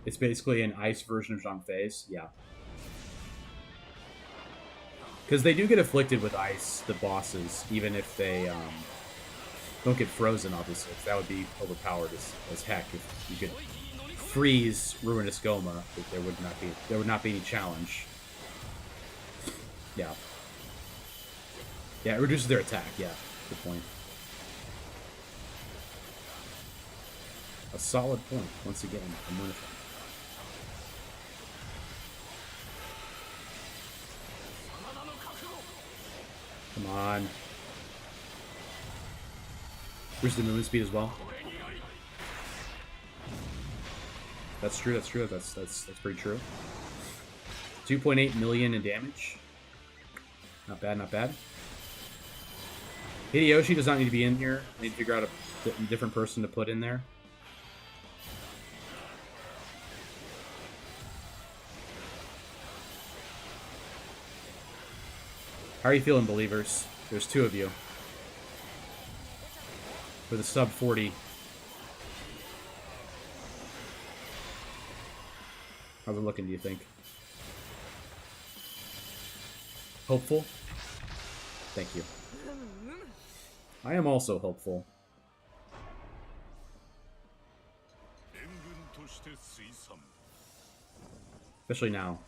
It's basically an ice version of Zhang Fei's, yeah. Because they do get afflicted with ice, the bosses, even if they, don't get frozen, obviously. That would be overpowered as heck. If you could freeze Ruinous Goma, there would not be any challenge. Yeah. Yeah, it reduces their attack. Yeah, good point. A solid point once again from Winifred. Come on. Where's the movement speed as well? That's true. That's true. That's pretty true. 2.8 million in damage. Not bad. Not bad. Hideyoshi does not need to be in here. I need to figure out a different person to put in there. How are you feeling, believers? There's two of you. With a sub 40. How's it looking, do you think? Hopeful? Thank you. I am also hopeful. Especially now.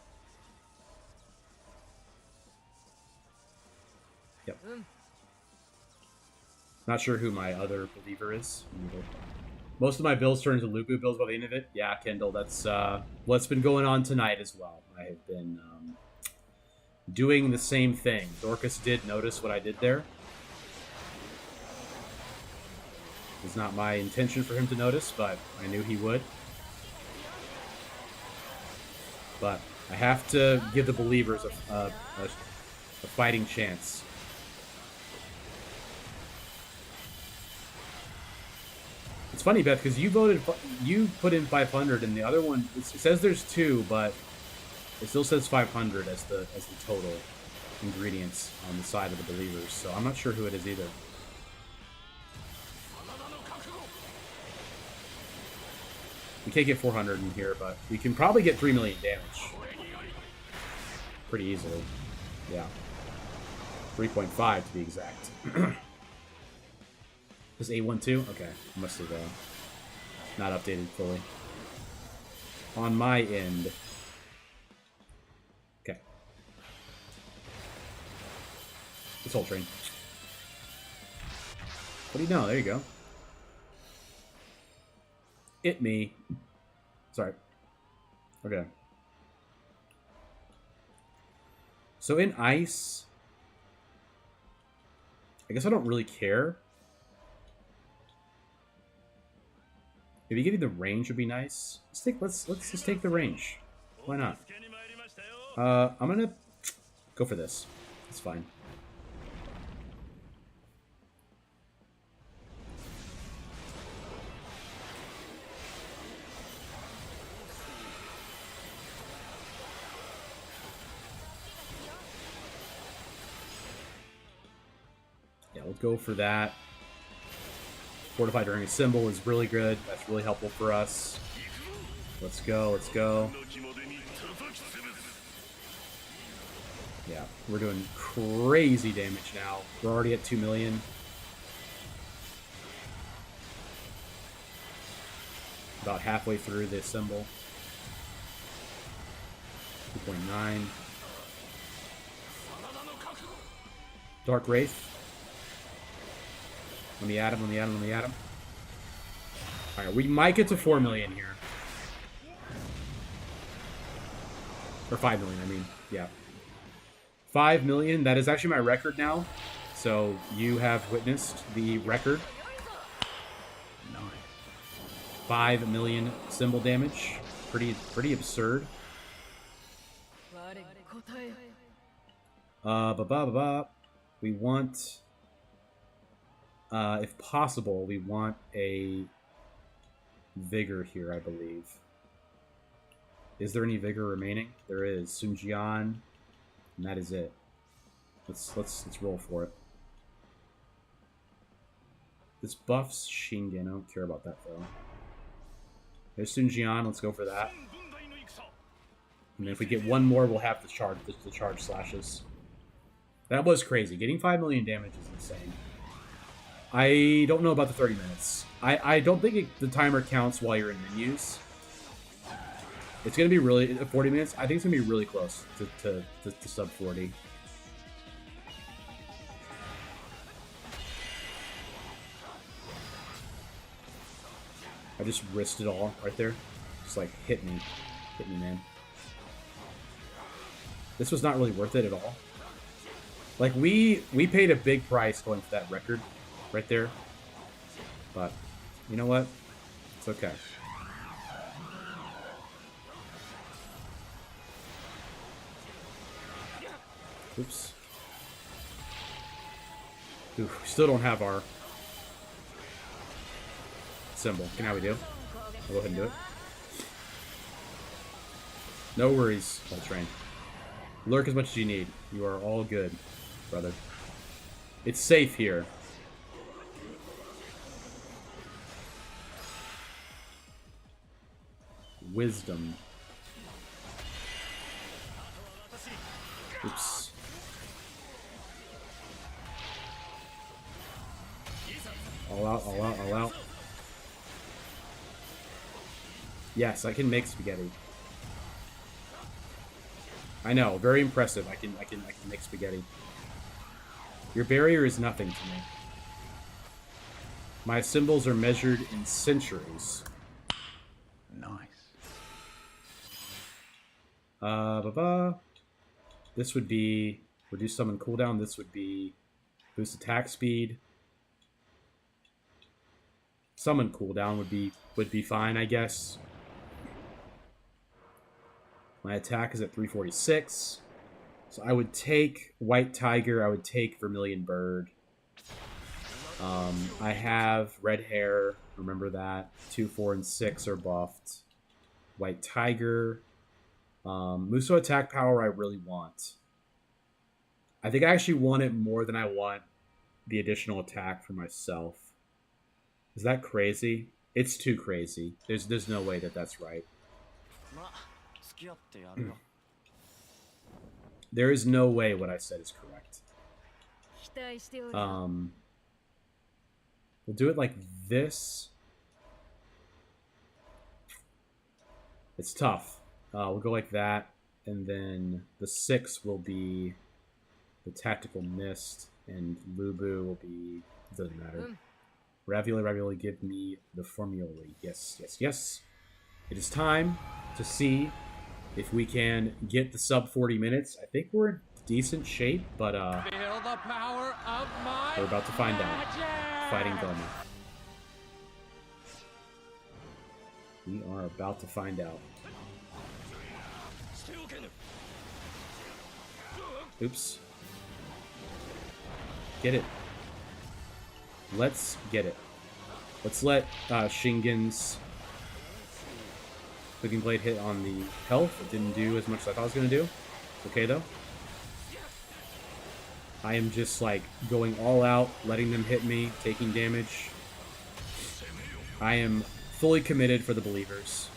Yep. Not sure who my other believer is. Either. Most of my builds turn into Lupu builds by the end of it. Yeah, Kendall, that's what's been going on tonight as well. I have been doing the same thing. Dorcas did notice what I did there. It's not my intention for him to notice, but I knew he would. But I have to give the believers a fighting chance. It's funny, Beth, because you put in 500, and the other one it says there's 2, but it still says 500 as the total ingredients on the side of the believers. So I'm not sure who it is either. We can't get 400 in here, but we can probably get 3 million damage. Pretty easily. Yeah. 3.5 to be exact. Is A12? Okay. Must have not updated fully. On my end. Okay. This whole train. What do you know? There you go. It me. Sorry. Okay. So in ice, I guess I don't really care. Maybe getting the range would be nice. Let's just take the range. Why not? I'm gonna go for this. It's fine. Yeah, we'll go for that. Fortify during a symbol is really good. That's really helpful for us. Let's go, let's go. Yeah, we're doing crazy damage now. We're already at 2 million. About halfway through this symbol. 2.9. Dark Wraith. Let me add him, let me add him, let me add him. Alright, we might get to 4 million here. Or 5 million, I mean. Yeah. 5 million, that is actually my record now. So, you have witnessed the record. 5 million symbol damage. Pretty absurd. We want... if possible, we want a Vigor here, I believe. Is there any Vigor remaining? There is. Sun Jian, and that is it. Let's roll for it. This buffs Shingen. I don't care about that though. There's Sun Jian. Let's go for that. And if we get one more, we'll have the charge slashes. That was crazy. Getting 5 million damage is insane. I don't know about the 30 minutes. I don't think the timer counts while you're in menus. It's going to be really... 40 minutes? I think it's going to be really close to sub 40. I just risked it all right there. Just like, hit me. Hit me, man. This was not really worth it at all. Like, we paid a big price going for that record right there. But, you know what? It's okay. Oops. Ooh, we still don't have our symbol. Okay, now we do. I'll go ahead and do it. No worries, Whole Train. Lurk as much as you need. You are all good, brother. It's safe here. Wisdom. Oops. All out, all out, all out. Yes, I can make spaghetti. I know, very impressive. I can make spaghetti. Your barrier is nothing to me. My symbols are measured in centuries. Nice. This would be reduce summon cooldown. This would be boost attack speed. Summon cooldown would be fine, I guess. My attack is at 346. So I would take White Tiger. I would take Vermilion Bird. I have Red Hair. Remember that. 2, 4, and 6 are buffed. White Tiger. Muso attack power I really want. I think I actually want it more than I want the additional attack for myself. Is that crazy? It's too crazy. There's no way that that's right. There is no way what I said is correct. We'll do it like this. It's tough. We'll go like that, and then the 6 will be the Tactical Mist, and Lubu will be... doesn't matter. Ravioli, give me the formulae. Yes, yes, yes. It is time to see if we can get the sub 40 minutes. I think we're in decent shape, but Feel the power of my we're about to find out. Fighting Goma. We are about to find out. Oops. Get it. Let's get it. Let's let Shingen's Cooking Blade hit on the health. It didn't do as much as I thought it was going to do. It's okay, though. I am just, like, going all out, letting them hit me, taking damage. I am fully committed for the believers.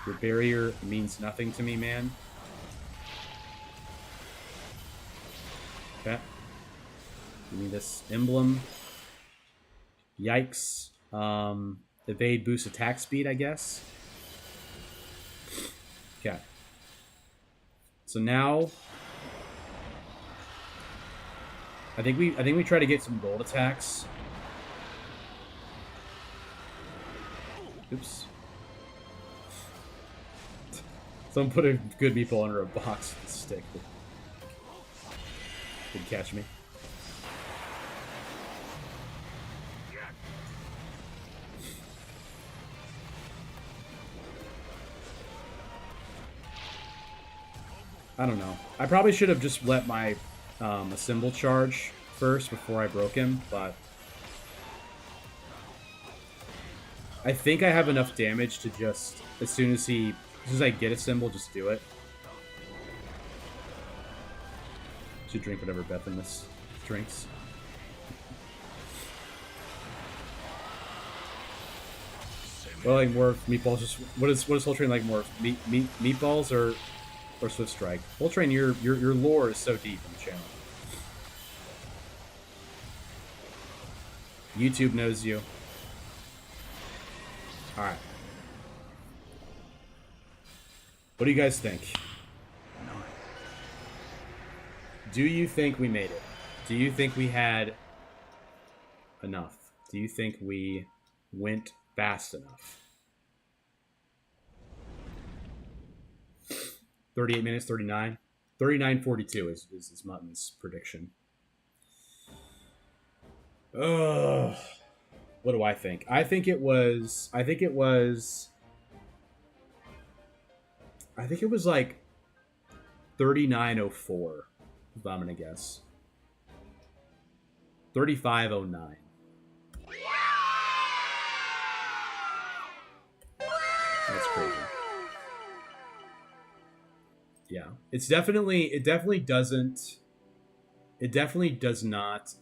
Your barrier means nothing to me, man. Okay. Give me this emblem. Yikes. Evade boost attack speed, I guess. Okay. So now I think we try to get some gold attacks. Oops. Someone put a good meatball under a box with a stick. Didn't catch me. I don't know. I probably should have just let my assemble charge first before I broke him, but I think I have enough damage to just, as soon as I get a symbol, just do it. Should drink whatever Bethimus drinks. Well, like more meatballs. Just what is Soul Train like more? Meatballs or Swift Strike? Soul Train, your lore is so deep on the channel. YouTube knows you. All right. What do you guys think? Do you think we made it? Do you think we had enough? Do you think we went fast enough? 38 minutes, 39. 39:42 is Mutton's prediction. What do I think? I think it was like 39:04. If I'm gonna guess. 35:09. That's crazy. Yeah, it definitely does not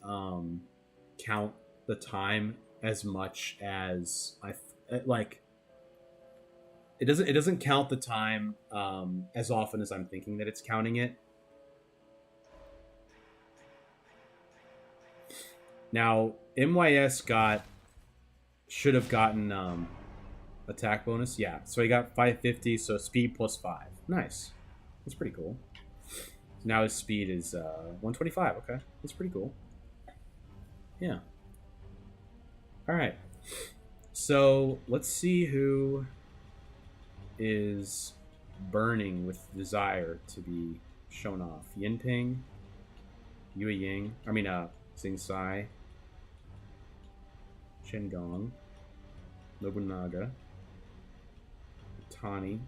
count the time as much as it doesn't count the time as often as I'm thinking that it's counting it. Now, MYS should have gotten attack bonus. Yeah, so he got 550, so speed plus 5. Nice. That's pretty cool. Now his speed is 125. Okay, that's pretty cool. Yeah. All right. So let's see who is burning with desire to be shown off. Yinping, Yue Ying. I mean, Xing Sai, Chen Gong, Nobunaga, Tani.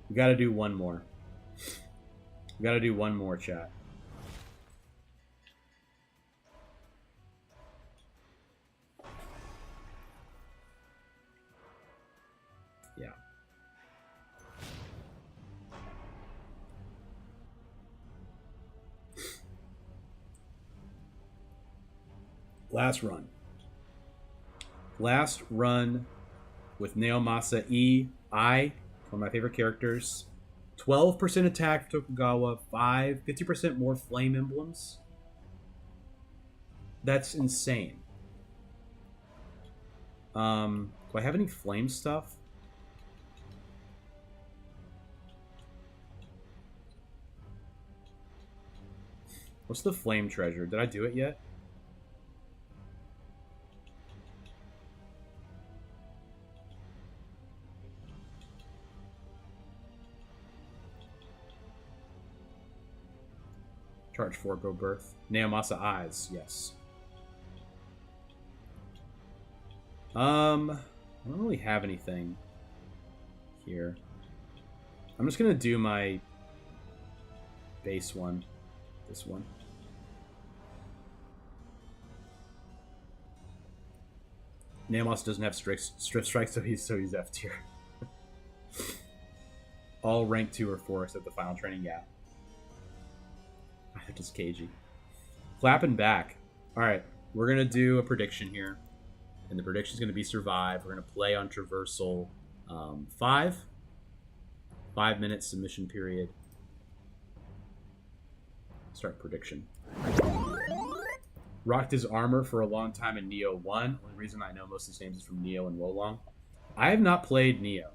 We gotta do one more. We gotta do one more, chat. Yeah. Last run. Last run with Naomasa E.I. One of my favorite characters. 12% attack for Tokugawa, 50% more flame emblems. That's insane. Do I have any flame stuff? What's the flame treasure? Did I do it yet? Charge 4, go birth. Naomasa eyes, yes. I don't really have anything here. I'm just gonna do my base one. This one. Naomasa doesn't have strip strike, so he's F tier. All rank 2 or 4 except the final training gap. They're just cagey. Clapping back. Alright, we're going to do a prediction here. And the prediction is going to be survive. We're going to play on traversal 5. 5 minute submission period. Start prediction. Rocked his armor for a long time in Neo 1. The only reason I know most of these names is from Neo and Wolong. I have not played Neo.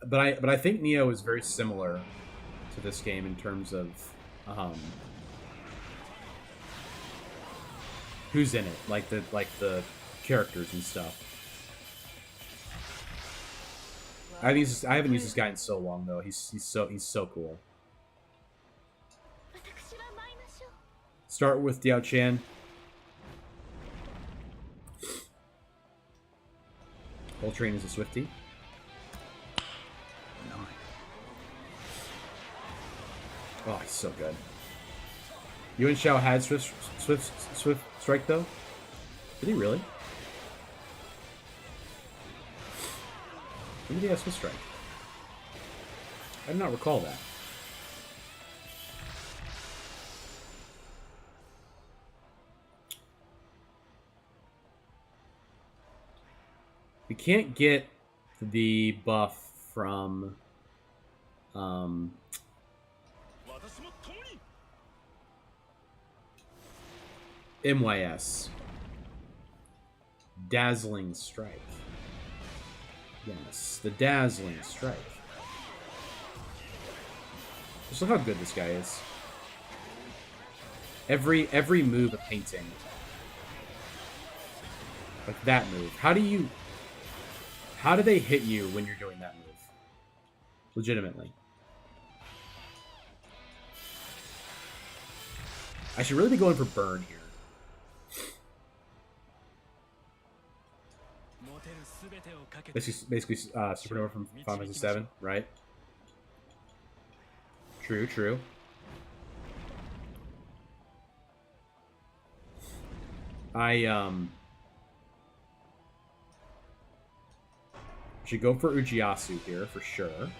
But I think Neo is very similar to this game in terms of who's in it, like the characters and stuff. I haven't used this guy in so long though. He's so cool. Start with Diao Chan. Ultrain is a Swiftie. Oh, he's so good. Yuan Shao had Swift Strike though. Did he really? When did he have Swift Strike? I do not recall that. We can't get the buff from MYS. Dazzling Strike. Yes, the Dazzling Strike. Just look how good this guy is. Every move a painting. Like that move. How do they hit you when you're doing that move? Legitimately. I should really be going for burn here. Basically Supernova from Final Fantasy 7, right? True. I should go for Ujiyasu here for sure.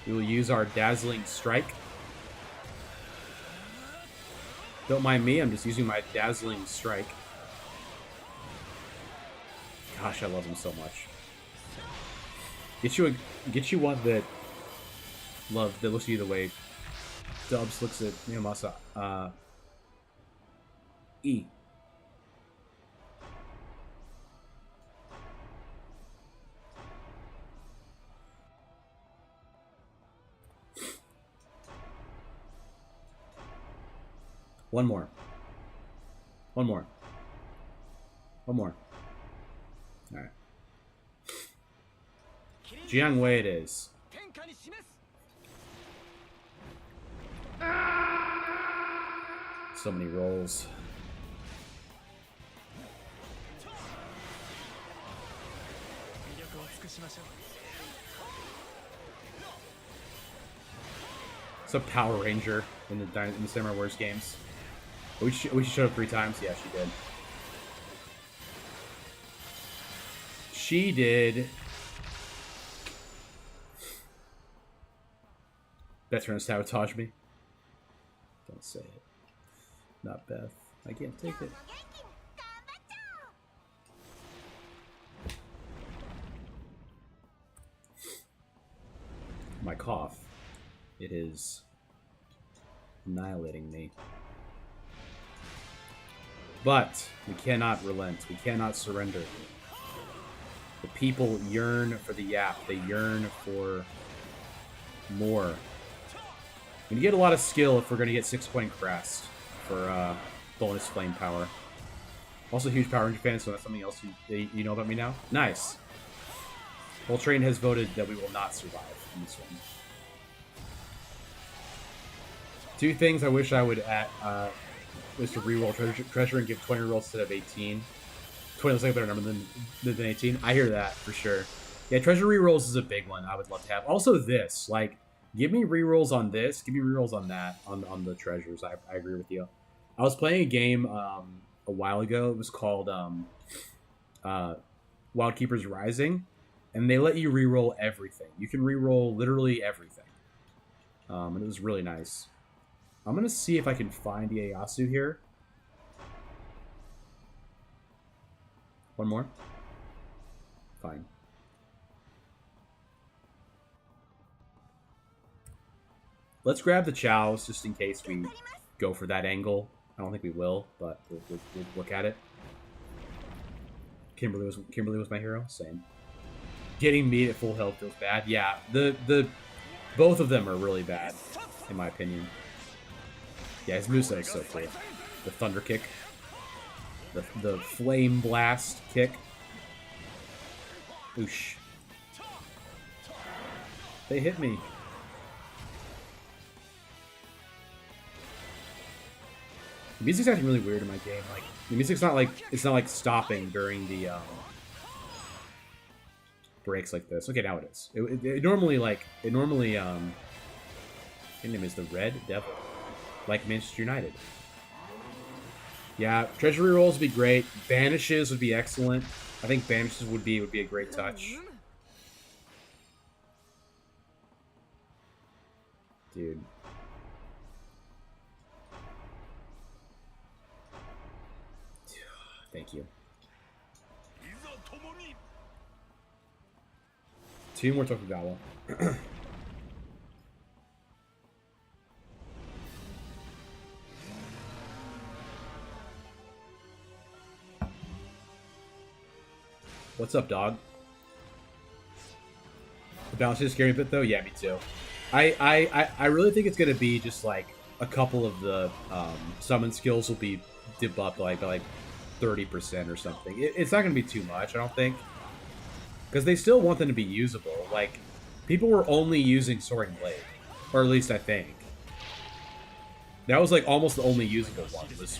We will use our Dazzling Strike. Don't mind me, I'm just using my Dazzling Strike. Gosh, I love him so much. Get you one that looks at you the way Dubs looks at Miyamasa. E. One more. One more. One more. Alright. Jiang Wei it is. So many rolls. It's a Power Ranger in the Samurai Wars games. We showed up 3 times. Yeah, she did. She did. Beth's trying to sabotage me. Don't say it. Not Beth. I can't take it. My cough. It is annihilating me. But we cannot relent. We cannot surrender. The people yearn for the yap. They yearn for more. We get a lot of skill if we're going to get 6-point crest for bonus flame power. Also a huge Power Ranger fan, so that's something else you know about me now. Nice. Voltrain has voted that we will not survive in this one. 2 things I wish I would add was to reroll treasure and give 20 rolls instead of 18. 20 looks like a better number than 18. I hear that for sure. Yeah, treasure rerolls is a big one I would love to have. Also this, like, give me rerolls on this, give me rerolls on that, on the treasures. I agree with you. I was playing a game a while ago. It was called Wild Keepers Rising, and they let you reroll everything. You can reroll literally everything. And it was really nice. I'm going to see if I can find Ieyasu here. One more. Fine. Let's grab the chows just in case we go for that angle. I don't think we will, but we'll look at it. Kimberly was my hero. Same. Getting meat at full health feels bad. Yeah, both of them are really bad, in my opinion. Yeah, his moveset is so cool. The thunder kick. The flame blast kick. Oosh. They hit me. The music's acting really weird in my game. Like the music's not like stopping during the breaks like this. Okay, now it is. It normally his name is the Red Devil. Like Manchester United. Yeah, treasury rolls would be great. Banishes would be excellent. I think banishes would be a great touch. Dude. Thank you. 2 more Tokugawa. What's up, dog? The balance is scary a bit, though. Yeah, me too. I really think it's gonna be just like a couple of the summon skills will be debuffed by like 30% or something. It's not gonna be too much, I don't think, because they still want them to be usable. Like people were only using Soaring Blade, or at least I think that was like almost the only usable one was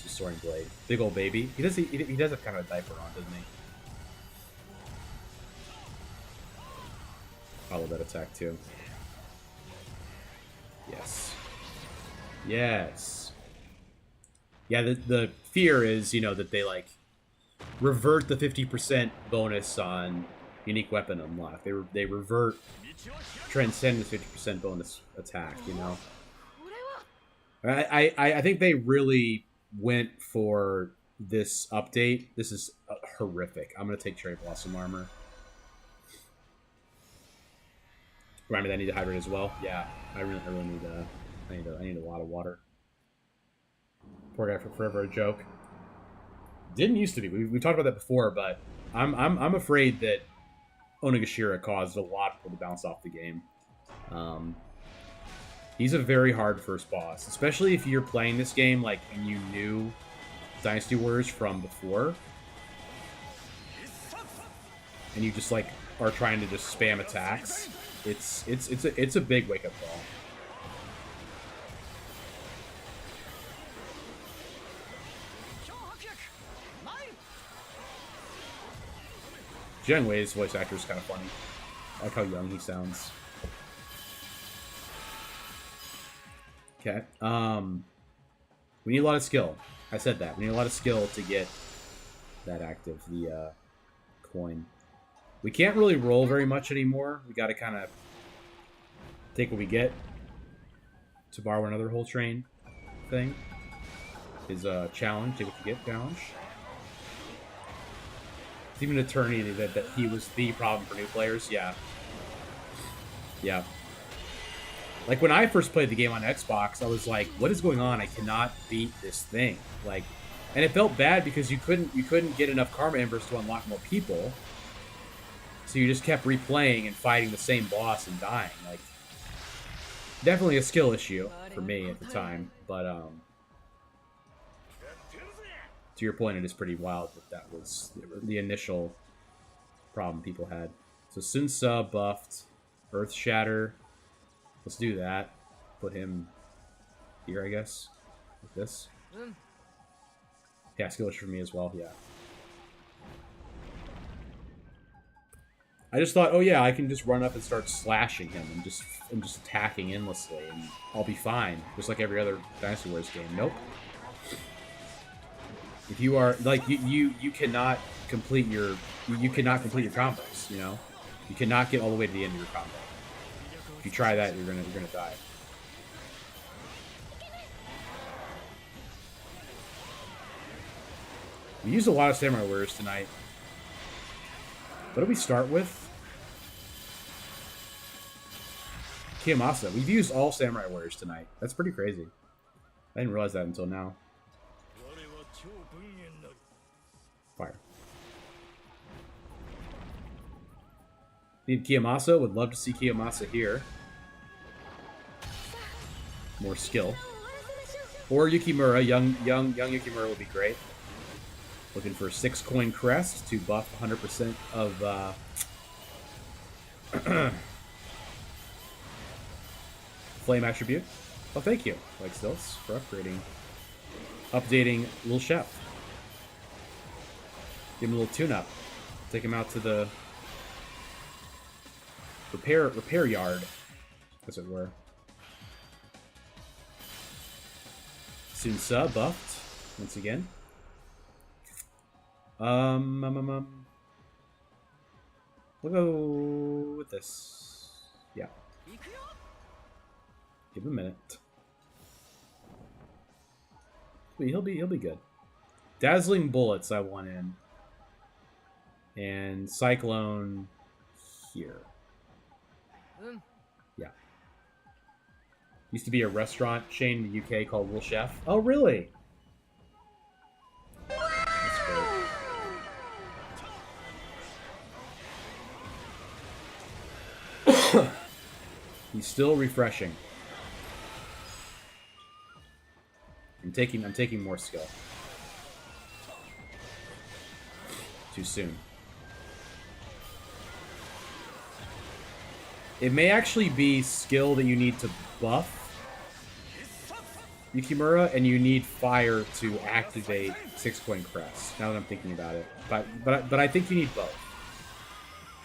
Soaring Blade. Big old baby. He does have kind of a diaper on, doesn't he? Follow that attack too. Yes. Yes. Yeah, the fear is, that they like revert the 50% bonus on unique weapon unlock. They revert Transcendence 50% bonus attack, I think they really went for this update. This is horrific. I'm gonna take Cherry Blossom Armor. Remind me that I need to hydrate as well. Yeah, I really need I need a lot of water. Poor guy for forever a joke. Didn't used to be. We talked about that before, but I'm afraid that Onigashira caused a lot of people to bounce off the game. He's a very hard first boss, especially if you're playing this game like and you knew Dynasty Warriors from before, and you just like are trying to just spam attacks. It's a big wake up call. Jiang Wei's voice actor is kind of funny. I like how young he sounds. Okay. We need a lot of skill. I said that. We need a lot of skill to get that active, the coin. We can't really roll very much anymore. We got to kind of take what we get. To borrow another whole train thing is a challenge. Take what you get challenge. It's even Eternity that he was the problem for new players. Yeah. Yeah. Like, when I first played the game on Xbox, I was like, what is going on? I cannot beat this thing. Like, and it felt bad because you couldn't get enough Karma Embers to unlock more people. So you just kept replaying and fighting the same boss and dying. Like, definitely a skill issue for me at the time. But, to your point, it is pretty wild that was the initial problem people had. So Sun Ce buffed, Earth Shatter. Let's do that. Put him here, I guess. Like this. Yeah, skill issue for me as well, yeah. I just thought, oh yeah, I can just run up and start slashing him and just attacking endlessly and I'll be fine. Just like every other Dynasty Warriors game. Nope. If you are like you cannot complete your combos, you know? You cannot get all the way to the end of your combo. If you try that, you're gonna die. We used a lot of Samurai Warriors tonight. What do we start with? Kiyomasa. We've used all Samurai Warriors tonight. That's pretty crazy. I didn't realize that until now. Fire. Need Kiyomasa. Would love to see Kiyomasa here. More skill. Or Yukimura. Young Yukimura would be great. Looking for a 6 coin crest to buff 100% of flame attribute. Oh, thank you, Like Stilts, for upgrading. Updating Little Chef. Give him a little tune-up. Take him out to the repair yard, as it were. Sun Ce buffed once again. We'll go with this. Yeah. Give him a minute. He'll be good. Dazzling Bullets I want in. And Cyclone here. Yeah. Used to be a restaurant chain in the UK called Little Chef. Oh, really? That's great. He's still refreshing. I'm taking more skill. Too soon. It may actually be skill that you need to buff Yukimura, and you need fire to activate 6 coin crest. Now that I'm thinking about it, but I think you need both.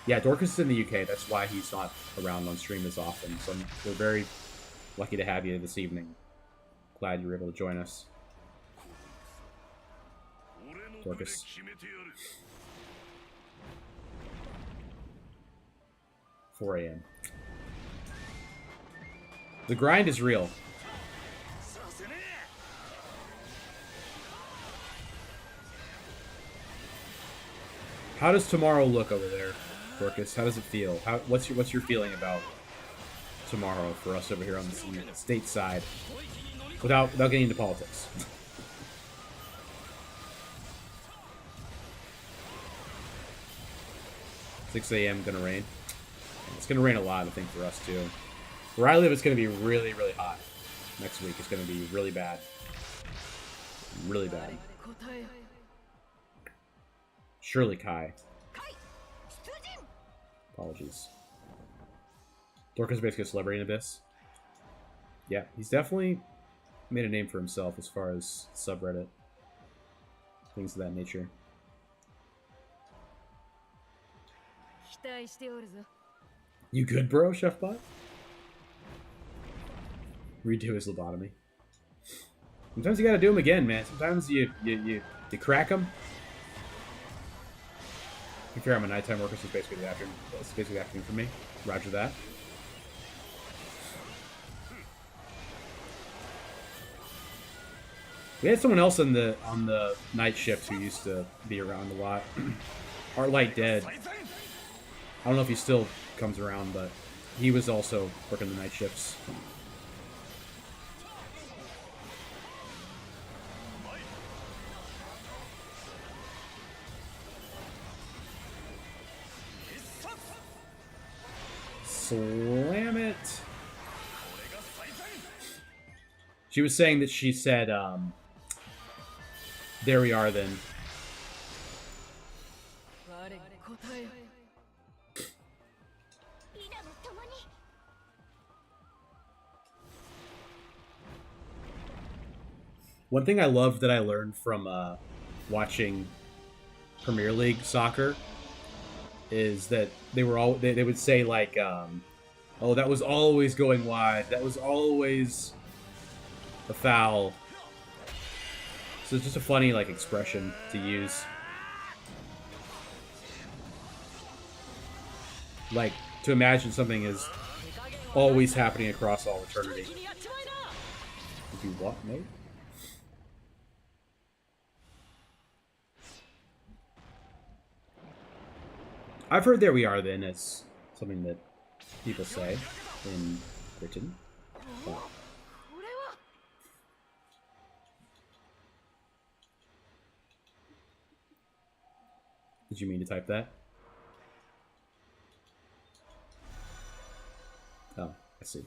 Yeah, Dorcas is in the UK. That's why he's not around on stream as often. So we're very lucky to have you this evening. Glad you were able to join us, Dorcas. 4 a.m. The grind is real. How does tomorrow look over there, Dorcas? How does it feel? What's your feeling about tomorrow for us over here on the state side, without getting into politics. 6 a.m. gonna rain. It's gonna rain a lot, I think, for us too. Where I live, it's gonna be really, really hot. Next week, it's gonna be really bad. Really bad. Shirley Kai. Apologies. Dorka's basically a celebrity in Abyss. Yeah, he's definitely made a name for himself as far as subreddit. Things of that nature. You good, bro, Chefbot? Redo his lobotomy. Sometimes you gotta do them again, man. Sometimes you crack them. To be fair, I'm a nighttime worker, so it's basically the afternoon. It's basically the afternoon for me. Roger that. We had someone else on the night shift who used to be around a lot. Art Light Dead. I don't know if he still comes around, but he was also working the night shifts. Slam it. She was saying that she said, there we are then. One thing I loved that I learned from watching Premier League soccer is that they would say like, oh, that was always going wide. That was always a foul. So it's just a funny like expression to use. Like to imagine something is always happening across all eternity. If you what, mate? I've heard "there we are" then as something that people say in Britain. Oh. Did you mean to type that? Oh, I see.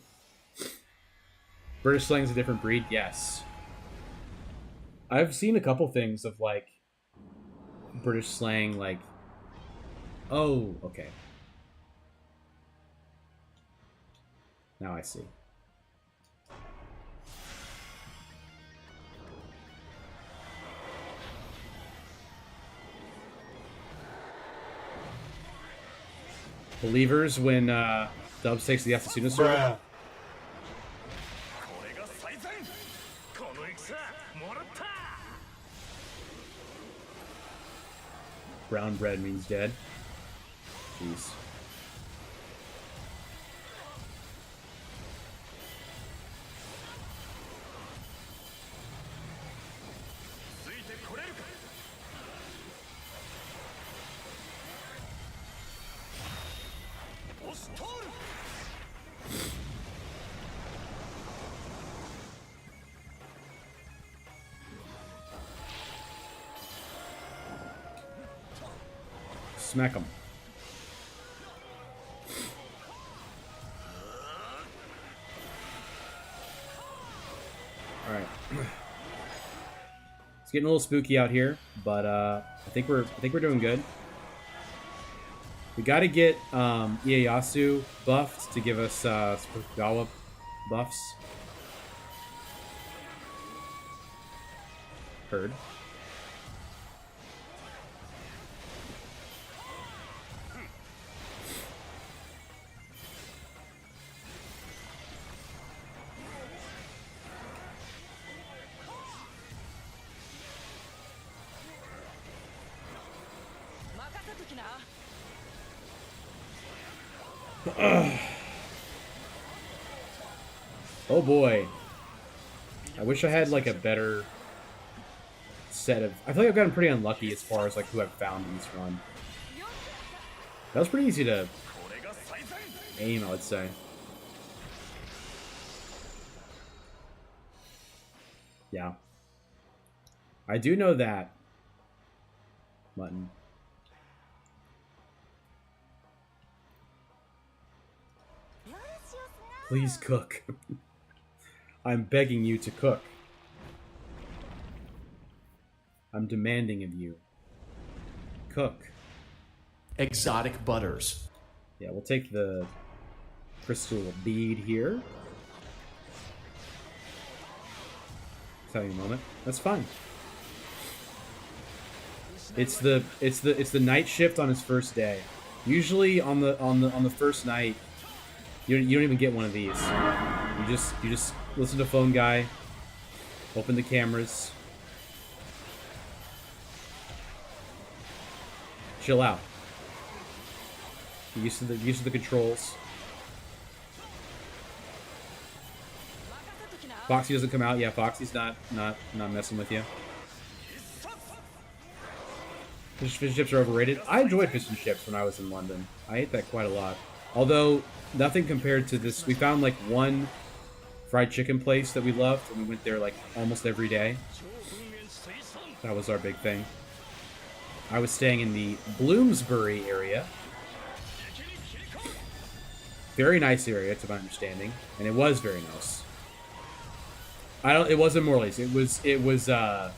British slang's a different breed? Yes. I've seen a couple things of like British slang like, oh, okay. Now I see. Believers when Dubs takes the Asasuna server. Brown bread means dead. Jeez. Smack him. Alright. It's getting a little spooky out here, but I think we're doing good. We gotta get Ieyasu buffed to give us Fukugawa buffs. Heard. Oh boy. I wish I had like a better set of... I feel like I've gotten pretty unlucky as far as like who I've found in this run. That was pretty easy to aim, I would say. Yeah. I do know that. Mutton. Please cook. I'm begging you to cook. I'm demanding of you. Cook. Exotic butters. Yeah, we'll take the crystal bead here. Just having a moment. That's fine. It's the night shift on his first day. Usually on the first night, you don't even get one of these. You just listen to Phone Guy, open the cameras, chill out. Get used to the controls. Foxy doesn't come out. Yeah, Foxy's not messing with you. Fish and chips are overrated. I enjoyed fish and chips when I was in London. I ate that quite a lot. Although, nothing compared to this. We found like one fried chicken place that we loved, and we went there like almost every day. That was our big thing. I was staying in the Bloomsbury area. Very nice area, to my understanding, and it was very nice. It wasn't Morley's. It was a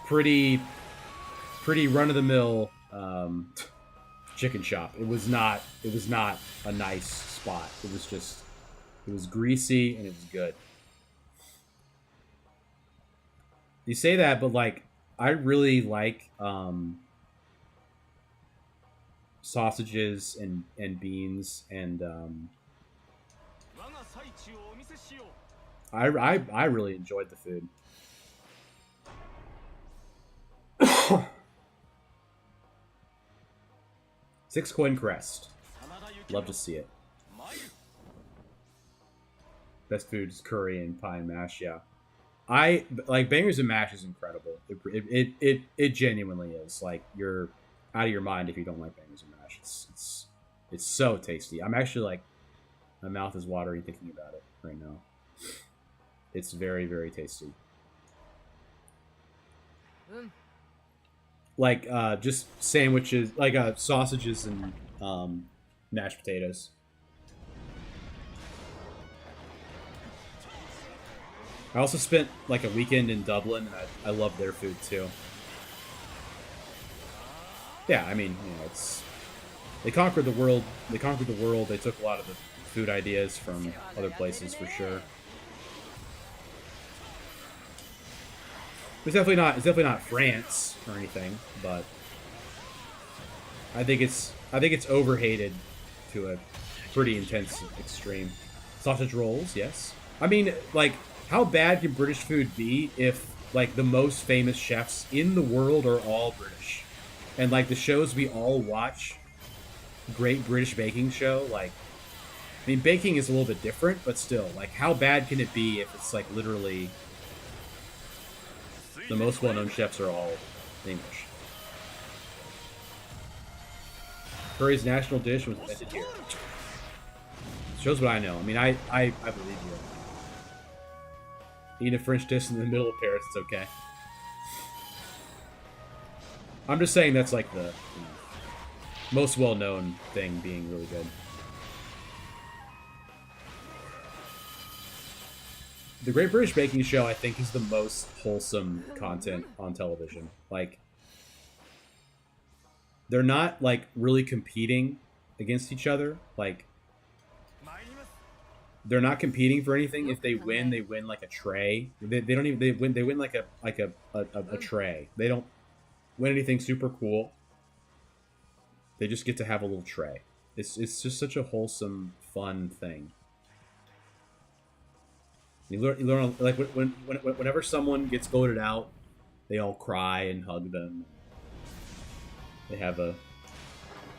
pretty run-of-the-mill chicken shop. It was not a nice spot. It was greasy and it was good. You say that, but like I really like sausages and beans and I really enjoyed the food. 6 coin crest. Love to see it. Best food is curry and pie and mash. Yeah, I like Bangers and Mash is incredible. It genuinely is. Like you're out of your mind if you don't like Bangers and Mash. It's so tasty. I'm actually like my mouth is watering thinking about it right now. It's very, very tasty. Like just sandwiches, like sausages and mashed potatoes. I also spent like a weekend in Dublin, and I love their food too. Yeah, I mean, you know, they conquered the world. They conquered the world. They took a lot of the food ideas from other places for sure. It's definitely not France or anything, but I think it's overhated to a pretty intense extreme. Sausage rolls, yes. I mean, like, how bad can British food be if like the most famous chefs in the world are all British, and like the shows we all watch, Great British Baking Show, like, I mean, baking is a little bit different, but still, like, how bad can it be if it's like literally the most well-known chefs are all English? Curry's national dish was invented here. Shows what I know. I mean, I believe you. Eating a French dish in the middle of Paris, it's okay. I'm just saying that's like the most well-known thing being really good. The Great British Baking Show, I think, is the most wholesome content on television. Like, they're not, like, really competing against each other. Like, they're not competing for anything. If they win, like, a tray. They don't even, they win like a tray. They don't win anything super cool. They just get to have a little tray. It's just such a wholesome, fun thing. You learn like whenever someone gets voted out, they all cry and hug them. They have a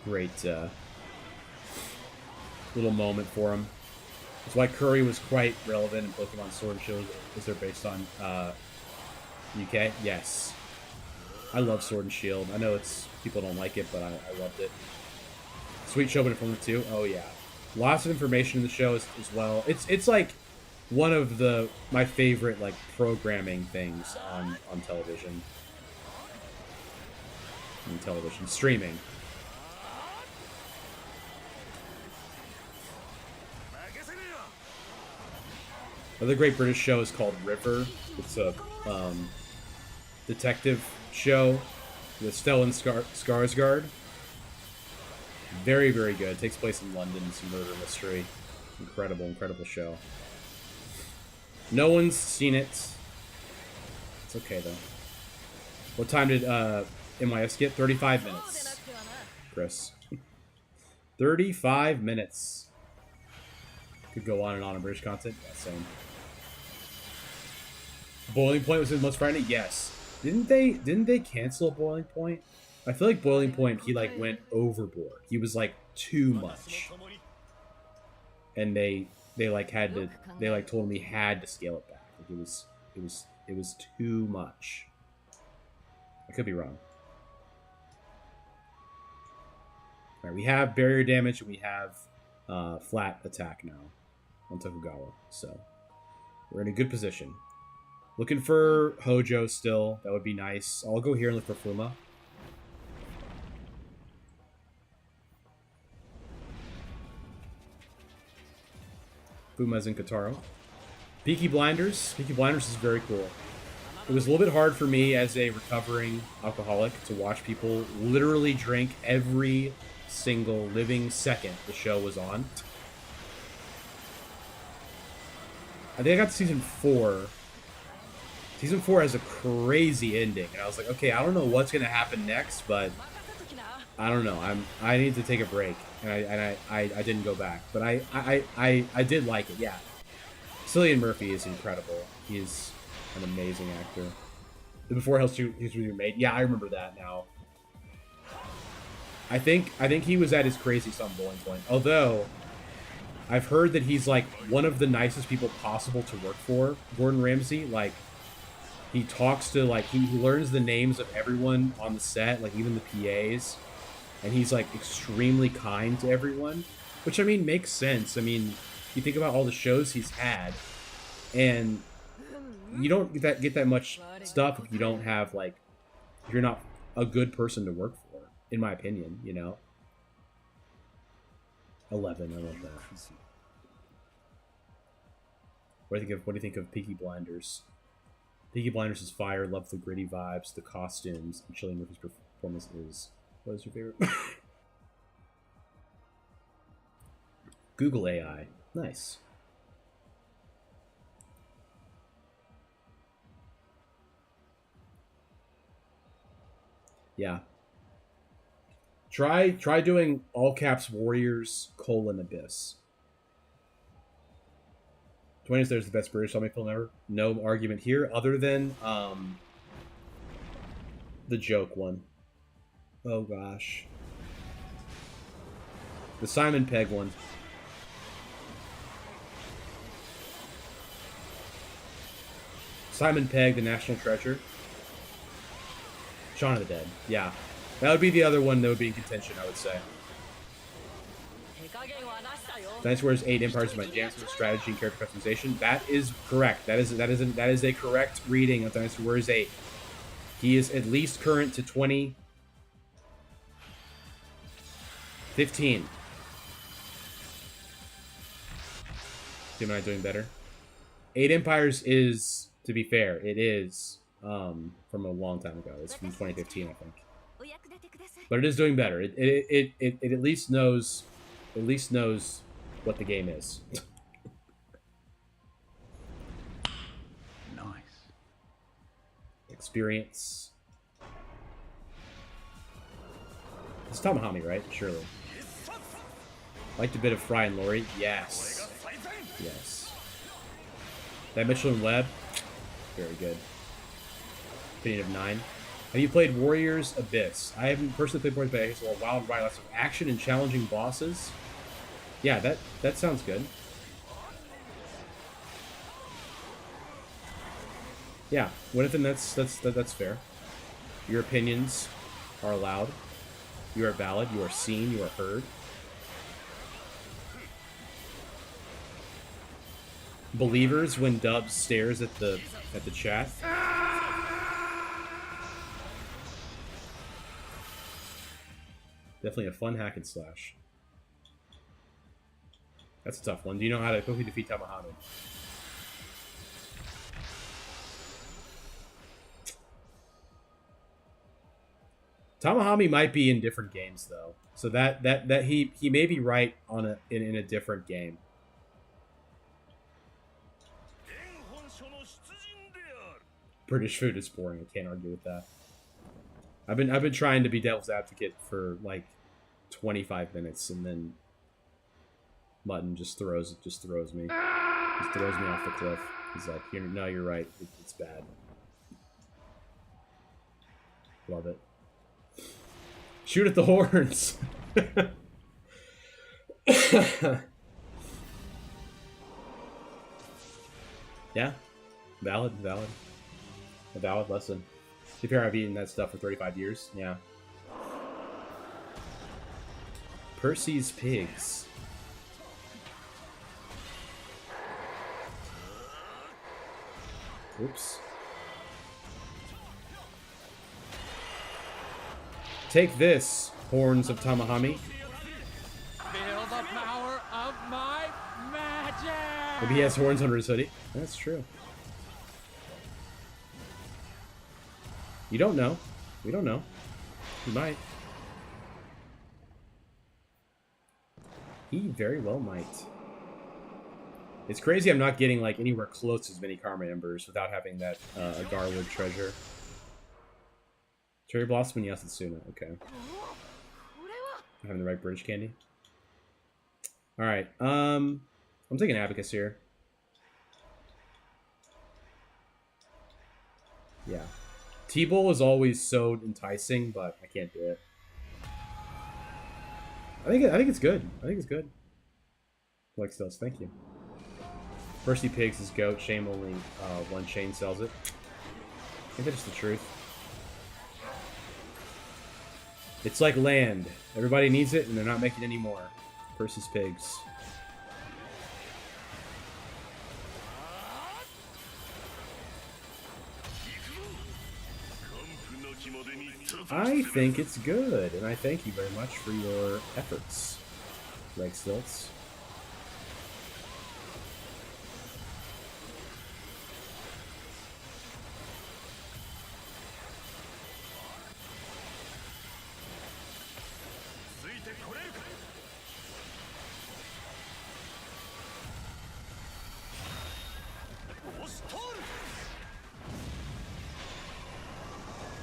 great little moment for them. That's why Curry was quite relevant in Pokemon Sword and Shield, because they're based on UK. Yes, I love Sword and Shield. I know people don't like it, but I loved it. Sweet Showman Formula 2. Oh yeah, lots of information in the show as well. It's like one of my favorite like programming things on television. On television streaming. Another great British show is called River. It's a detective show with Stellan Skarsgård. Very, very good. It takes place in London. It's a murder mystery. Incredible, incredible show. No one's seen it. It's okay, though. What time did MYS get? 35 minutes, Chris. 35 minutes. Could go on and on in British content. Yeah, same. Boiling Point was his most frightening? Yes. Didn't they cancel Boiling Point? I feel like Boiling Point, he like went overboard. He was like too much. And they like had to, they like told him he had to scale it back. Like it was too much. I could be wrong. Alright, we have barrier damage and we have flat attack now on Tokugawa. So we're in a good position. Looking for Hojo still. That would be nice. I'll go here and look for Fuma. Fuma's in Kataro. Peaky Blinders. Peaky Blinders is very cool. It was a little bit hard for me as a recovering alcoholic to watch people literally drink every single living second the show was on. I think I got to season 4. Season 4 has a crazy ending, and I was like, okay, I don't know what's gonna happen next, but I don't know. I need to take a break, and I didn't go back, but I did like it. Yeah, Cillian Murphy is incredible. He's an amazing actor. The Before History was made. Yeah, I remember that now. I think he was at his craziest on Boiling Point. Although I've heard that he's like one of the nicest people possible to work for. Gordon Ramsay, like. He talks to, like, he learns the names of everyone on the set, like, even the PAs. And he's, like, extremely kind to everyone. Which, I mean, makes sense. I mean, you think about all the shows he's had. And you don't get that much stuff if you don't have, like, if you're not a good person to work for, in my opinion, you know? 11, I love that. What do you think of Peaky Blinders? Peaky Blinders is fire. Love the gritty vibes, the costumes, and Cillian Murphy's performance is. What is your favorite? Google AI. Nice. Yeah. Try doing all caps Warriors : Abyss. 20 there's the best British zombie film ever. No argument here, other than the joke one. Oh gosh, the Simon Pegg one. Simon Pegg, The National Treasure. Shaun of the Dead. Yeah, that would be the other one that would be in contention, I would say. Dynasty Warriors 8 Empires of Might jams with strategy and character customization. That is correct. That is a correct reading of Dynasty Warriors 8. He is at least current to 2015. Gemini doing better. 8 Empires is, to be fair, it is from a long time ago. It's from 2015, I think. But it is doing better. It at least knows what the game is. Nice. Experience. It's Tamahami, right? Surely. Liked a bit of Fry and Laurie. Yes. Yes. That Mitchell and Webb. Very good. Opinion of 9. Have you played Warriors Abyss? I haven't personally played Warriors Abyss, but I guess a wild ride, lots of action and challenging bosses. Yeah, that sounds good. Yeah, Winnethan, that's fair. Your opinions are allowed. You are valid. You are seen. You are heard. believers when Dubs stares at the chat. Definitely a fun hack and slash. That's a tough one. Do you know how to quickly defeat Tamahami? Tamahami might be in different games though, so that he may be right on in a different game. British food is boring. I can't argue with that. I've been trying to be devil's advocate for like 25 minutes, and then Mutton just throws me, just throws me off the cliff. He's like, "No, you're right. It's bad." Love it. Shoot at the horns. Yeah, valid. A valid lesson. To be fair, I've eaten that stuff for 35 years. Yeah. Percy's Pigs. Oops. Take this, Horns of Tamahami. Feel the power of my magic! Maybe he has horns under his hoodie. That's true. You don't know. We don't know. He might. He very well might. It's crazy I'm not getting like anywhere close to as many Karma Embers without having that Agarwood treasure. Cherry Blossom and Yasetsuna. Okay. Having the right British candy. Alright. I'm taking Abacus here. Yeah. T-Bowl is always so enticing, but I can't do it. I think it's good. I think it's good. Like Stills, thank you. Percy Pigs is GOAT. Shame only one chain sells it. I think that's the truth. It's like land. Everybody needs it, and they're not making any more. Percy's Pigs. I think it's good, and I thank you very much for your efforts, Leg Stilts.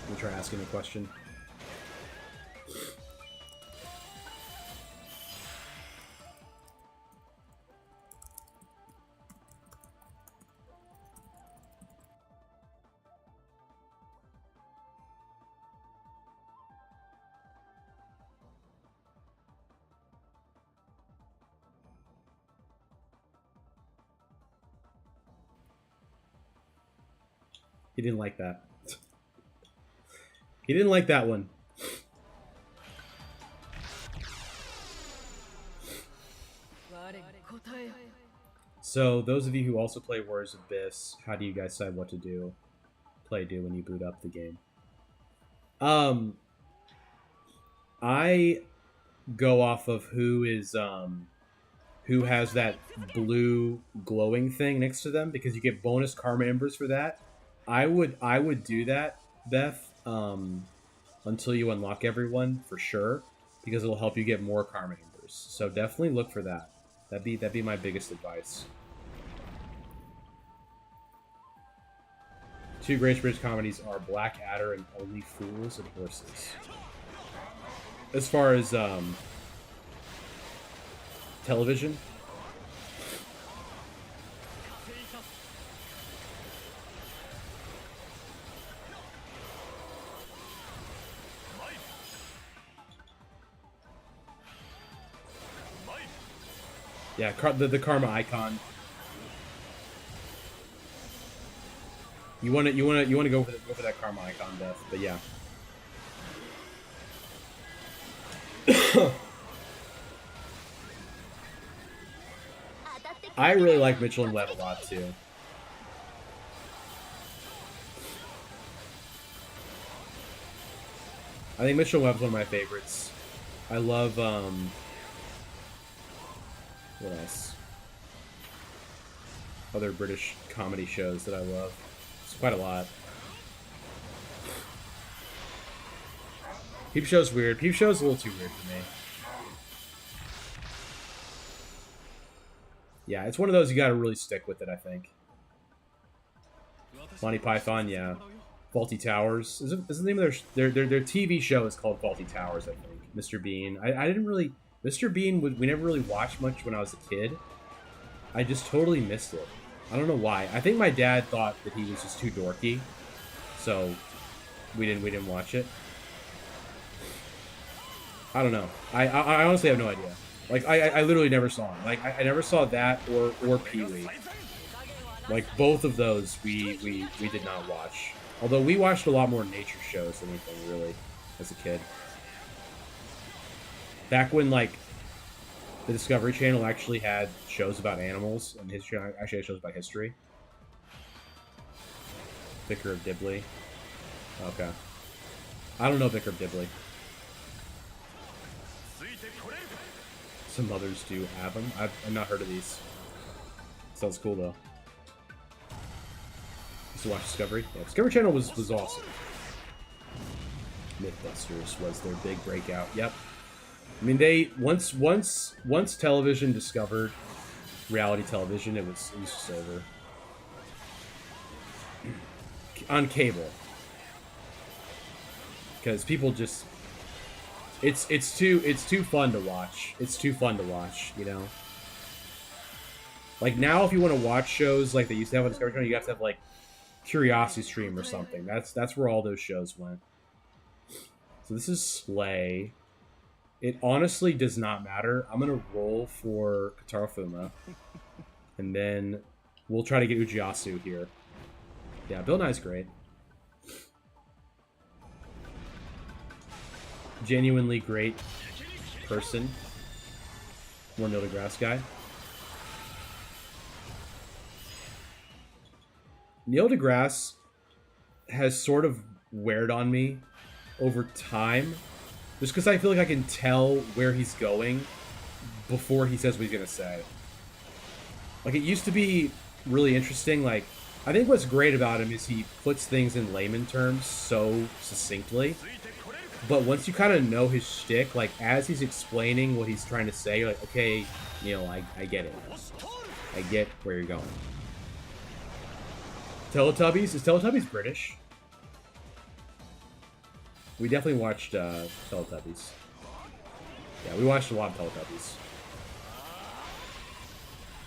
Let me try asking a question. He didn't like that. He didn't like that one. So, those of you who also play Warriors of Abyss, how do you guys decide what to do when you boot up the game? I go off of who has that blue glowing thing next to them, because you get bonus Karma Embers for that. I would do that, Beth, until you unlock everyone for sure, because it'll help you get more Karma Embers. So definitely look for that. That'd be my biggest advice. Two great British comedies are Blackadder and Only Fools and Horses. As far as television, yeah, the Karma icon. You want to go for that Karma icon, Death. But yeah. I really like Mitchell and Webb a lot too. I think Mitchell and Webb's one of my favorites. I love what else? Other British comedy shows that I love. It's quite a lot. Peep Show's weird. Peep Show's a little too weird for me. Yeah, it's one of those you gotta really stick with it, I think. Monty Python, yeah. Faulty Towers. Is the name of their TV show is called Faulty Towers, I think. Mr. Bean. I didn't really... Mr. Bean, we never really watched much when I was a kid. I just totally missed it. I don't know why. I think my dad thought that he was just too dorky. So, we didn't watch it. I don't know. I honestly have no idea. Like, I literally never saw him. Like, I never saw that or Pee-wee. Like, both of those we did not watch. Although we watched a lot more nature shows than anything, really, as a kid. Back when, like, the Discovery Channel actually had shows about animals, and history actually had shows about history. Vicar of Dibley. Okay. I don't know Vicar of Dibley. Some others do have them. I've not heard of these. Sounds cool, though. Used to watch Discovery. Yeah, Discovery Channel was awesome. Mythbusters was their big breakout. Yep. I mean, they once television discovered reality television, it was just over. On cable, because people just it's too fun to watch. It's too fun to watch, you know. Like now, if you want to watch shows like they used to have on Discovery Channel, you have to have like Curiosity Stream or something. That's where all those shows went. So this is Slay. It honestly does not matter. I'm going to roll for Kotaro Fuma. And then we'll try to get Ujiyasu here. Yeah, Bill Nye's great. Genuinely great person. More Neil deGrasse guy. Neil deGrasse has sort of weared on me over time. Just because I feel like I can tell where he's going before he says what he's going to say. Like, it used to be really interesting. Like, I think what's great about him is he puts things in layman terms so succinctly. But once you kind of know his shtick, like, as he's explaining what he's trying to say, you're like, okay, Neil, I get it. I get where you're going. Teletubbies? Is Teletubbies British? We definitely watched Teletubbies. Yeah, we watched a lot of Teletubbies.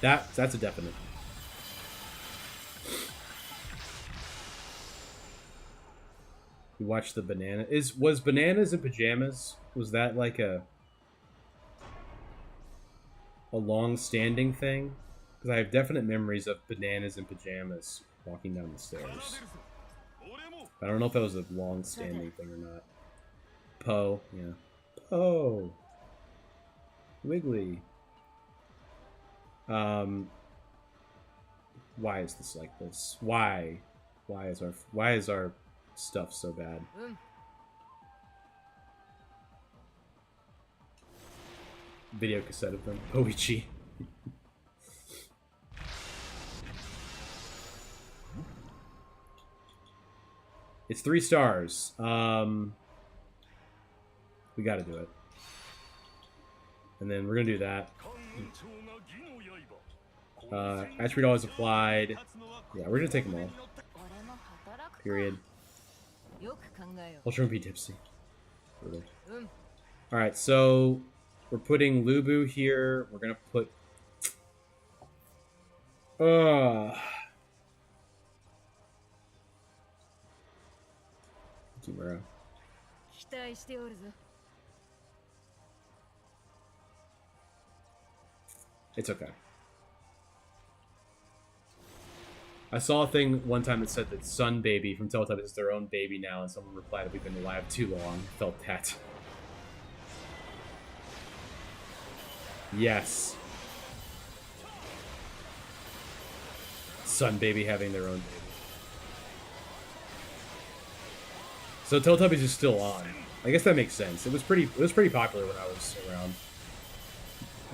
That's a definite. We watched the banana. Was Bananas in Pajamas? Was that like a long-standing thing? Because I have definite memories of Bananas in Pajamas walking down the stairs. I don't know if that was a long-standing thing or not. Poe, yeah. Poe! Wiggly. Why is this like this? Why? Why is our stuff so bad? Video cassette of them. Oichi. It's 3 stars. We gotta do it. And then we're gonna do that. Attribute always applied. Yeah, we're gonna take them all. Period. Ultra be tipsy. Really. Alright, so we're putting Lubu here. We're gonna put Kimura. It's okay. I saw a thing one time that said that Sun Baby from Teletubbies is their own baby now, and someone replied that we've been alive too long. Felt that. Yes. Sun Baby having their own baby. So Teletubbies is still on. I guess that makes sense. It was pretty popular when I was around.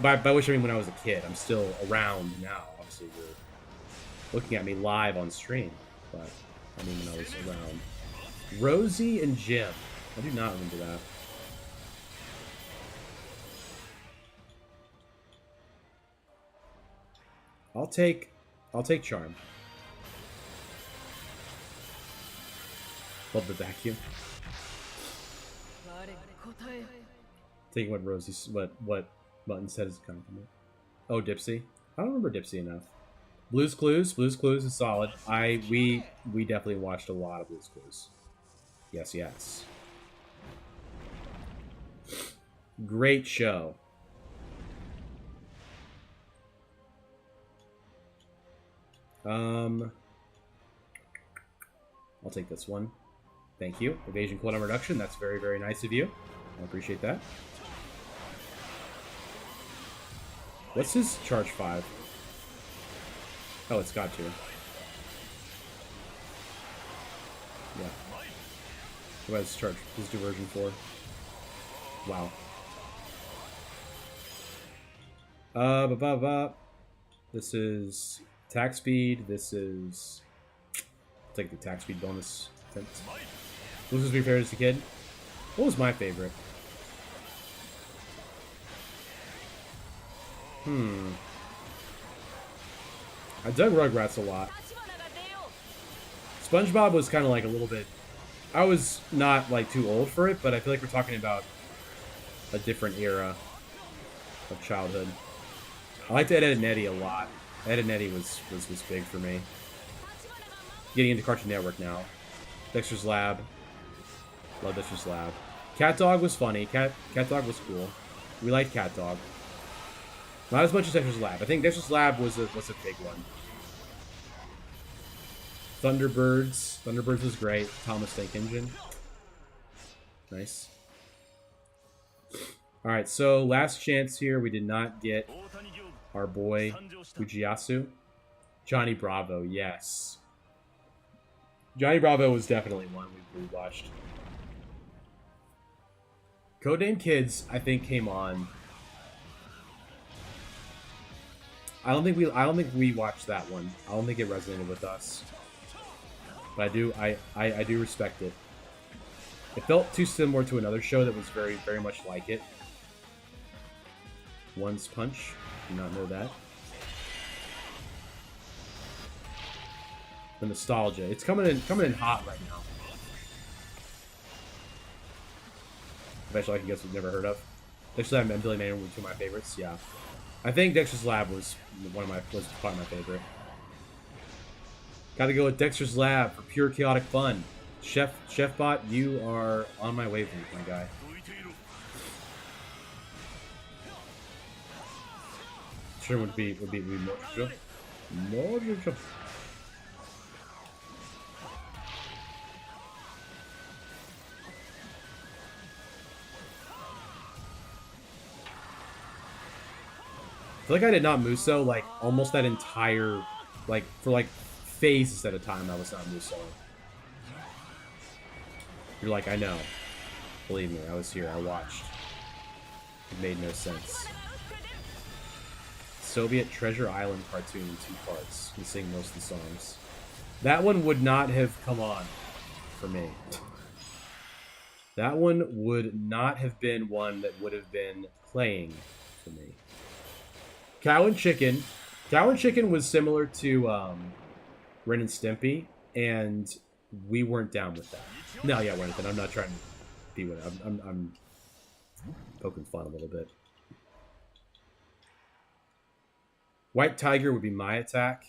By which I mean when I was a kid. I'm still around now. Obviously, you're looking at me live on stream, but I mean when I was around. Rosie and Jim. I do not remember that. I'll take Charm. Love the vacuum. Taking what Rosie's what Mutton said is a compliment. Oh, Dipsy. I don't remember Dipsy enough. Blue's Clues. Blue's Clues is solid. We definitely watched a lot of Blue's Clues. Yes, yes. Great show. I'll take this one. Thank you. Evasion cooldown reduction. That's very, very nice of you. I appreciate that. What's his charge 5? Oh, it's got to. Yeah. What is his charge? His diversion 4. Wow. This is attack speed. This is... I'll take the attack speed bonus. What was your favorite as a kid? What was my favorite? I dug Rugrats a lot. SpongeBob was kind of like a little bit... I was not like too old for it, but I feel like we're talking about a different era of childhood. I liked Ed, Edd n Eddy a lot. Ed, Edd n Eddy was big for me. Getting into Cartoon Network now. Dexter's Lab. Love Dexter's Lab. Cat Dog was funny. Cat Dog was cool. We liked Cat Dog. Not as much as Dexter's Lab. I think Dexter's Lab was a big one. Thunderbirds. Thunderbirds was great. Thomas Tank Engine. Nice. Alright, so last chance here. We did not get our boy Fujiyasu. Johnny Bravo, yes. Johnny Bravo was definitely one we watched. Codename Kids, I think, came on. I don't think we watched that one. I don't think it resonated with us. But I do respect it. It felt too similar to another show that was very, very much like it. One's Punch. Did not know that. The nostalgia. It's coming in hot right now. Eventually, I can guess we've never heard of. Dexter's Lab and Billy Manning were two of my favorites. Yeah, I think Dexter's Lab was probably my favorite. Got to go with Dexter's Lab for pure chaotic fun. Chefbot, you are on my wavelength, my guy. Sure would be Mojo. Mojo. I feel like I did not Muso, like, almost that entire, like, for, like, phases at a time, I was not Muso. You're like, I know. Believe me, I was here, I watched. It made no sense. Soviet Treasure Island cartoon in 2 parts. We sing most of the songs. That one would not have come on for me. That one would not have been one that would have been playing for me. Cow and Chicken. Cow and Chicken was similar to Ren and Stimpy, and we weren't down with that. No, yeah, Renathan, I'm not trying to be with it. I'm poking fun a little bit. White Tiger would be my attack.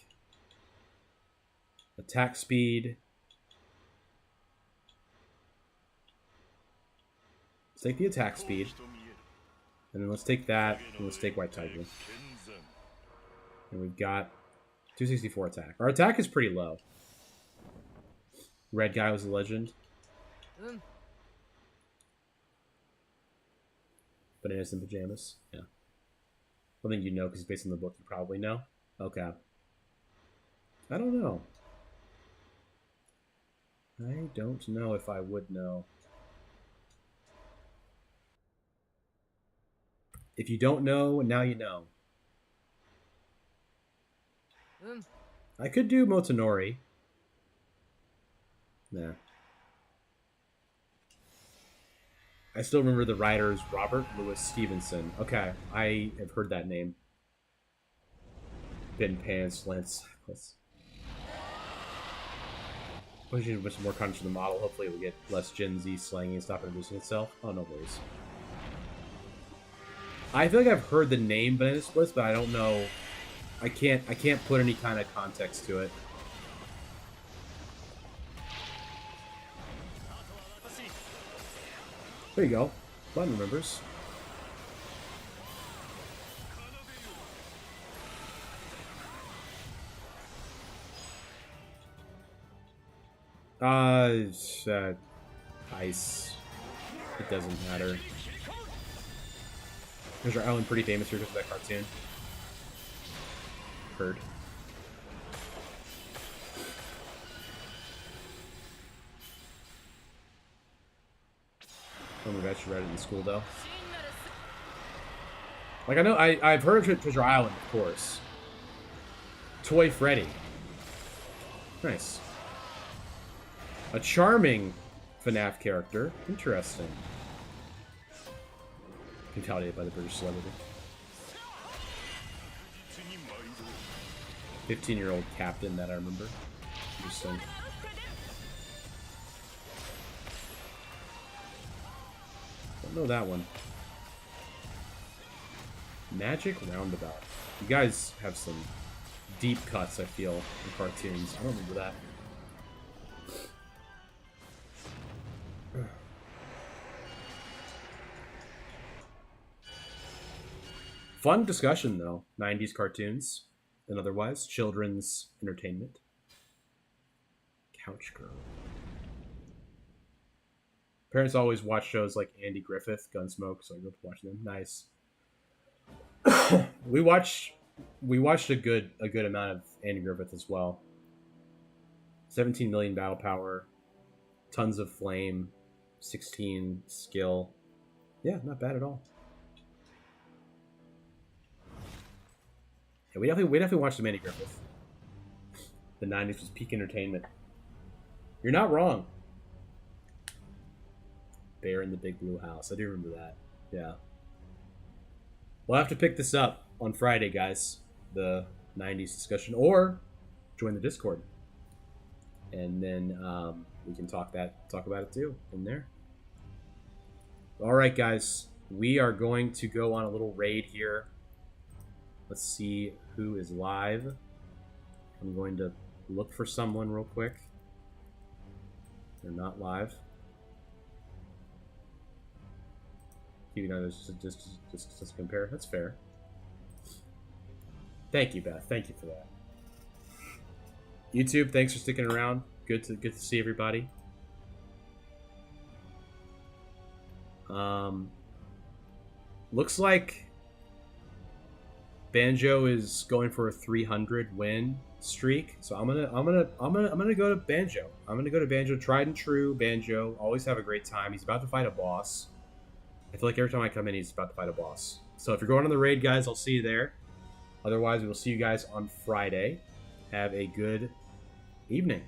Attack speed. Let's take the attack speed. And then let's take that, and let's take White Tiger. And we've got 264 attack. Our attack is pretty low. Red Guy was a legend. Bananas in Pajamas. Yeah. I think you know because it's based on the book. You probably know. Okay. I don't know. I don't know if I would know. If you don't know, now you know. I could do Motonori. Nah. I still remember the writers Robert Louis Stevenson. Okay, I have heard that name. Bin Pants, Lance Cyclist. Pushing a bit more content to the model. Hopefully it will get less Gen Z slanging and stop introducing itself. Oh, no worries. I feel like I've heard the name Banana Splits, but I don't know. I can't put any kind of context to it. There you go. Button remembers. Ice. It doesn't matter. Treasure Island pretty famous here because of that cartoon. Heard. I remember that you read it in school though. Like I know I've heard of Treasure Island, of course. Toy Freddy. Nice. A charming FNAF character. Interesting. Retaliated by the British celebrity. 15-year-old captain that I remember. Interesting. Don't know that one. Magic Roundabout. You guys have some deep cuts, I feel, in cartoons. I don't remember that. Fun discussion, though. 90s cartoons and otherwise. Children's entertainment. Couch Girl. Parents always watch shows like Andy Griffith, Gunsmoke, so I grew up watching them. Nice. we watched a good amount of Andy Griffith as well. 17 million battle power, tons of flame, 16 skill. Yeah, not bad at all. Yeah, we definitely watched some Andy Griffith. The 90s was peak entertainment. You're not wrong. Bear in the Big Blue House. I do remember that. Yeah. We'll have to pick this up on Friday, guys. The 90s discussion. Or join the Discord. And then we can talk about it too in there. Alright, guys. We are going to go on a little raid here. Let's see who is live. I'm going to look for someone real quick. They're not live. You know, just compare. That's fair. Thank you, Beth. Thank you for that. YouTube, thanks for sticking around. Good to see everybody. Looks like Banjo is going for a 300 win streak, so I'm gonna go to Banjo. I'm gonna go to Banjo. Tried and true Banjo. Always have a great time. He's about to fight a boss. I feel like every time I come in, he's about to fight a boss. So if you're going on the raid, guys, I'll see you there. Otherwise, we will see you guys on Friday. Have a good evening.